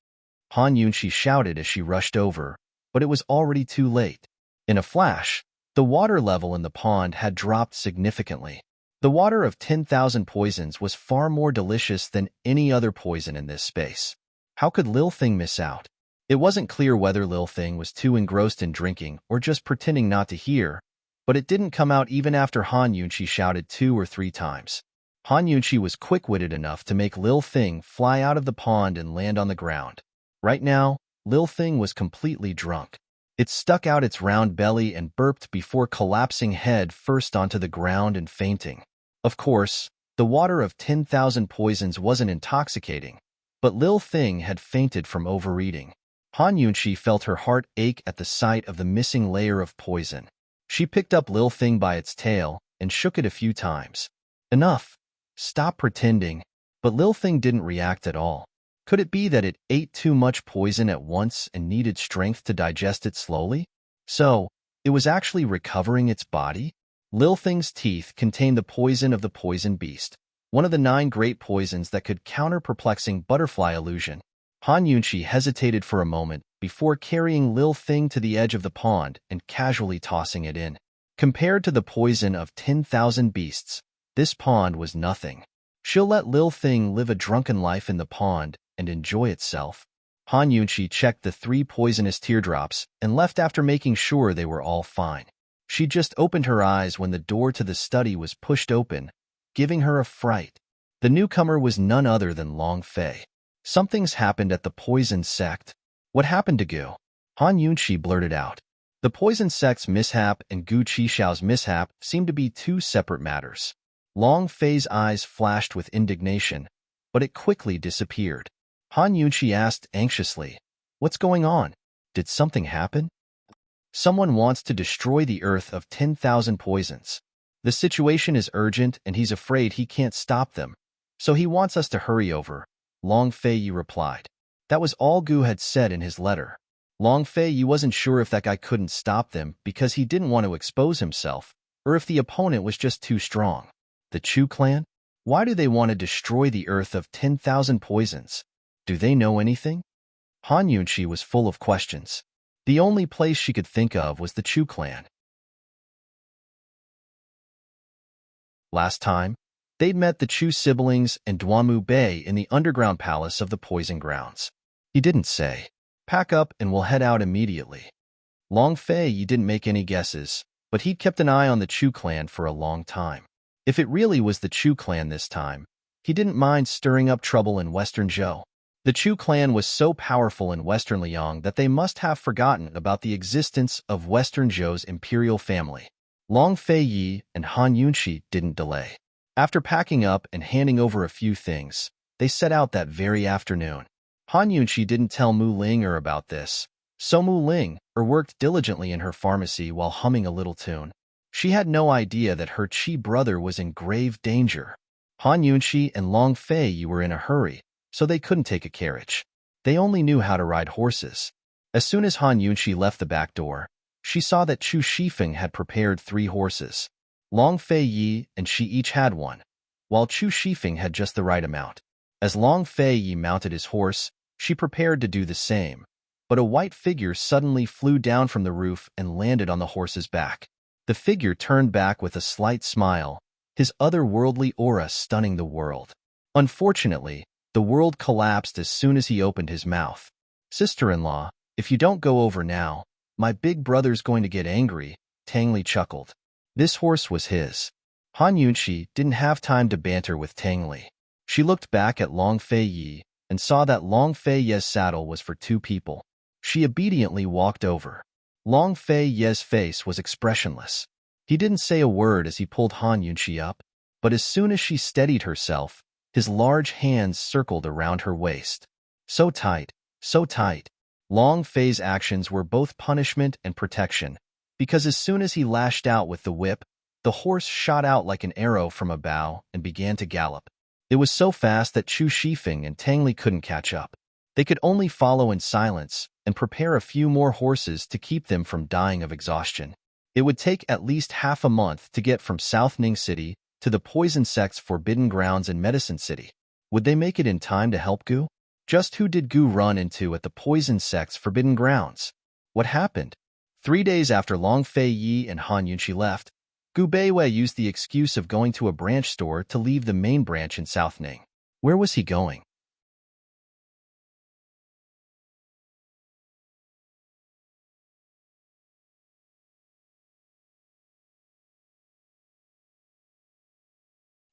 Han Yunqi shouted as she rushed over, but it was already too late. In a flash, the water level in the pond had dropped significantly. The water of 10,000 poisons was far more delicious than any other poison in this space. How could Lil Thing miss out? It wasn't clear whether Lil Thing was too engrossed in drinking or just pretending not to hear, but it didn't come out even after Han Yunqi shouted 2 or 3 times. Han Yunqi was quick-witted enough to make Lil Thing fly out of the pond and land on the ground. Right now, Lil Thing was completely drunk. It stuck out its round belly and burped before collapsing head first onto the ground and fainting. Of course, the water of 10,000 poisons wasn't intoxicating, but Lil Thing had fainted from overeating. Han Yunqi felt her heart ache at the sight of the missing layer of poison. She picked up Lil Thing by its tail and shook it a few times. Enough. Stop pretending. But Lil Thing didn't react at all. Could it be that it ate too much poison at once and needed strength to digest it slowly? So, it was actually recovering its body? Lil Thing's teeth contained the poison of the poison beast, one of the 9 great poisons that could counter perplexing butterfly illusion. Han Yunqi hesitated for a moment before carrying Lil Thing to the edge of the pond and casually tossing it in. Compared to the poison of 10,000 beasts, this pond was nothing. She'll let Lil Thing live a drunken life in the pond and enjoy itself. Han Yunqi checked the 3 poisonous teardrops and left after making sure they were all fine. She just opened her eyes when the door to the study was pushed open, giving her a fright. The newcomer was none other than Long Fei. Something's happened at the poison sect. What happened to Gu? Han Yunqi blurted out. The poison sect's mishap and Gu Qixiao's mishap seemed to be 2 separate matters. Long Fei's eyes flashed with indignation, but it quickly disappeared. Han Yunqi asked anxiously, "What's going on? Did something happen?" "Someone wants to destroy the earth of 10,000 poisons. The situation is urgent and he's afraid he can't stop them, so he wants us to hurry over," Long Fei replied. That was all Gu had said in his letter. Long Fei wasn't sure if that guy couldn't stop them because he didn't want to expose himself, or if the opponent was just too strong. The Chu clan? Why do they want to destroy the earth of 10,000 poisons? Do they know anything? Han Yunqi was full of questions. The only place she could think of was the Chu clan. Last time, they'd met the Chu siblings and Duanmu Bei in the underground palace of the Poison Grounds. He didn't say, "Pack up and we'll head out immediately." Long Fei didn't make any guesses, but he'd kept an eye on the Chu clan for a long time. If it really was the Chu clan this time, he didn't mind stirring up trouble in Western Zhou. The Chu clan was so powerful in Western Liang that they must have forgotten about the existence of Western Zhou's imperial family. Long Fei and Han Yunqi didn't delay. After packing up and handing over a few things, they set out that very afternoon. Han Yunqi didn't tell Mu Ling about this, so Mu Ling worked diligently in her pharmacy while humming a little tune. She had no idea that her Qi brother was in grave danger. Han Yunqi and Long Fei were in a hurry, so they couldn't take a carriage. They only knew how to ride horses. As soon as Han Yunqi left the back door, she saw that Chu Shifeng had prepared 3 horses. Long Fei and she each had one, while Chu Shifeng had just the right amount. As Long Fei mounted his horse, she prepared to do the same, but a white figure suddenly flew down from the roof and landed on the horse's back. The figure turned back with a slight smile, his otherworldly aura stunning the world. Unfortunately, the world collapsed as soon as he opened his mouth. "Sister-in-law, if you don't go over now, my big brother's going to get angry," Tang Li chuckled. This horse was his. Han Yunqi didn't have time to banter with Tang Li. She looked back at Long Fei and saw that Long Fei's saddle was for 2 people. She obediently walked over. Long Fei's face was expressionless. He didn't say a word as he pulled Han Yunqi up, but as soon as she steadied herself, his large hands circled around her waist. So tight, so tight. Long Fei's actions were both punishment and protection, because as soon as he lashed out with the whip, the horse shot out like an arrow from a bow and began to gallop. It was so fast that Chu Shifeng and Tang Li couldn't catch up. They could only follow in silence and prepare a few more horses to keep them from dying of exhaustion. It would take at least half a month to get from South Ning City to the poison sect's forbidden grounds in Medicine City. Would they make it in time to help Gu? Just who did Gu run into at the poison sect's forbidden grounds? What happened? 3 days after Long Fei Yi and Han Yunqi left, Gu Beiwei used the excuse of going to a branch store to leave the main branch in South Ning. Where was he going?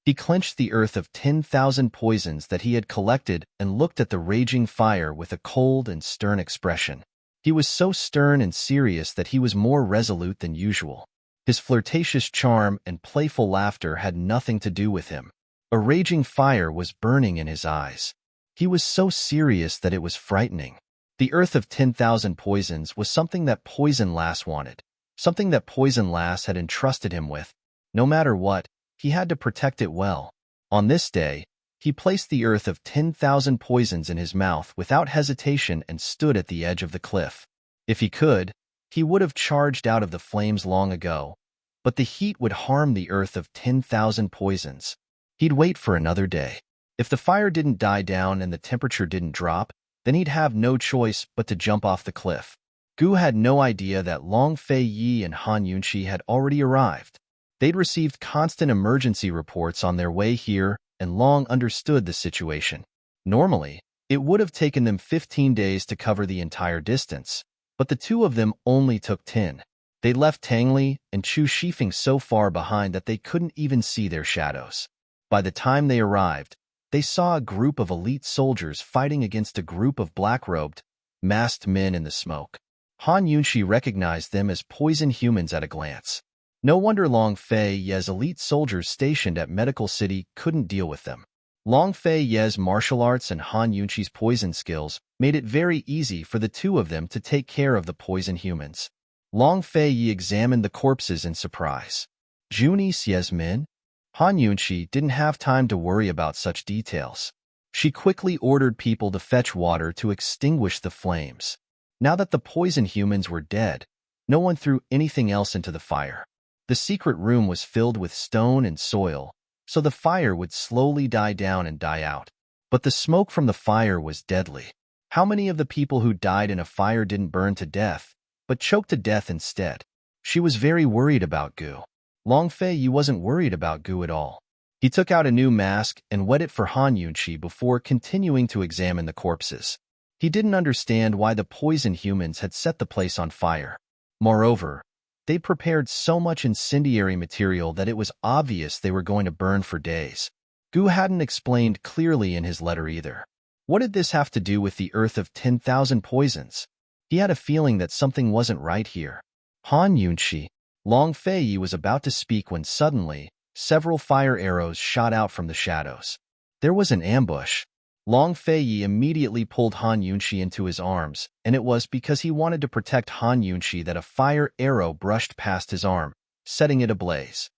He clenched the earth of 10,000 poisons that he had collected and looked at the raging fire with a cold and stern expression. He was so stern and serious that he was more resolute than usual. His flirtatious charm and playful laughter had nothing to do with him. A raging fire was burning in his eyes. He was so serious that it was frightening. The earth of 10,000 poisons was something that Poison Lass wanted, something that Poison Lass had entrusted him with. No matter what, he had to protect it well. On this day, he placed the earth of 10,000 poisons in his mouth without hesitation and stood at the edge of the cliff. If he could, he would have charged out of the flames long ago, but the heat would harm the earth of 10,000 poisons. He'd wait for another day. If the fire didn't die down and the temperature didn't drop, then he'd have no choice but to jump off the cliff. Gu had no idea that Long Fei Yi and Han Yunqi had already arrived. They'd received constant emergency reports on their way here and long understood the situation. Normally, it would have taken them 15 days to cover the entire distance, but the two of them only took 10. They left Tangli and Chu Shifeng so far behind that they couldn't even see their shadows. By the time they arrived, they saw a group of elite soldiers fighting against a group of black-robed, masked men in the smoke. Han Yunqi recognized them as poison humans at a glance. No wonder Long Fei Ye's elite soldiers stationed at Medical City couldn't deal with them. Long Fei Ye's martial arts and Han Yunqi's poison skills made it very easy for the two of them to take care of the poison humans. Long Fei Yi examined the corpses in surprise. Juni Xie's men? Han Yunqi didn't have time to worry about such details. She quickly ordered people to fetch water to extinguish the flames. Now that the poison humans were dead, no one threw anything else into the fire. The secret room was filled with stone and soil, so the fire would slowly die down and die out. But the smoke from the fire was deadly. How many of the people who died in a fire didn't burn to death, but choked to death instead? She was very worried about Gu. Long Fei Yi wasn't worried about Gu at all. He took out a new mask and wet it for Han Yunqi before continuing to examine the corpses. He didn't understand why the poison humans had set the place on fire. Moreover, they prepared so much incendiary material that it was obvious they were going to burn for days. Gu hadn't explained clearly in his letter either. What did this have to do with the earth of 10,000 poisons? He had a feeling that something wasn't right here. Han Yunqi. Long Fei Yi was about to speak when suddenly, several fire arrows shot out from the shadows. There was an ambush. Long Fei Yi immediately pulled Han Yunqi into his arms, and it was because he wanted to protect Han Yunqi that a fire arrow brushed past his arm, setting it ablaze.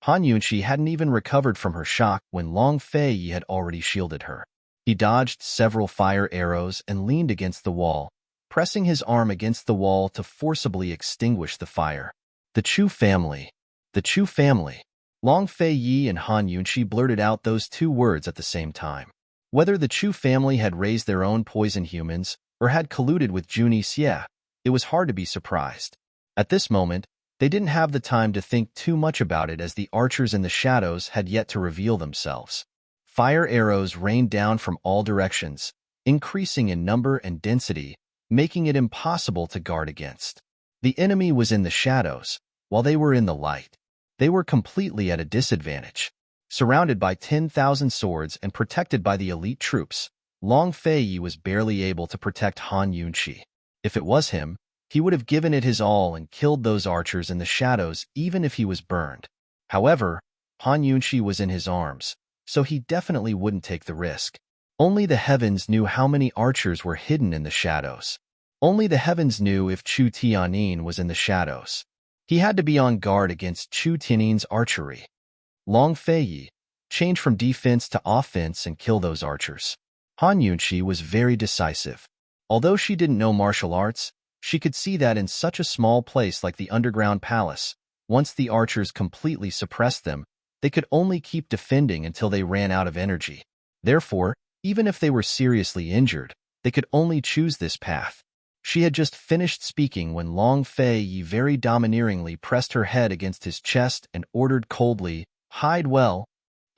Han Yunqi hadn't even recovered from her shock when Long Fei Yi had already shielded her. He dodged several fire arrows and leaned against the wall, pressing his arm against the wall to forcibly extinguish the fire. The Chu family. The Chu family. Long Fei Yi and Han Yunqi blurted out those two words at the same time. Whether the Chu family had raised their own poison humans or had colluded with Juni Xie, it was hard to be surprised. At this moment, they didn't have the time to think too much about it as the archers in the shadows had yet to reveal themselves. Fire arrows rained down from all directions, increasing in number and density, making it impossible to guard against. The enemy was in the shadows, while they were in the light. They were completely at a disadvantage. Surrounded by 10,000 swords and protected by the elite troops, Long Fei Yi was barely able to protect Han Yunqi. If it was him, he would have given it his all and killed those archers in the shadows even if he was burned. However, Han Yunqi was in his arms, so he definitely wouldn't take the risk. Only the heavens knew how many archers were hidden in the shadows. Only the heavens knew if Chu Tianin was in the shadows. He had to be on guard against Chu Tianin's archery. Long Fei Yi, change from defense to offense and kill those archers. Han Yunqi was very decisive. Although she didn't know martial arts, She could see that in such a small place like the underground palace, once the archers completely suppressed them, they could only keep defending until they ran out of energy. Therefore, even if they were seriously injured, they could only choose this path. She had just finished speaking when Long Fei Yi very domineeringly pressed her head against his chest and ordered coldly, "Hide well."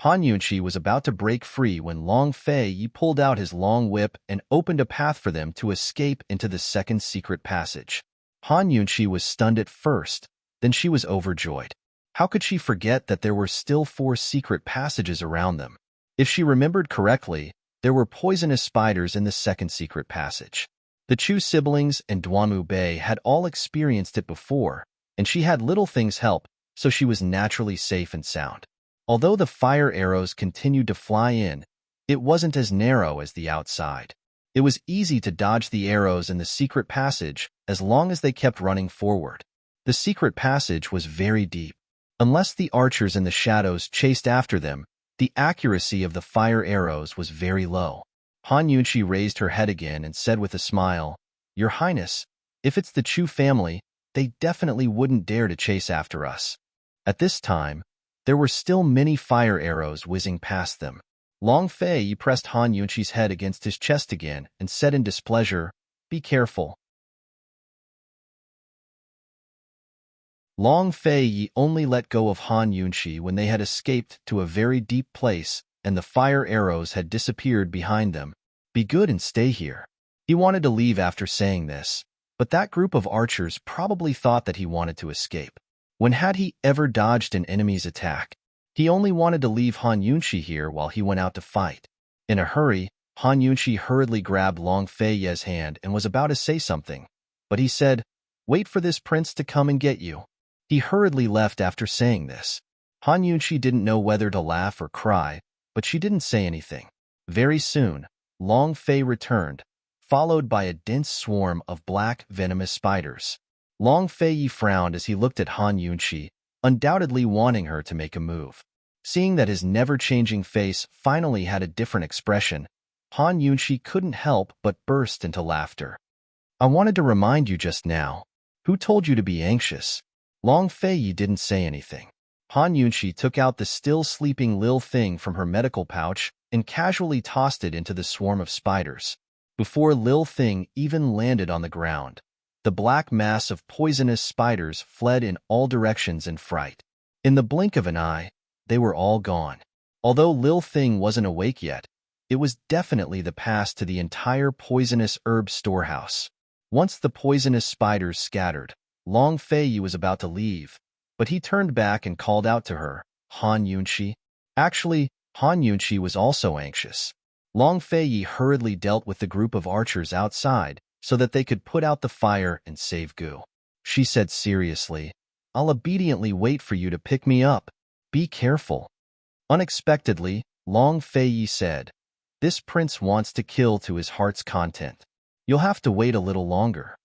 Han Yunqi was about to break free when Long Fei Yi pulled out his long whip and opened a path for them to escape into the second secret passage. Han Yunqi was stunned at first, then she was overjoyed. How could she forget that there were still 4 secret passages around them? If she remembered correctly, there were poisonous spiders in the second secret passage. The Chu siblings and Duanmu Bei had all experienced it before, and she had Little Thing's help, so she was naturally safe and sound. Although the fire arrows continued to fly in, it wasn't as narrow as the outside. It was easy to dodge the arrows in the secret passage as long as they kept running forward. The secret passage was very deep. Unless the archers in the shadows chased after them, the accuracy of the fire arrows was very low. Han Yunqi raised her head again and said with a smile, "Your Highness, if it's the Chu family, they definitely wouldn't dare to chase after us." At this time, there were still many fire arrows whizzing past them. Long Fei Yi pressed Han Yunqi's head against his chest again and said in displeasure, "Be careful." Long Fei Yi only let go of Han Yunqi when they had escaped to a very deep place and the fire arrows had disappeared behind them. "Be good and stay here." He wanted to leave after saying this, but that group of archers probably thought that he wanted to escape. When had he ever dodged an enemy's attack? He only wanted to leave Han Yunqi here while he went out to fight. In a hurry, Han Yunqi hurriedly grabbed Long Fei Yi's hand and was about to say something, but he said, "Wait for this prince to come and get you." He hurriedly left after saying this. Han Yunqi didn't know whether to laugh or cry, but she didn't say anything. Very soon, Long Fei returned, followed by a dense swarm of black, venomous spiders. Long Fei Yi frowned as he looked at Han Yunqi, undoubtedly wanting her to make a move. Seeing that his never-changing face finally had a different expression, Han Yunqi couldn't help but burst into laughter. "I wanted to remind you just now. Who told you to be anxious?" Long Fei Yi didn't say anything. Han Yunqi took out the still sleeping Lil Thing from her medical pouch and casually tossed it into the swarm of spiders. Before Lil Thing even landed on the ground, the black mass of poisonous spiders fled in all directions in fright. In the blink of an eye, they were all gone. Although Lil Thing wasn't awake yet, it was definitely the pass to the entire poisonous herb storehouse. Once the poisonous spiders scattered, Long Fei Yi was about to leave, but he turned back and called out to her, "Han Yunqi." Actually, Han Yunqi was also anxious. Long Fei Yi hurriedly dealt with the group of archers outside so that they could put out the fire and save Gu. She said seriously, "I'll obediently wait for you to pick me up. Be careful." Unexpectedly, Long Fei Yi said, "This prince wants to kill to his heart's content. You'll have to wait a little longer."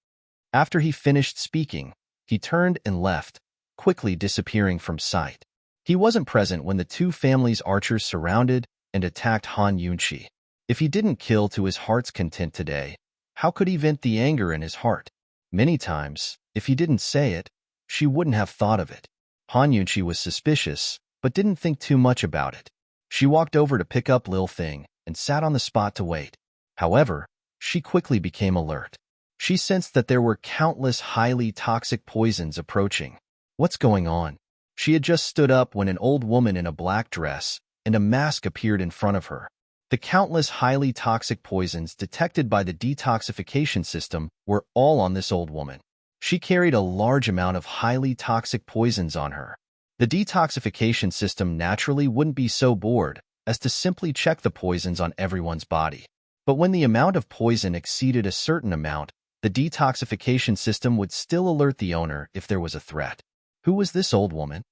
After he finished speaking, he turned and left, quickly disappearing from sight. He wasn't present when the 2 families' archers surrounded and attacked Han Yunqi. If he didn't kill to his heart's content today, how could he vent the anger in his heart? Many times, if he didn't say it, she wouldn't have thought of it. Han Yunqi was suspicious, but didn't think too much about it. She walked over to pick up Lil Thing and sat on the spot to wait. However, she quickly became alert. She sensed that there were countless highly toxic poisons approaching. What's going on? She had just stood up when an old woman in a black dress and a mask appeared in front of her. The countless highly toxic poisons detected by the detoxification system were all on this old woman. She carried a large amount of highly toxic poisons on her. The detoxification system naturally wouldn't be so bored as to simply check the poisons on everyone's body. But when the amount of poison exceeded a certain amount, the detoxification system would still alert the owner if there was a threat. Who was this old woman?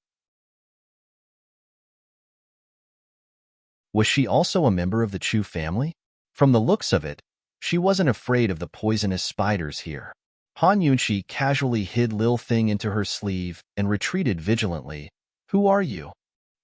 Was she also a member of the Chu family? From the looks of it, she wasn't afraid of the poisonous spiders here. Han Yunqi casually hid Lil Thing into her sleeve and retreated vigilantly. "Who are you?"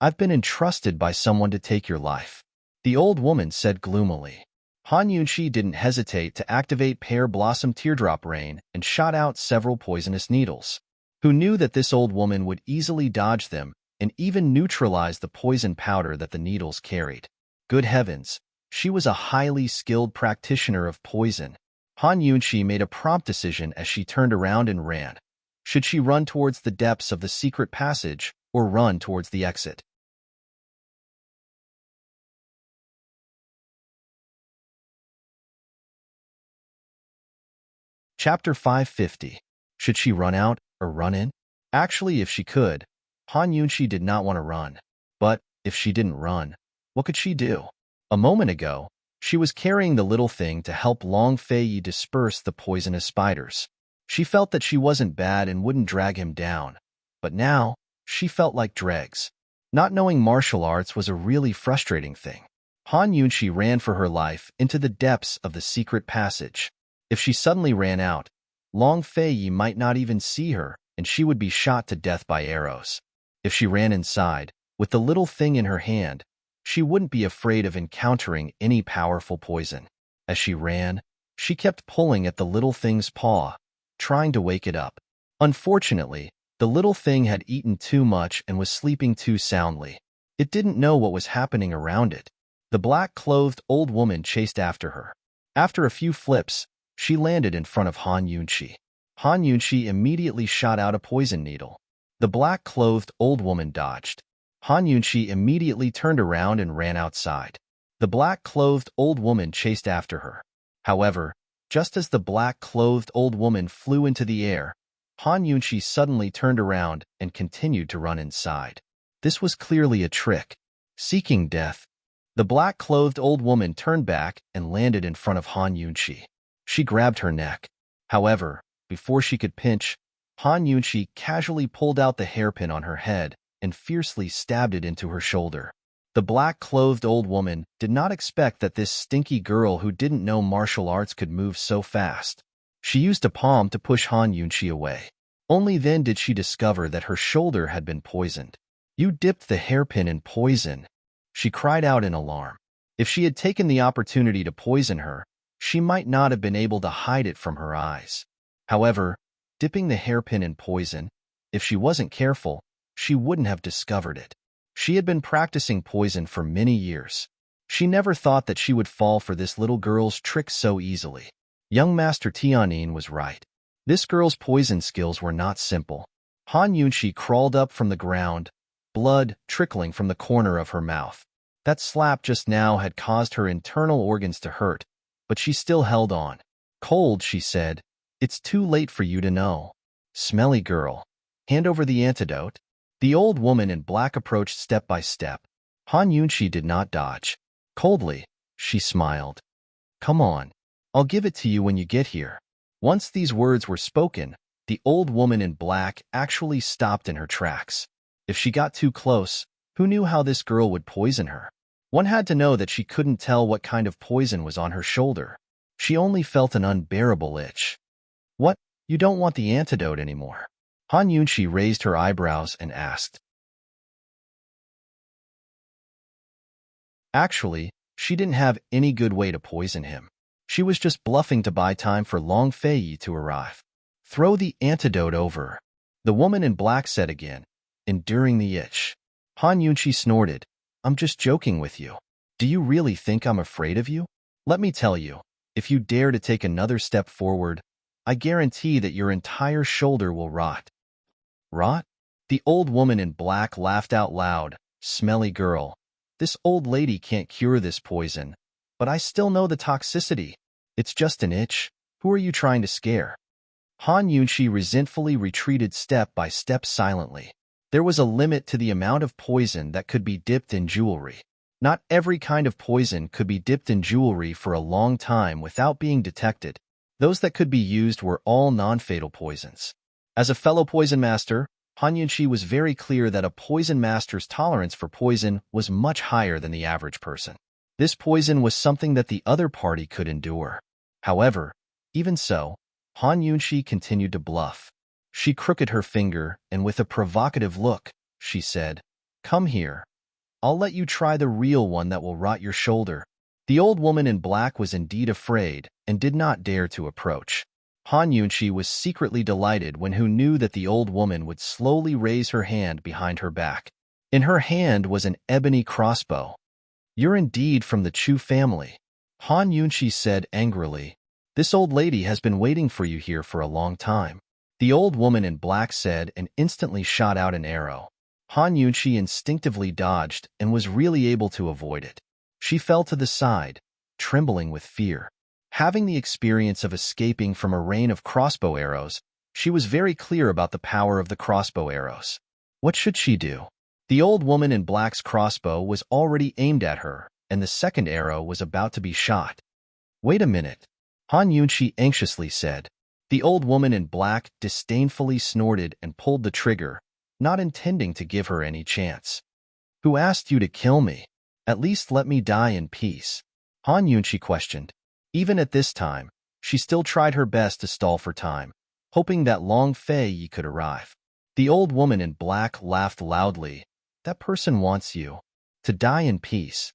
"I've been entrusted by someone to take your life," the old woman said gloomily. Han Yunshi didn't hesitate to activate Pear Blossom Teardrop Rain and shot out several poisonous needles. Who knew that this old woman would easily dodge them and even neutralize the poison powder that the needles carried? Good heavens, she was a highly skilled practitioner of poison. Han Yunshi made a prompt decision as she turned around and ran. Should she run towards the depths of the secret passage or run towards the exit? Chapter 550. Should she run out or run in? Actually, if she could, Han Yunshi did not want to run. But if she didn't run, what could she do? A moment ago, she was carrying the little thing to help Long Fei disperse the poisonous spiders. She felt that she wasn't bad and wouldn't drag him down. But now, she felt like dregs. Not knowing martial arts was a really frustrating thing. Han Yunshi ran for her life into the depths of the secret passage. If she suddenly ran out, Long Fei might not even see her, and she would be shot to death by arrows. If she ran inside, with the little thing in her hand, she wouldn't be afraid of encountering any powerful poison. As she ran, she kept pulling at the little thing's paw, trying to wake it up. Unfortunately, the little thing had eaten too much and was sleeping too soundly. It didn't know what was happening around it. The black-clothed old woman chased after her. After a few flips, she landed in front of Han Yunshi. Han Yunshi immediately shot out a poison needle. The black-clothed old woman dodged. Han Yunshi immediately turned around and ran outside. The black-clothed old woman chased after her. However, just as the black-clothed old woman flew into the air, Han Yunshi suddenly turned around and continued to run inside. This was clearly a trick. Seeking death, the black-clothed old woman turned back and landed in front of Han Yunshi. She grabbed her neck. However, before she could pinch, Han Yunshi casually pulled out the hairpin on her head and fiercely stabbed it into her shoulder. The black-clothed old woman did not expect that this stinky girl who didn't know martial arts could move so fast. She used a palm to push Han Yunshi away. Only then did she discover that her shoulder had been poisoned. "You dipped the hairpin in poison," she cried out in alarm. If she had taken the opportunity to poison her, she might not have been able to hide it from her eyes. However, dipping the hairpin in poison, if she wasn't careful, she wouldn't have discovered it. She had been practicing poison for many years. She never thought that she would fall for this little girl's trick so easily. Young Master Tianyin was right. This girl's poison skills were not simple. Han Yunshi crawled up from the ground, blood trickling from the corner of her mouth. That slap just now had caused her internal organs to hurt, but she still held on. "Cold," she said. "It's too late for you to know. Smelly girl, hand over the antidote." The old woman in black approached step by step. Han Yunshi did not dodge. Coldly, she smiled. "Come on. I'll give it to you when you get here." Once these words were spoken, the old woman in black actually stopped in her tracks. If she got too close, who knew how this girl would poison her? One had to know that she couldn't tell what kind of poison was on her shoulder. She only felt an unbearable itch. "What? You don't want the antidote anymore?" Han Yunshi raised her eyebrows and asked. Actually, she didn't have any good way to poison him. She was just bluffing to buy time for Long Fei to arrive. "Throw the antidote over," the woman in black said again, enduring the itch. Han Yunshi snorted. "I'm just joking with you. Do you really think I'm afraid of you? Let me tell you, if you dare to take another step forward, I guarantee that your entire shoulder will rot." "Rot?" The old woman in black laughed out loud. "Smelly girl. This old lady can't cure this poison, but I still know the toxicity. It's just an itch. Who are you trying to scare?" Han Yunshi resentfully retreated step by step silently. There was a limit to the amount of poison that could be dipped in jewelry. Not every kind of poison could be dipped in jewelry for a long time without being detected. Those that could be used were all non-fatal poisons. As a fellow poison master, Han Yunshi was very clear that a poison master's tolerance for poison was much higher than the average person. This poison was something that the other party could endure. However, even so, Han Yunshi continued to bluff. She crooked her finger, and with a provocative look, she said, "Come here. I'll let you try the real one that will rot your shoulder." The old woman in black was indeed afraid and did not dare to approach. Han Yunqi was secretly delighted when he knew that the old woman would slowly raise her hand behind her back. In her hand was an ebony crossbow. "You're indeed from the Chu family," Han Yunqi said angrily. "This old lady has been waiting for you here for a long time." The old woman in black said and instantly shot out an arrow. Han Yunqi instinctively dodged and was really able to avoid it. She fell to the side, trembling with fear. Having the experience of escaping from a rain of crossbow arrows, she was very clear about the power of the crossbow arrows. What should she do? The old woman in black's crossbow was already aimed at her, and the second arrow was about to be shot. "Wait a minute," Han Yunqi anxiously said. The old woman in black disdainfully snorted and pulled the trigger, not intending to give her any chance. "Who asked you to kill me? At least let me die in peace," Han Yunqi questioned. Even at this time, she still tried her best to stall for time, hoping that Long Fei Yi could arrive. The old woman in black laughed loudly. "That person wants you to die in peace.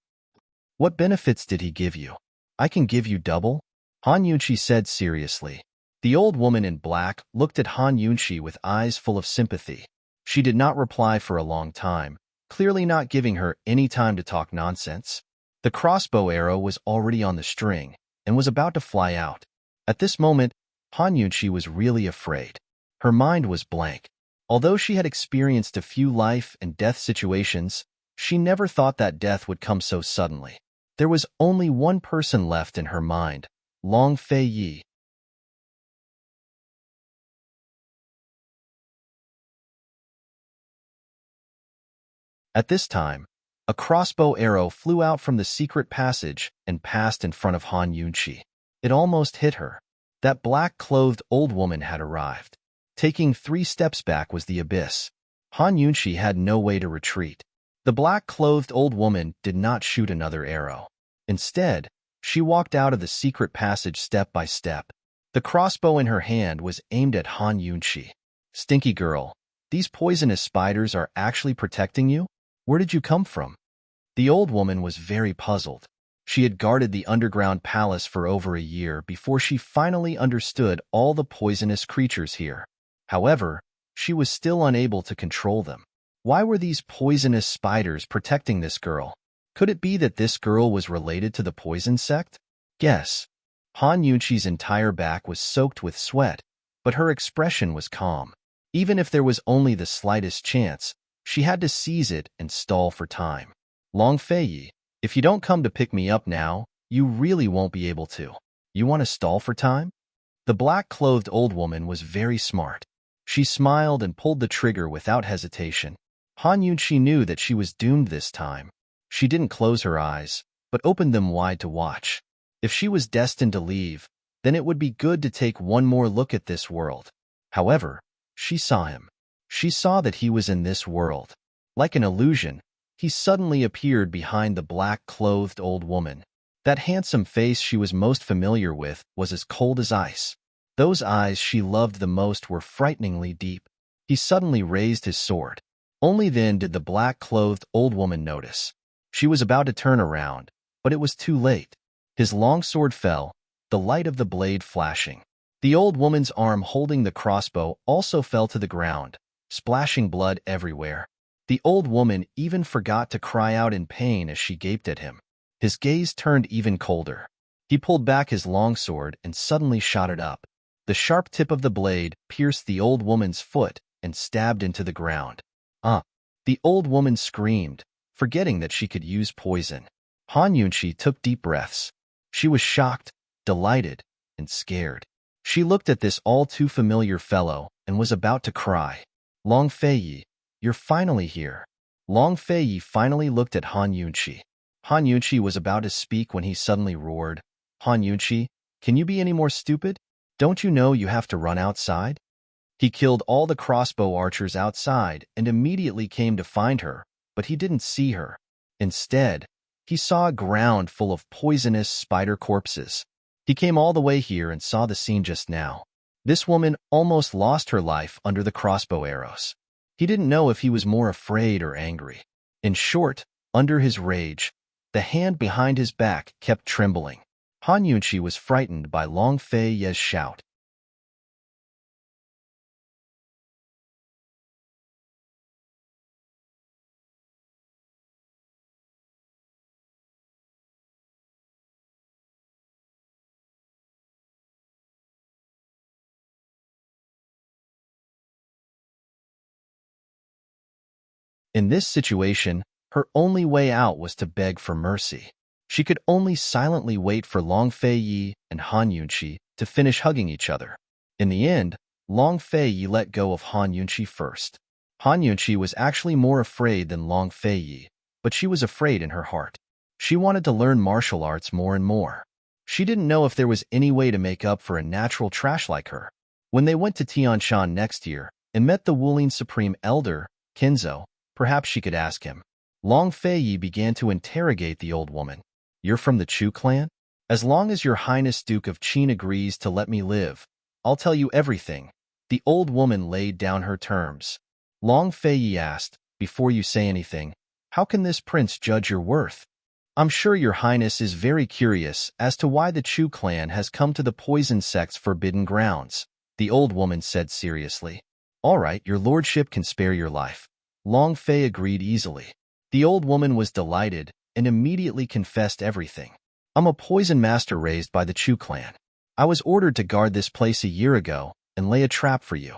What benefits did he give you? I can give you double," Han Yunqi said seriously. The old woman in black looked at Han Yunqi with eyes full of sympathy. She did not reply for a long time, clearly not giving her any time to talk nonsense. The crossbow arrow was already on the string and was about to fly out. At this moment, Han Yunqi was really afraid. Her mind was blank. Although she had experienced a few life and death situations, she never thought that death would come so suddenly. There was only one person left in her mind, Long Fei Yi. At this time, a crossbow arrow flew out from the secret passage and passed in front of Han Yunqi. It almost hit her. That black-clothed old woman had arrived. Taking 3 steps back was the abyss. Han Yunqi had no way to retreat. The black-clothed old woman did not shoot another arrow. Instead, she walked out of the secret passage step by step. The crossbow in her hand was aimed at Han Yunqi. "Stinky girl, these poisonous spiders are actually protecting you? Where did you come from?" The old woman was very puzzled. She had guarded the underground palace for over a year before she finally understood all the poisonous creatures here. However, she was still unable to control them. Why were these poisonous spiders protecting this girl? Could it be that this girl was related to the poison sect? Yes. Han Yunqi's entire back was soaked with sweat, but her expression was calm. Even if there was only the slightest chance, she had to seize it and stall for time. "Long Fei Yi, if you don't come to pick me up now, you really won't be able to. You want to stall for time?" The black-clothed old woman was very smart. She smiled and pulled the trigger without hesitation. Han Yunqi knew that she was doomed this time. She didn't close her eyes, but opened them wide to watch. If she was destined to leave, then it would be good to take one more look at this world. However, she saw him. She saw that he was in this world. Like an illusion, he suddenly appeared behind the black-clothed old woman. That handsome face she was most familiar with was as cold as ice. Those eyes she loved the most were frighteningly deep. He suddenly raised his sword. Only then did the black-clothed old woman notice. She was about to turn around, but it was too late. His long sword fell, the light of the blade flashing. The old woman's arm holding the crossbow also fell to the ground, splashing blood everywhere. The old woman even forgot to cry out in pain as she gaped at him. His gaze turned even colder. He pulled back his long sword and suddenly shot it up. The sharp tip of the blade pierced the old woman's foot and stabbed into the ground. "Ah!" The old woman screamed, forgetting that she could use poison. Han Yunqi took deep breaths. She was shocked, delighted, and scared. She looked at this all-too-familiar fellow and was about to cry. "Long Fei Yi, you're finally here." Long Fei Yi finally looked at Han Yunqi. Han Yunqi was about to speak when he suddenly roared, "Han Yunqi, can you be any more stupid? Don't you know you have to run outside?" He killed all the crossbow archers outside and immediately came to find her, but he didn't see her. Instead, he saw a ground full of poisonous spider corpses. He came all the way here and saw the scene just now. This woman almost lost her life under the crossbow arrows. He didn't know if he was more afraid or angry. In short, under his rage, The hand behind his back kept trembling. Han Yunqi was frightened by Long Fei Ye's shout. In this situation, her only way out was to beg for mercy. She could only silently wait for Long Fei Yi and Han Yunqi to finish hugging each other. In the end, Long Fei Yi let go of Han Yunqi first. Han Yunqi was actually more afraid than Long Fei Yi, but she was afraid in her heart. She wanted to learn martial arts more and more. She didn't know if there was any way to make up for a natural trash like her. When they went to Tianshan next year and met the Wuling Supreme Elder, Kinzo, perhaps she could ask him. Long Fei Yi began to interrogate the old woman. You're from the Chu clan? As long as your Highness Duke of Qin agrees to let me live, I'll tell you everything. The old woman laid down her terms. Long Fei Yi asked, before you say anything, how can this prince judge your worth? I'm sure your highness is very curious as to why the Chu clan has come to the poison sect's forbidden grounds, the old woman said seriously. All right, your lordship can spare your life. Long Fei agreed easily. The old woman was delighted and immediately confessed everything. I'm a poison master raised by the Chu clan. I was ordered to guard this place a year ago and lay a trap for you.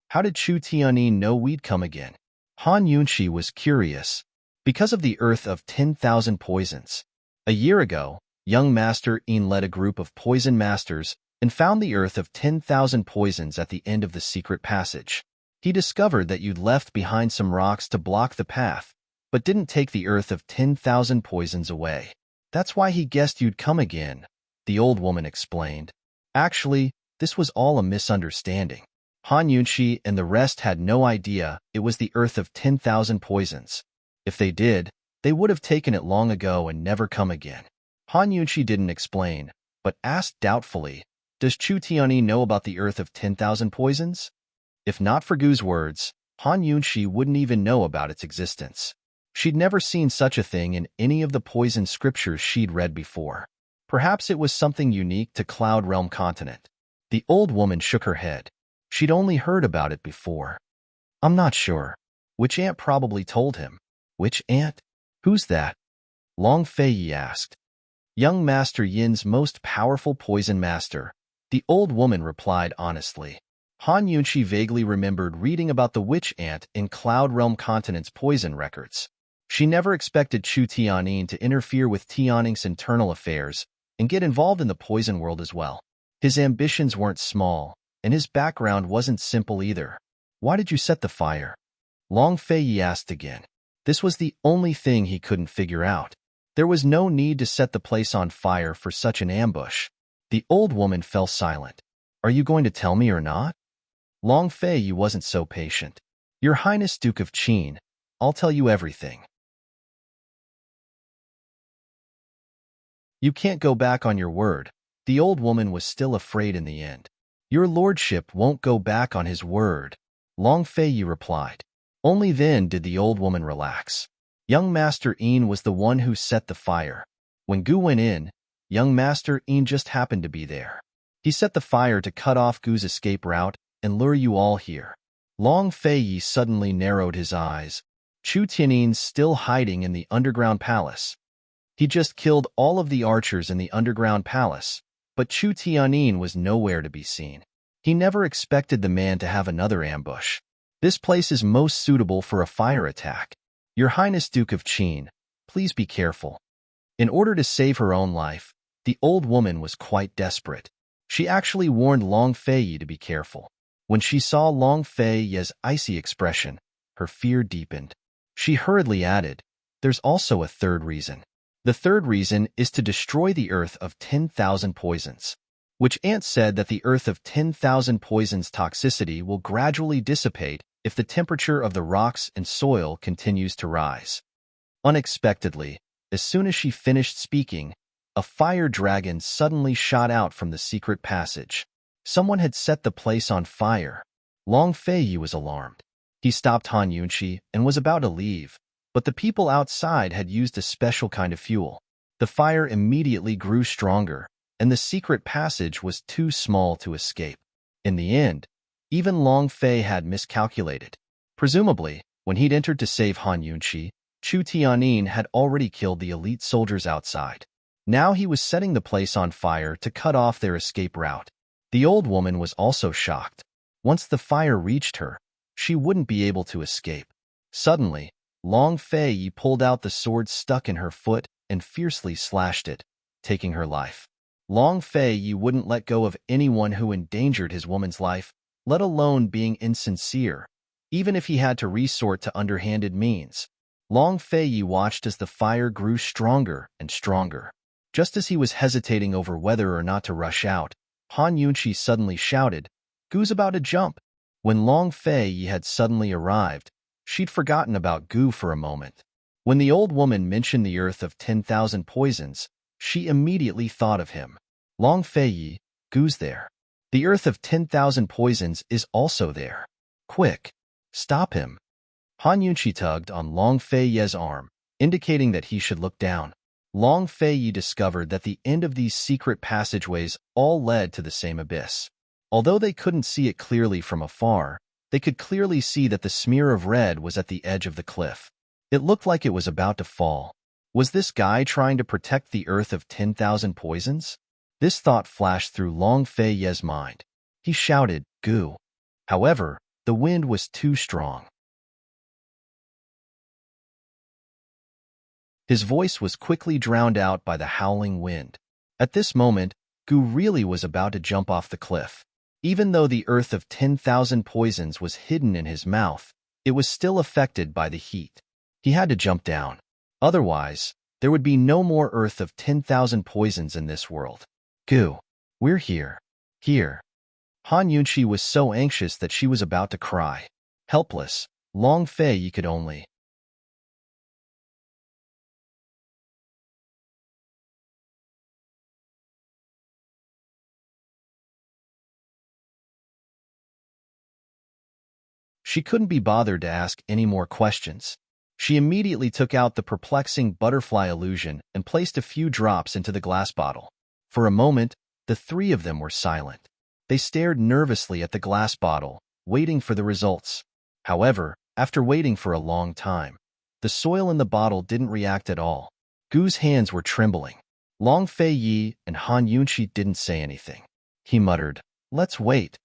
How did Chu Tianyin know we'd come again? Han Yunqi was curious. Because of the Earth of 10,000 Poisons. A year ago, young Master Yin led a group of poison masters and found the Earth of 10,000 Poisons at the end of the secret passage. He discovered that you'd left behind some rocks to block the path, but didn't take the Earth of 10,000 Poisons away. That's why he guessed you'd come again, the old woman explained. Actually, this was all a misunderstanding. Han Yunqi and the rest had no idea it was the Earth of 10,000 Poisons. If they did, they would have taken it long ago and never come again. Han Yunqi didn't explain, but asked doubtfully, does Chu Tianyi know about the Earth of 10,000 Poisons? If not for Gu's words, Han Yunqi wouldn't even know about its existence. She'd never seen such a thing in any of the poison scriptures she'd read before. Perhaps it was something unique to Cloud Realm continent. The old woman shook her head. She'd only heard about it before. I'm not sure. Which aunt probably told him? Which aunt? Who's that? Long Fei Yi asked. Young Master Yin's most powerful poison master, the old woman replied honestly. Han Yunqi vaguely remembered reading about the witch ant in Cloud Realm Continent's poison records. She never expected Chu Tianyin to interfere with Tianning's internal affairs and get involved in the poison world as well. His ambitions weren't small, and his background wasn't simple either. Why did you set the fire? Long Fei Yi asked again. This was the only thing he couldn't figure out. There was no need to set the place on fire for such an ambush. The old woman fell silent. Are you going to tell me or not? Long Fei Yi wasn't so patient. Your Highness Duke of Qin, I'll tell you everything. You can't go back on your word. The old woman was still afraid in the end. Your lordship won't go back on his word, Long Fei Yi replied. Only then did the old woman relax. Young Master Yin was the one who set the fire. When Gu went in, young Master Yin just happened to be there. He set the fire to cut off Gu's escape route and lure you all here. Long Fei Yi suddenly narrowed his eyes. Chu Tianyin's still hiding in the underground palace. He just killed all of the archers in the underground palace, but Chu Tianyin was nowhere to be seen. He never expected the man to have another ambush. This place is most suitable for a fire attack. Your Highness Duke of Qin, please be careful. In order to save her own life, the old woman was quite desperate. She actually warned Long Fei Yi to be careful. When she saw Long Fei Yi's icy expression, her fear deepened. She hurriedly added, there's also a third reason. The third reason is to destroy the Earth of 10,000 Poisons. Which aunt said that the Earth of 10,000 Poisons toxicity will gradually dissipate if the temperature of the rocks and soil continues to rise. Unexpectedly, as soon as she finished speaking, a fire dragon suddenly shot out from the secret passage. Someone had set the place on fire. Long Fei Yi was alarmed. He stopped Han Yunqi and was about to leave, But the people outside had used a special kind of fuel. The fire immediately grew stronger, and the secret passage was too small to escape. In the end, even Long Fei had miscalculated. Presumably, when he'd entered to save Han Yunqi, Chu Tianin had already killed the elite soldiers outside. Now he was setting the place on fire to cut off their escape route. The old woman was also shocked. Once the fire reached her, she wouldn't be able to escape. Suddenly, Long Fei pulled out the sword stuck in her foot and fiercely slashed it, taking her life. Long Fei wouldn't let go of anyone who endangered his woman's life, let alone being insincere, even if he had to resort to underhanded means. Long Fei watched as the fire grew stronger and stronger. Just as he was hesitating over whether or not to rush out, Han Yunqi suddenly shouted, "Gu's about to jump." When Long Fei had suddenly arrived, she'd forgotten about Gu for a moment. When the old woman mentioned the earth of 10,000 poisons, she immediately thought of him. Long Fei, Gu's there. The earth of 10,000 poisons is also there. Quick, stop him. Han Yunqi tugged on Long Fei's arm, indicating that he should look down. Long Fei discovered that the end of these secret passageways all led to the same abyss. Although they couldn't see it clearly from afar, they could clearly see that the smear of red was at the edge of the cliff. It looked like it was about to fall. Was this guy trying to protect the earth of 10,000 poisons? This thought flashed through Long Fei's mind. He shouted, "Gu." However, the wind was too strong. His voice was quickly drowned out by the howling wind. At this moment, Gu really was about to jump off the cliff. Even though the earth of 10,000 poisons was hidden in his mouth, it was still affected by the heat. He had to jump down. Otherwise, there would be no more earth of 10,000 poisons in this world. Gu, we're here. Here. Han Yunqi was so anxious that she was about to cry. Helpless, Long Fei could only She couldn't be bothered to ask any more questions. She immediately took out the perplexing butterfly illusion and placed a few drops into the glass bottle. For a moment, the three of them were silent. They stared nervously at the glass bottle, waiting for the results. However, after waiting for a long time, the soil in the bottle didn't react at all. Gu's hands were trembling. Long Fei and Han Yunqi didn't say anything. He muttered, Let's wait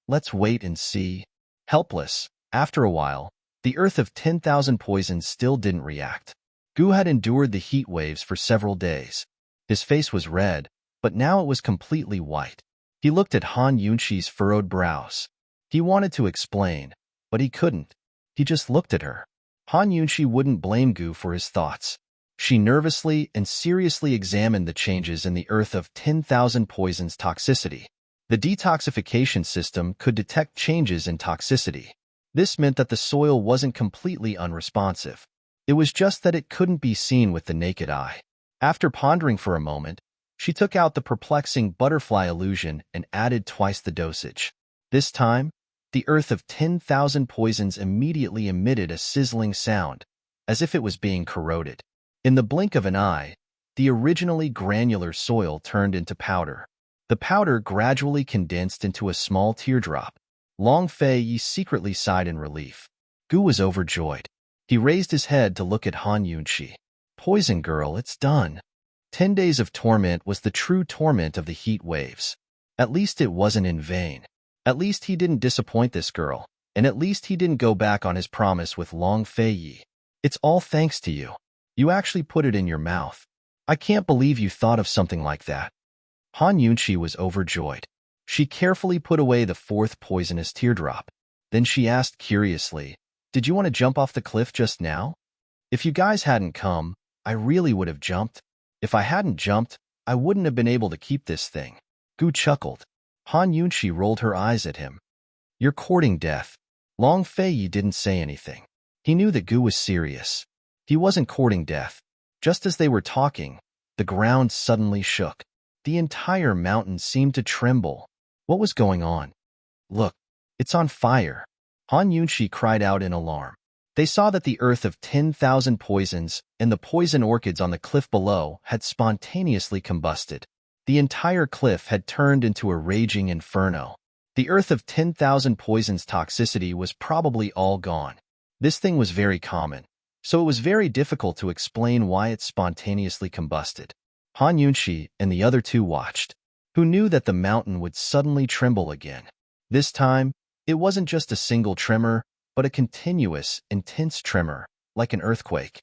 and see." Helpless, after a while, the earth of 10,000 poisons still didn't react. Gu had endured the heat waves for several days. His face was red, but now it was completely white. He looked at Han Yunqi's furrowed brows. He wanted to explain, but he couldn't. He just looked at her. Han Yunqi wouldn't blame Gu for his thoughts. She nervously and seriously examined the changes in the earth of 10,000 poisons toxicity. The detoxification system could detect changes in toxicity. This meant that the soil wasn't completely unresponsive. It was just that it couldn't be seen with the naked eye. After pondering for a moment, she took out the perplexing butterfly illusion and added twice the dosage. This time, the earth of 10,000 poisons immediately emitted a sizzling sound, as if it was being corroded. In the blink of an eye, the originally granular soil turned into powder. The powder gradually condensed into a small teardrop. Long Fei secretly sighed in relief. Gu was overjoyed. He raised his head to look at Han Yunqi. Poison girl, it's done. 10 days of torment was the true torment of the heat waves. At least it wasn't in vain. At least he didn't disappoint this girl, and at least he didn't go back on his promise with Long Fei. It's all thanks to you. You actually put it in your mouth. I can't believe you thought of something like that. Han Yunqi was overjoyed. She carefully put away the fourth poisonous teardrop. Then she asked curiously, Did you want to jump off the cliff just now? If you guys hadn't come, I really would have jumped. If I hadn't jumped, I wouldn't have been able to keep this thing. Gu chuckled. Han Yunqi rolled her eyes at him. You're courting death. Long Fei didn't say anything. He knew that Gu was serious. He wasn't courting death. Just as they were talking, the ground suddenly shook. The entire mountain seemed to tremble. What was going on? Look, it's on fire. Han Yunqi cried out in alarm. They saw that the earth of 10,000 poisons and the poison orchids on the cliff below had spontaneously combusted. The entire cliff had turned into a raging inferno. The earth of 10,000 poisons' toxicity was probably all gone. This thing was very common, so it was very difficult to explain why it spontaneously combusted. Han Yunxi and the other two watched, who knew that the mountain would suddenly tremble again. This time, it wasn't just a single tremor, but a continuous, intense tremor, like an earthquake.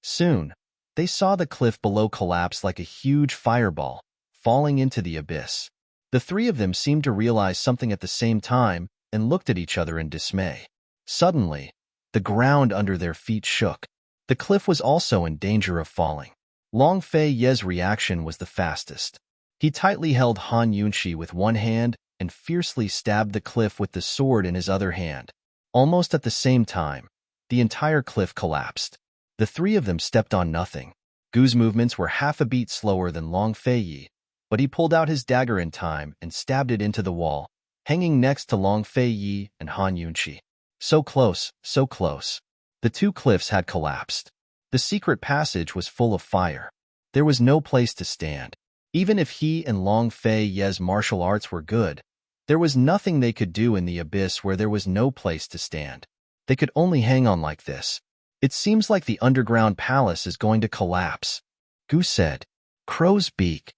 Soon, they saw the cliff below collapse like a huge fireball, falling into the abyss. The three of them seemed to realize something at the same time and looked at each other in dismay. Suddenly, the ground under their feet shook. The cliff was also in danger of falling. Long Fei Ye's reaction was the fastest. He tightly held Han Yunxi with one hand and fiercely stabbed the cliff with the sword in his other hand. Almost at the same time, the entire cliff collapsed. The three of them stepped on nothing. Gu's movements were half a beat slower than Long Fei Yi, but he pulled out his dagger in time and stabbed it into the wall, hanging next to Long Fei Yi and Han Yunxi. So close, so close. The two cliffs had collapsed. The secret passage was full of fire. There was no place to stand. Even if he and Long Fei Ye's martial arts were good, there was nothing they could do in the abyss where there was no place to stand. They could only hang on like this. It seems like the underground palace is going to collapse, Gu said. Crow's beak.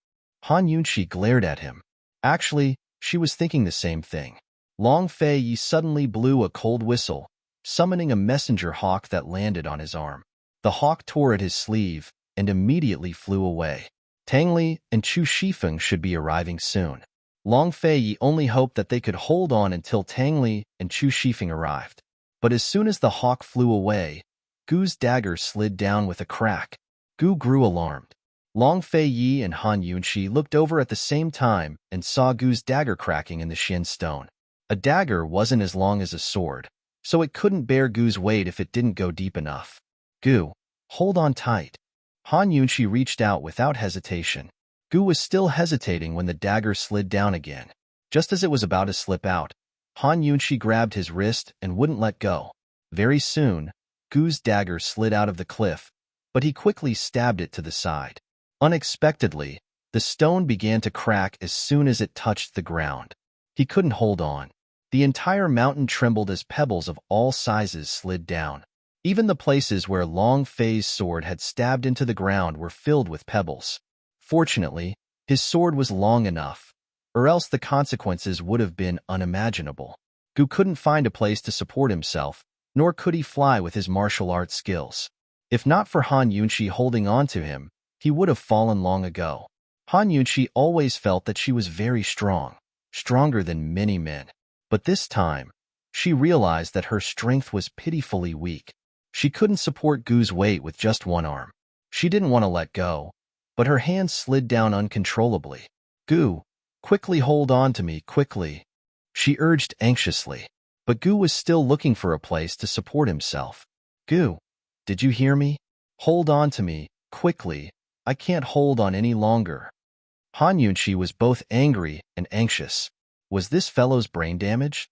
Han Yunxi glared at him. Actually, she was thinking the same thing. Long Fei Yi suddenly blew a cold whistle, summoning a messenger hawk that landed on his arm. The hawk tore at his sleeve and immediately flew away. Tang Li and Chu Shifeng should be arriving soon. Long Fei Yi only hoped that they could hold on until Tang Li and Chu Shifeng arrived. But as soon as the hawk flew away, Gu's dagger slid down with a crack. Gu grew alarmed. Long Fei Yi and Han Yunxi looked over at the same time and saw Gu's dagger cracking in the Shin stone. A dagger wasn't as long as a sword, so it couldn't bear Gu's weight if it didn't go deep enough. Gu, hold on tight. Han Yunxi reached out without hesitation. Gu was still hesitating when the dagger slid down again. Just as it was about to slip out, Han Yunxi grabbed his wrist and wouldn't let go. Very soon, Gu's dagger slid out of the cliff, but he quickly stabbed it to the side. Unexpectedly, the stone began to crack as soon as it touched the ground. He couldn't hold on. The entire mountain trembled as pebbles of all sizes slid down. Even the places where Long Fei's sword had stabbed into the ground were filled with pebbles. Fortunately, his sword was long enough, or else the consequences would have been unimaginable. Gu couldn't find a place to support himself, nor could he fly with his martial arts skills. If not for Han Yunxi holding on to him, he would have fallen long ago. Han Yunxi always felt that she was very strong, stronger than many men. But this time, she realized that her strength was pitifully weak. She couldn't support Gu's weight with just one arm. She didn't want to let go, but her hands slid down uncontrollably. Gu, quickly hold on to me, quickly, she urged anxiously. But Gu was still looking for a place to support himself. Gu, did you hear me? Hold on to me, quickly, I can't hold on any longer. Han Yunxi was both angry and anxious. Was this fellow's brain damaged?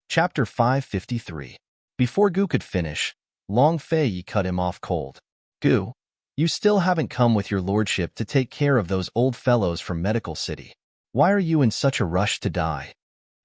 Chapter 553. Before Gu could finish, Long Fei Yi cut him off cold. Gu, you still haven't come with your lordship to take care of those old fellows from Medical City. Why are you in such a rush to die?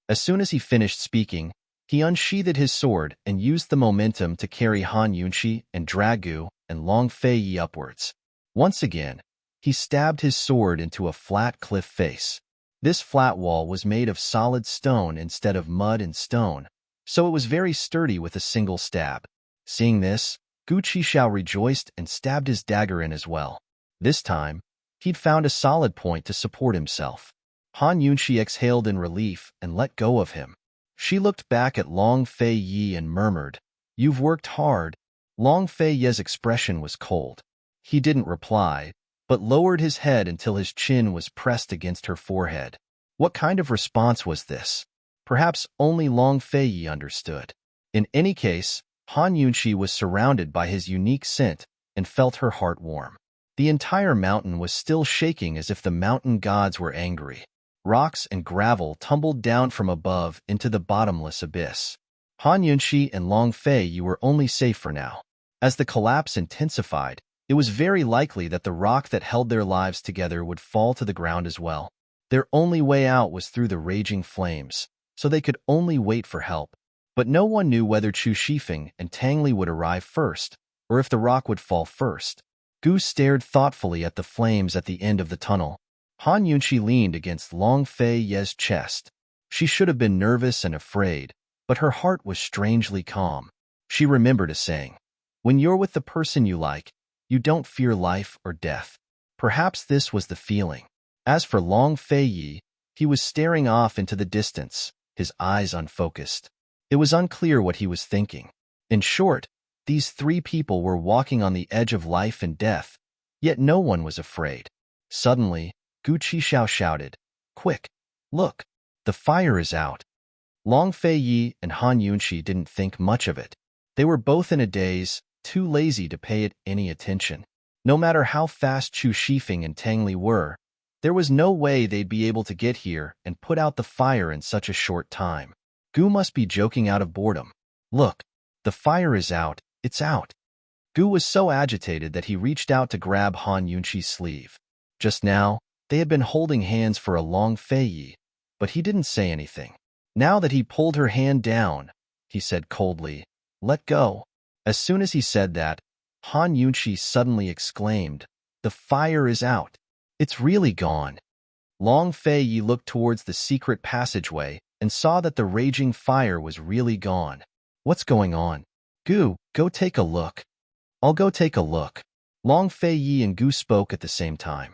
As soon as he finished speaking, he unsheathed his sword and used the momentum to carry Han Yunxi and drag Gu and Long Fei Yi upwards. Once again, he stabbed his sword into a flat cliff face. This flat wall was made of solid stone instead of mud and stone, so it was very sturdy with a single stab. Seeing this, Gu Qishao rejoiced and stabbed his dagger in as well. This time, he'd found a solid point to support himself. Han Yunxi exhaled in relief and let go of him. She looked back at Long Fei Yi and murmured, "You've worked hard." Long Fei Yi's expression was cold. He didn't reply, but lowered his head until his chin was pressed against her forehead. What kind of response was this? Perhaps only Long Fei Yi understood. In any case, Han Yunxi was surrounded by his unique scent and felt her heart warm. The entire mountain was still shaking as if the mountain gods were angry. Rocks and gravel tumbled down from above into the bottomless abyss. Han Yunxi and Long Fei, you were only safe for now. As the collapse intensified, it was very likely that the rock that held their lives together would fall to the ground as well. Their only way out was through the raging flames, so they could only wait for help. But no one knew whether Chu Shifeng and Tang Li would arrive first, or if the rock would fall first. Gu stared thoughtfully at the flames at the end of the tunnel. Han Yunxi leaned against Long Fei Ye's chest. She should have been nervous and afraid, but her heart was strangely calm. She remembered a saying, "When you're with the person you like, you don't fear life or death." Perhaps this was the feeling. As for Long Fei Yi, he was staring off into the distance, his eyes unfocused. It was unclear what he was thinking. In short, these three people were walking on the edge of life and death, yet no one was afraid. Suddenly, Gu Qixiao shouted, "Quick! Look! The fire is out!" Long Fei Yi and Han Yunxi didn't think much of it. They were both in a daze, too lazy to pay it any attention. No matter how fast Chu Shifeng and Tang Li were, there was no way they'd be able to get here and put out the fire in such a short time. Gu must be joking out of boredom. "Look, the fire is out, it's out." Gu was so agitated that he reached out to grab Han Yunxi's sleeve. Just now, they had been holding hands for a Long Fei Yi, but he didn't say anything. Now that he pulled her hand down, he said coldly, "Let go." As soon as he said that, Han Yunxi suddenly exclaimed, "The fire is out. It's really gone." Long Fei Yi looked towards the secret passageway and saw that the raging fire was really gone. "What's going on?" "Gu, go take a look." "I'll go take a look." Long Fei Yi and Gu spoke at the same time.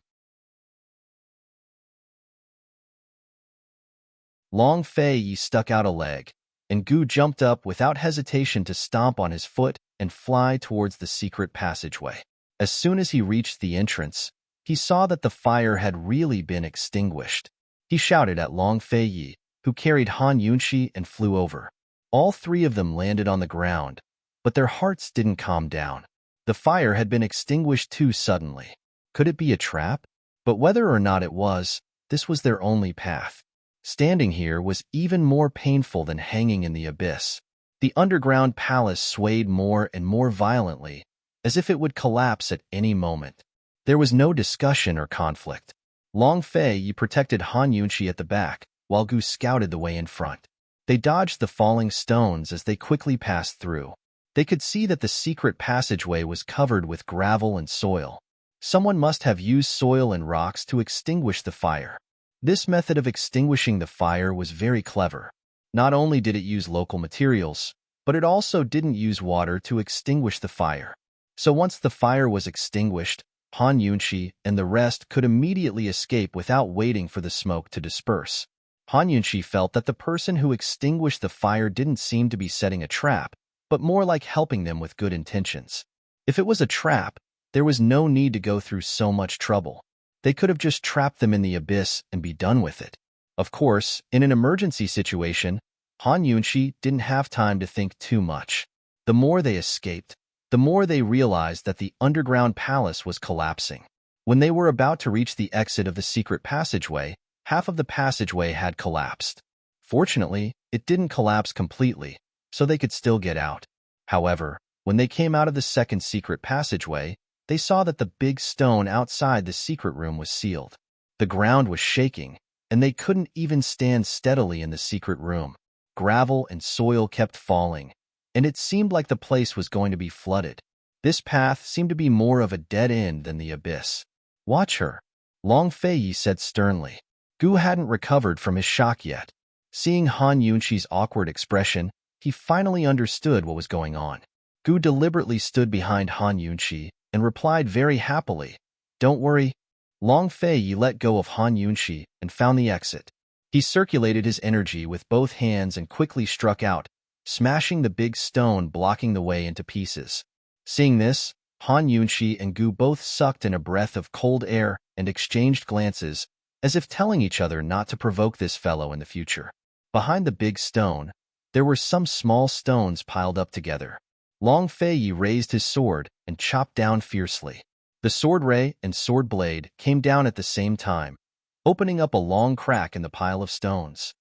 Long Fei Yi stuck out a leg, and Gu jumped up without hesitation to stomp on his foot and fly towards the secret passageway. As soon as he reached the entrance, he saw that the fire had really been extinguished. He shouted at Long Fei Yi, who carried Han Yunxi, and flew over. All three of them landed on the ground, but their hearts didn't calm down. The fire had been extinguished too suddenly. Could it be a trap? But whether or not it was, this was their only path. Standing here was even more painful than hanging in the abyss. The underground palace swayed more and more violently, as if it would collapse at any moment. There was no discussion or conflict. Long Fei Yi protected Han Yunxi at the back, while Gu scouted the way in front. They dodged the falling stones as they quickly passed through. They could see that the secret passageway was covered with gravel and soil. Someone must have used soil and rocks to extinguish the fire. This method of extinguishing the fire was very clever. Not only did it use local materials, but it also didn't use water to extinguish the fire. So once the fire was extinguished, Han Yunxi and the rest could immediately escape without waiting for the smoke to disperse. Han Yunxi felt that the person who extinguished the fire didn't seem to be setting a trap, but more like helping them with good intentions. If it was a trap, there was no need to go through so much trouble. They could have just trapped them in the abyss and be done with it. Of course, in an emergency situation, Han Yunxi didn't have time to think too much. The more they escaped, the more they realized that the underground palace was collapsing. When they were about to reach the exit of the secret passageway, half of the passageway had collapsed. Fortunately, it didn't collapse completely, so they could still get out. However, when they came out of the second secret passageway, they saw that the big stone outside the secret room was sealed. The ground was shaking, and they couldn't even stand steadily in the secret room. Gravel and soil kept falling, and it seemed like the place was going to be flooded. This path seemed to be more of a dead end than the abyss. "Watch her," Long Fei Yi said sternly. Gu hadn't recovered from his shock yet. Seeing Han Yunxi's awkward expression, he finally understood what was going on. Gu deliberately stood behind Han Yunxi and replied very happily, "Don't worry." Long Fei Yi let go of Han Yunxi and found the exit. He circulated his energy with both hands and quickly struck out, smashing the big stone blocking the way into pieces. Seeing this, Han Yunxi and Gu both sucked in a breath of cold air and exchanged glances, as if telling each other not to provoke this fellow in the future. Behind the big stone, There were some small stones piled up together. Long Fei raised his sword and chopped down fiercely. The sword ray and sword blade came down at the same time, opening up a long crack in the pile of stones.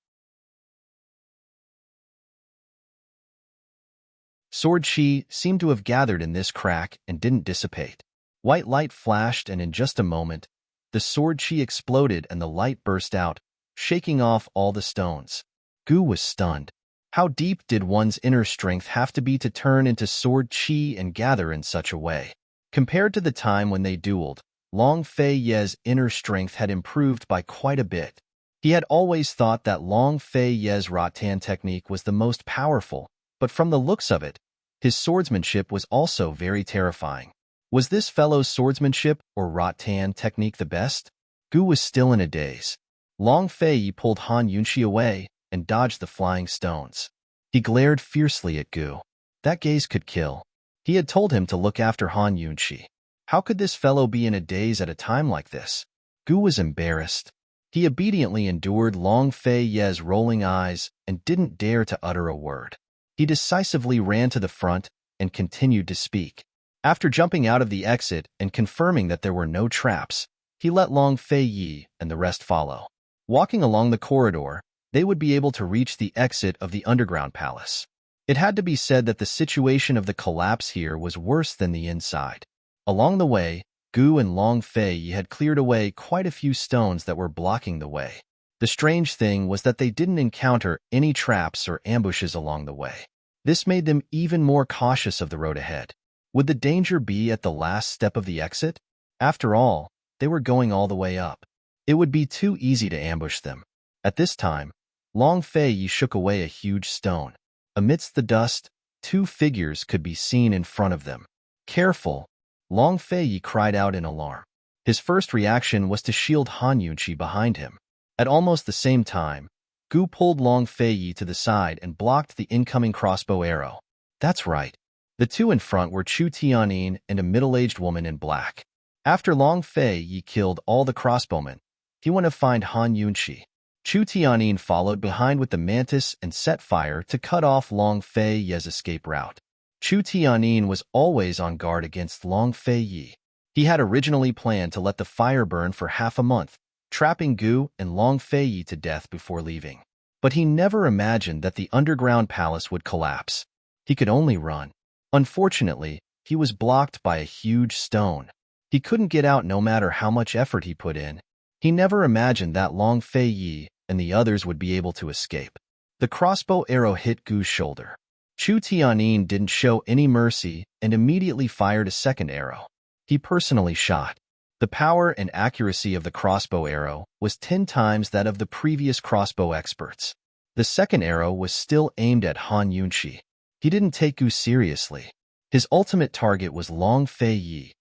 Sword chi seemed to have gathered in this crack and didn't dissipate. White light flashed, and in just a moment, the sword chi exploded and the light burst out, shaking off all the stones. Gu was stunned. How deep did one's inner strength have to be to turn into sword chi and gather in such a way? Compared to the time when they dueled, Long Fei's inner strength had improved by quite a bit. He had always thought that Long Fei's rattan technique was the most powerful, but from the looks of it, his swordsmanship was also very terrifying. Was this fellow's swordsmanship or rattan technique the best? Gu was still in a daze. Long Fei pulled Han Yunxi away and dodged the flying stones. He glared fiercely at Gu. That gaze could kill. He had told him to look after Han Yunxi. How could this fellow be in a daze at a time like this? Gu was embarrassed. He obediently endured Long Fei's rolling eyes and didn't dare to utter a word. He decisively ran to the front and continued to speak. After jumping out of the exit and confirming that there were no traps, he let Long Fei and the rest follow. Walking along the corridor, they would be able to reach the exit of the underground palace. It had to be said that the situation of the collapse here was worse than the inside. Along the way, Gu and Long Fei had cleared away quite a few stones that were blocking the way. The strange thing was that they didn't encounter any traps or ambushes along the way. This made them even more cautious of the road ahead. Would the danger be at the last step of the exit? After all, they were going all the way up. It would be too easy to ambush them. At this time, Long Fei shook away a huge stone. Amidst the dust, two figures could be seen in front of them. Careful! Long Fei cried out in alarm. His first reaction was to shield Han Yunxi behind him. At almost the same time, Gu pulled Long Fei to the side and blocked the incoming crossbow arrow. That's right. The two in front were Chu Tianyin and a middle-aged woman in black. After Long Fei killed all the crossbowmen, he went to find Han Yunxi. Chu Tianyin followed behind with the mantis and set fire to cut off Long Fei's escape route. Chu Tianyin was always on guard against Long Fei. He had originally planned to let the fire burn for half a month, trapping Gu and Long Fei to death before leaving. But he never imagined that the underground palace would collapse. He could only run. Unfortunately, he was blocked by a huge stone. He couldn't get out no matter how much effort he put in. He never imagined that Long Fei and the others would be able to escape. The crossbow arrow hit Gu's shoulder. Chu Tianyin didn't show any mercy and immediately fired a second arrow. He personally shot. The power and accuracy of the crossbow arrow was 10 times that of the previous crossbow experts. The second arrow was still aimed at Han Yunxi. He didn't take Gu seriously. His ultimate target was Long Fei.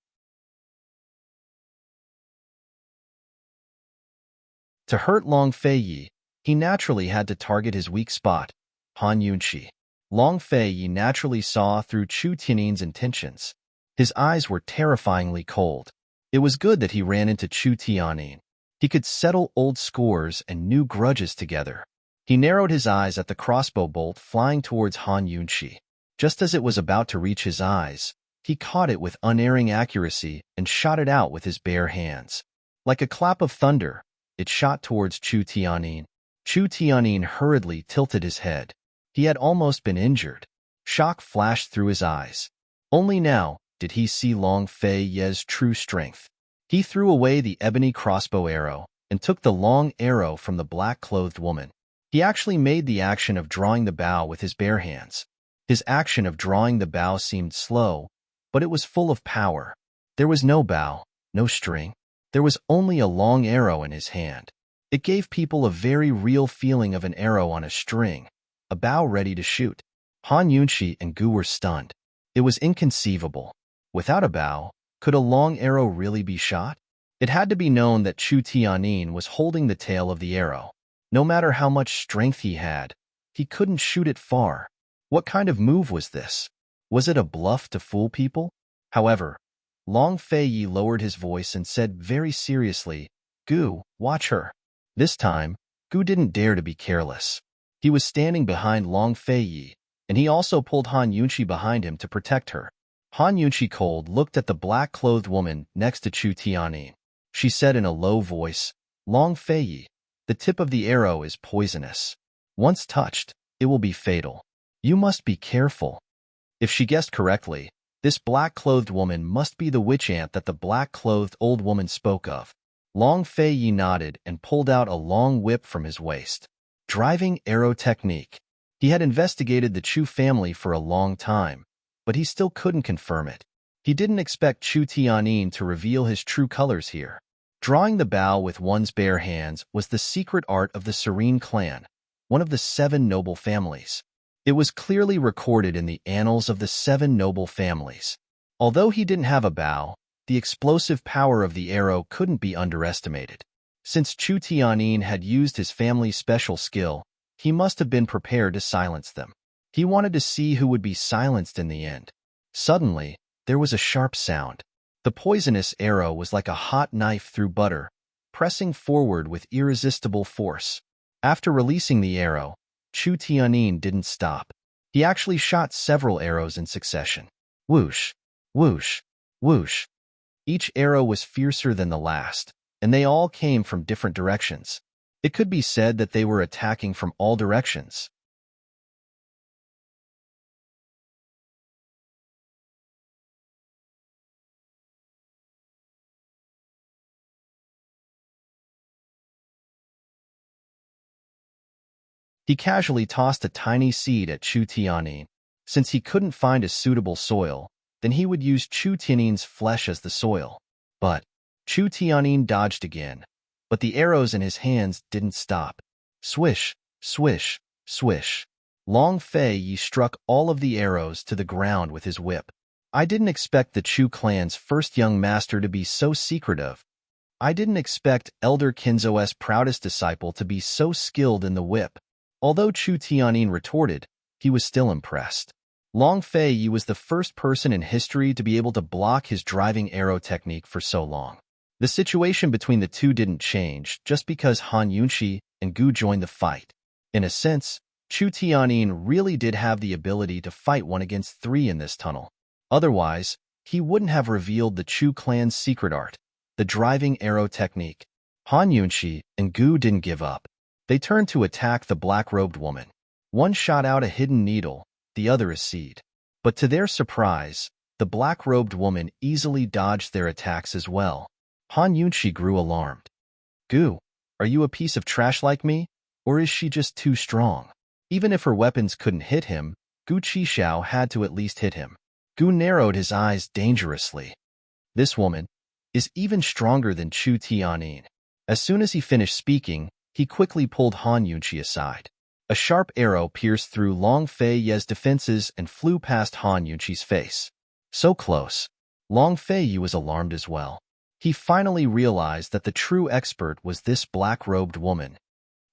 To hurt Long Fei, he naturally had to target his weak spot, Han Yunxi. Long Fei naturally saw through Chu Tianyin's intentions. His eyes were terrifyingly cold. It was good that he ran into Chu Tianyin. He could settle old scores and new grudges together. He narrowed his eyes at the crossbow bolt flying towards Han Yunxi. Just as it was about to reach his eyes, he caught it with unerring accuracy and shot it out with his bare hands. Like a clap of thunder, it shot towards Chu Tianyin. Chu Tianyin hurriedly tilted his head. He had almost been injured. Shock flashed through his eyes. Only now did he see Long Fei's true strength. He threw away the ebony crossbow arrow and took the long arrow from the black-clothed woman. He actually made the action of drawing the bow with his bare hands. His action of drawing the bow seemed slow, but it was full of power. There was no bow, no string. There was only a long arrow in his hand. It gave people a very real feeling of an arrow on a string, a bow ready to shoot. Han Yunxi and Gu were stunned. It was inconceivable. Without a bow, could a long arrow really be shot? It had to be known that Chu Tianyin was holding the tail of the arrow. No matter how much strength he had, he couldn't shoot it far. What kind of move was this? Was it a bluff to fool people? However, Long Fei lowered his voice and said very seriously, "Gu, watch her." This time, Gu didn't dare to be careless. He was standing behind Long Feiyi, and he also pulled Han Yunqi behind him to protect her. Han Yunqi cold looked at the black-clothed woman next to Chu Tianyin. She said in a low voice, "Long Feiyi, the tip of the arrow is poisonous. Once touched, it will be fatal. You must be careful." If she guessed correctly, this black-clothed woman must be the witch ant that the black-clothed old woman spoke of. Long Feiyi nodded and pulled out a long whip from his waist. Driving arrow technique. He had investigated the Chu family for a long time, but he still couldn't confirm it. He didn't expect Chu Tianyin to reveal his true colors here. Drawing the bow with one's bare hands was the secret art of the Serene clan, one of the 7 noble families. It was clearly recorded in the annals of the 7 noble families. Although he didn't have a bow, the explosive power of the arrow couldn't be underestimated. Since Chu Tianyin had used his family's special skill, he must have been prepared to silence them. He wanted to see who would be silenced in the end. Suddenly, there was a sharp sound. The poisonous arrow was like a hot knife through butter, pressing forward with irresistible force. After releasing the arrow, Chu Tianyin didn't stop. He actually shot several arrows in succession. Whoosh, whoosh, whoosh. Each arrow was fiercer than the last, and they all came from different directions. It could be said that they were attacking from all directions. He casually tossed a tiny seed at Chu Tianyin. Since he couldn't find a suitable soil, then he would use Chu Tianyin's flesh as the soil. But Chu Tianyin dodged again, but the arrows in his hands didn't stop. Swish, swish, swish. Long Feiyi struck all of the arrows to the ground with his whip. I didn't expect the Chu clan's first young master to be so secretive. I didn't expect Elder Kinzo's proudest disciple to be so skilled in the whip. Although Chu Tianyin retorted, he was still impressed. Long Feiyi was the first person in history to be able to block his driving arrow technique for so long. The situation between the two didn't change just because Han Yunqi and Gu joined the fight. In a sense, Chu Tianyin really did have the ability to fight 1 against 3 in this tunnel. Otherwise, he wouldn't have revealed the Chu clan's secret art, the driving arrow technique. Han Yunqi and Gu didn't give up. They turned to attack the black-robed woman. One shot out a hidden needle, the other a seed. But to their surprise, the black-robed woman easily dodged their attacks as well. Han Yunqi grew alarmed. "Gu, are you a piece of trash like me, or is she just too strong?" Even if her weapons couldn't hit him, Gu Qixiao had to at least hit him. Gu narrowed his eyes dangerously. This woman is even stronger than Chu Tianyin. As soon as he finished speaking, he quickly pulled Han Yunqi aside. A sharp arrow pierced through Long Feiyi's defenses and flew past Han Yunqi's face. So close. Long Feiyi was alarmed as well. He finally realized that the true expert was this black-robed woman.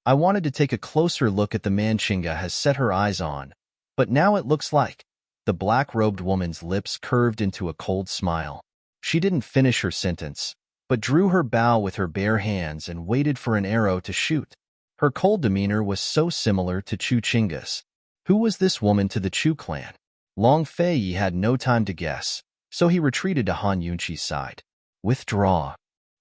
I wanted to take a closer look at the man Chinga has set her eyes on, but now it looks like the black-robed woman's lips curved into a cold smile. She didn't finish her sentence, but drew her bow with her bare hands and waited for an arrow to shoot. Her cold demeanor was so similar to Chu Chinga's. Who was this woman to the Chu clan? Long Feiyi had no time to guess, so he retreated to Han Yunqi's side. Withdraw.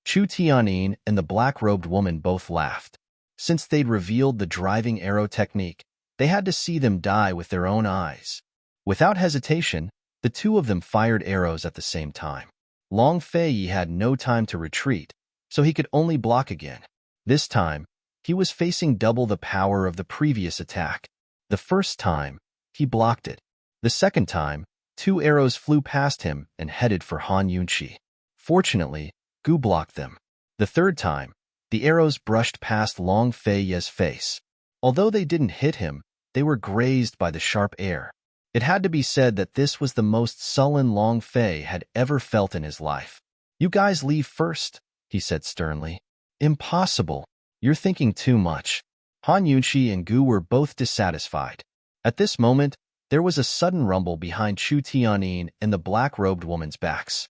Chu Tianyin and the black-robed woman both laughed. Since they'd revealed the driving arrow technique, they had to see them die with their own eyes. Without hesitation, the two of them fired arrows at the same time. Long Feiyi had no time to retreat, so he could only block again. This time, he was facing double the power of the previous attack. The first time, he blocked it. The second time, 2 arrows flew past him and headed for Han Yunqi. Fortunately, Gu blocked them. The third time, the arrows brushed past Long Feiyi's face. Although they didn't hit him, they were grazed by the sharp air. It had to be said that this was the most sullen Long Fei had ever felt in his life. "You guys leave first," he said sternly. "Impossible. You're thinking too much." Han Yunqi and Gu were both dissatisfied. At this moment, there was a sudden rumble behind Chu Tianyin and the black-robed woman's backs.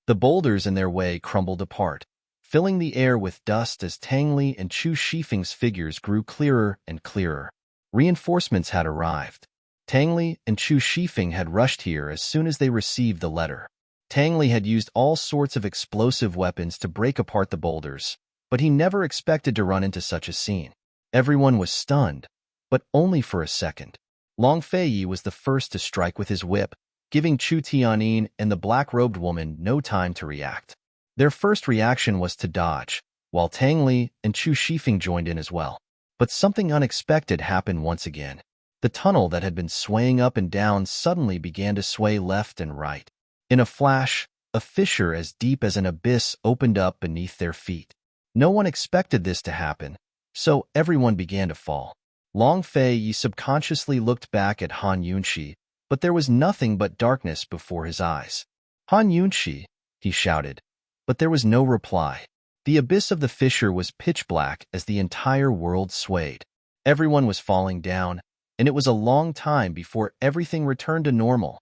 The boulders in their way crumbled apart. filling the air with dust as Tang Li and Chu Shifeng's figures grew clearer and clearer. Reinforcements had arrived. Tang Li and Chu Shifeng had rushed here as soon as they received the letter. Tang Li had used all sorts of explosive weapons to break apart the boulders, but he never expected to run into such a scene. Everyone was stunned, but only for a second. Long Feiyi was the first to strike with his whip, giving Chu Tianyin and the black-robed woman no time to react. Their first reaction was to dodge, while Tang Li and Chu Shifeng joined in as well. But something unexpected happened once again. The tunnel that had been swaying up and down suddenly began to sway left and right. In a flash, a fissure as deep as an abyss opened up beneath their feet. No one expected this to happen, so everyone began to fall. Long Feiyi subconsciously looked back at Han Yunxi, but there was nothing but darkness before his eyes. "Han Yunxi," he shouted, but there was no reply. The abyss of the fissure was pitch black as the entire world swayed. Everyone was falling down, and it was a long time before everything returned to normal.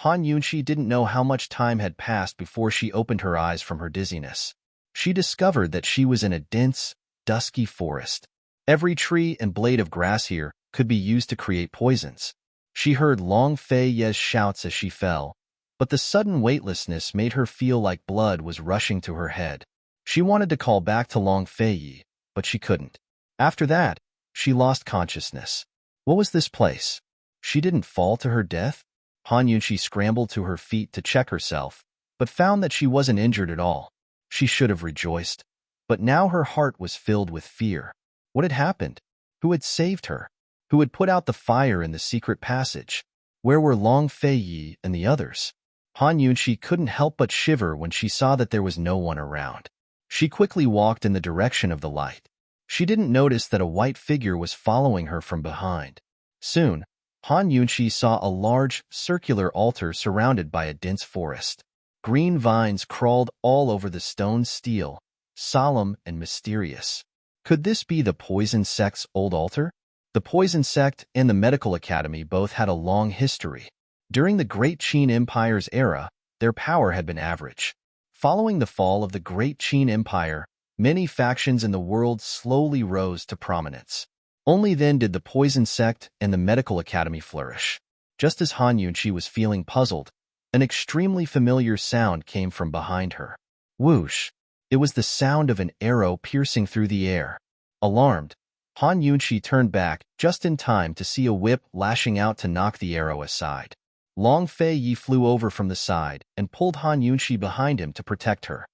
Han Yunxi didn't know how much time had passed before she opened her eyes from her dizziness. She discovered that she was in a dense, dusky forest. Every tree and blade of grass here could be used to create poisons. She heard Long Feiyi's shouts as she fell, but the sudden weightlessness made her feel like blood was rushing to her head. She wanted to call back to Long Feiyi, but she couldn't. After that, she lost consciousness. What was this place? She didn't fall to her death? Han Yunxi scrambled to her feet to check herself, but found that she wasn't injured at all. She should have rejoiced, but now her heart was filled with fear. What had happened? Who had saved her? Who had put out the fire in the secret passage? Where were Long Feiyi and the others? Han Yunxi couldn't help but shiver when she saw that there was no one around. She quickly walked in the direction of the light. She didn't notice that a white figure was following her from behind. Soon, Han Yunxi saw a large, circular altar surrounded by a dense forest. Green vines crawled all over the stone steel, solemn and mysterious. Could this be the Poison Sect's old altar? The Poison Sect and the Medical Academy both had a long history. During the Great Qin Empire's era, their power had been average. Following the fall of the Great Qin Empire, many factions in the world slowly rose to prominence. Only then did the Poison Sect and the Medical Academy flourish. Just as Han Yunxi was feeling puzzled, an extremely familiar sound came from behind her. Whoosh! It was the sound of an arrow piercing through the air. Alarmed, Han Yunxi turned back just in time to see a whip lashing out to knock the arrow aside. Long Feiyi flew over from the side and pulled Han Yunxi behind him to protect her.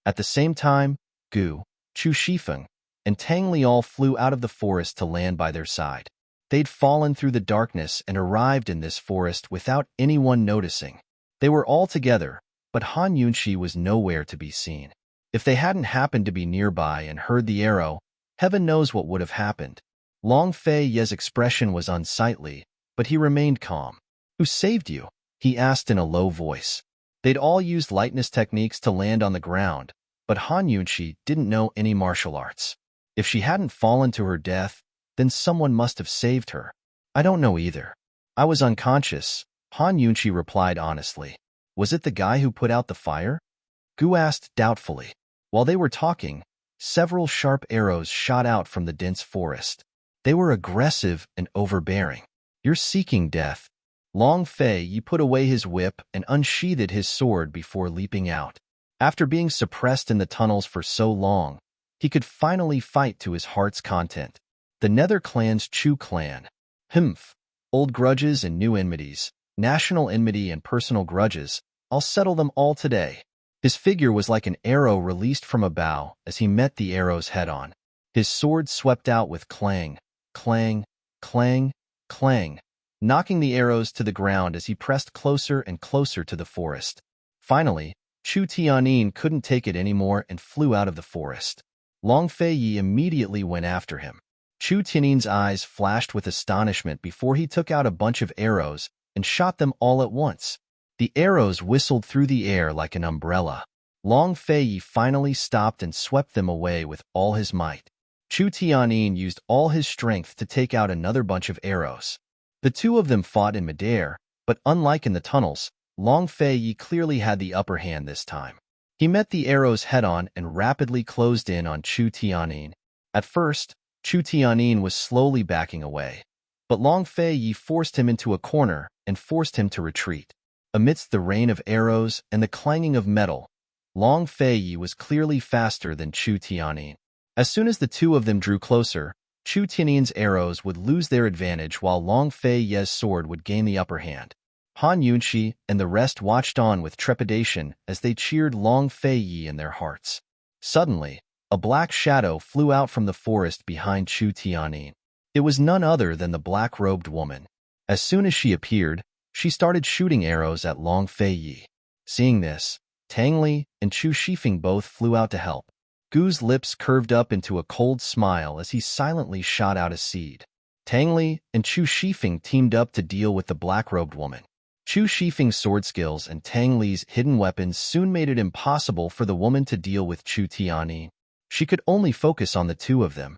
At the same time, Gu, Chu Shifeng, and Tang Li all flew out of the forest to land by their side. They'd fallen through the darkness and arrived in this forest without anyone noticing. They were all together, but Han Yunxi was nowhere to be seen. If they hadn't happened to be nearby and heard the arrow, heaven knows what would have happened. Long Feiyi's expression was unsightly, but he remained calm. "Who saved you?" he asked in a low voice. They'd all used lightness techniques to land on the ground, but Han Yunxi didn't know any martial arts. If she hadn't fallen to her death, then someone must have saved her. "I don't know either. I was unconscious," Han Yunxi replied honestly. "Was it the guy who put out the fire?" Gu asked doubtfully. While they were talking, several sharp arrows shot out from the dense forest. They were aggressive and overbearing. "You're seeking death." Long Feiyi put away his whip and unsheathed his sword before leaping out. After being suppressed in the tunnels for so long, he could finally fight to his heart's content. The Nether Clan's Chu clan. Humph. Old grudges and new enmities, national enmity and personal grudges, I'll settle them all today. His figure was like an arrow released from a bow as he met the arrows head-on. His sword swept out with clang, clang, clang, clang, knocking the arrows to the ground as he pressed closer and closer to the forest. Finally, Chu Tianyin couldn't take it anymore and flew out of the forest. Long Feiyi immediately went after him. Chu Tianyin's eyes flashed with astonishment before he took out a bunch of arrows and shot them all at once. The arrows whistled through the air like an umbrella. Long Feiyi finally stopped and swept them away with all his might. Chu Tianyin used all his strength to take out another bunch of arrows. The two of them fought in midair, but unlike in the tunnels, Long Fei clearly had the upper hand this time. He met the arrows head-on and rapidly closed in on Chu Tianyin. At first, Chu Tianyin was slowly backing away, but Long Fei forced him into a corner and forced him to retreat. Amidst the rain of arrows and the clanging of metal, Long Fei was clearly faster than Chu Tianyin. As soon as the two of them drew closer, Chu Tianyin's arrows would lose their advantage while Long Fei's sword would gain the upper hand. Han Yunxi and the rest watched on with trepidation as they cheered Long Fei in their hearts. Suddenly, a black shadow flew out from the forest behind Chu Tianyin. It was none other than the black-robed woman. As soon as she appeared, she started shooting arrows at Long Fei. Seeing this, Tang Li and Chu Shifeng both flew out to help. Gu's lips curved up into a cold smile as he silently shot out a seed. Tang Li and Chu Shifeng teamed up to deal with the black-robed woman. Chu Shifeng's sword skills and Tang Li's hidden weapons soon made it impossible for the woman to deal with Chu Tianyin. She could only focus on the two of them.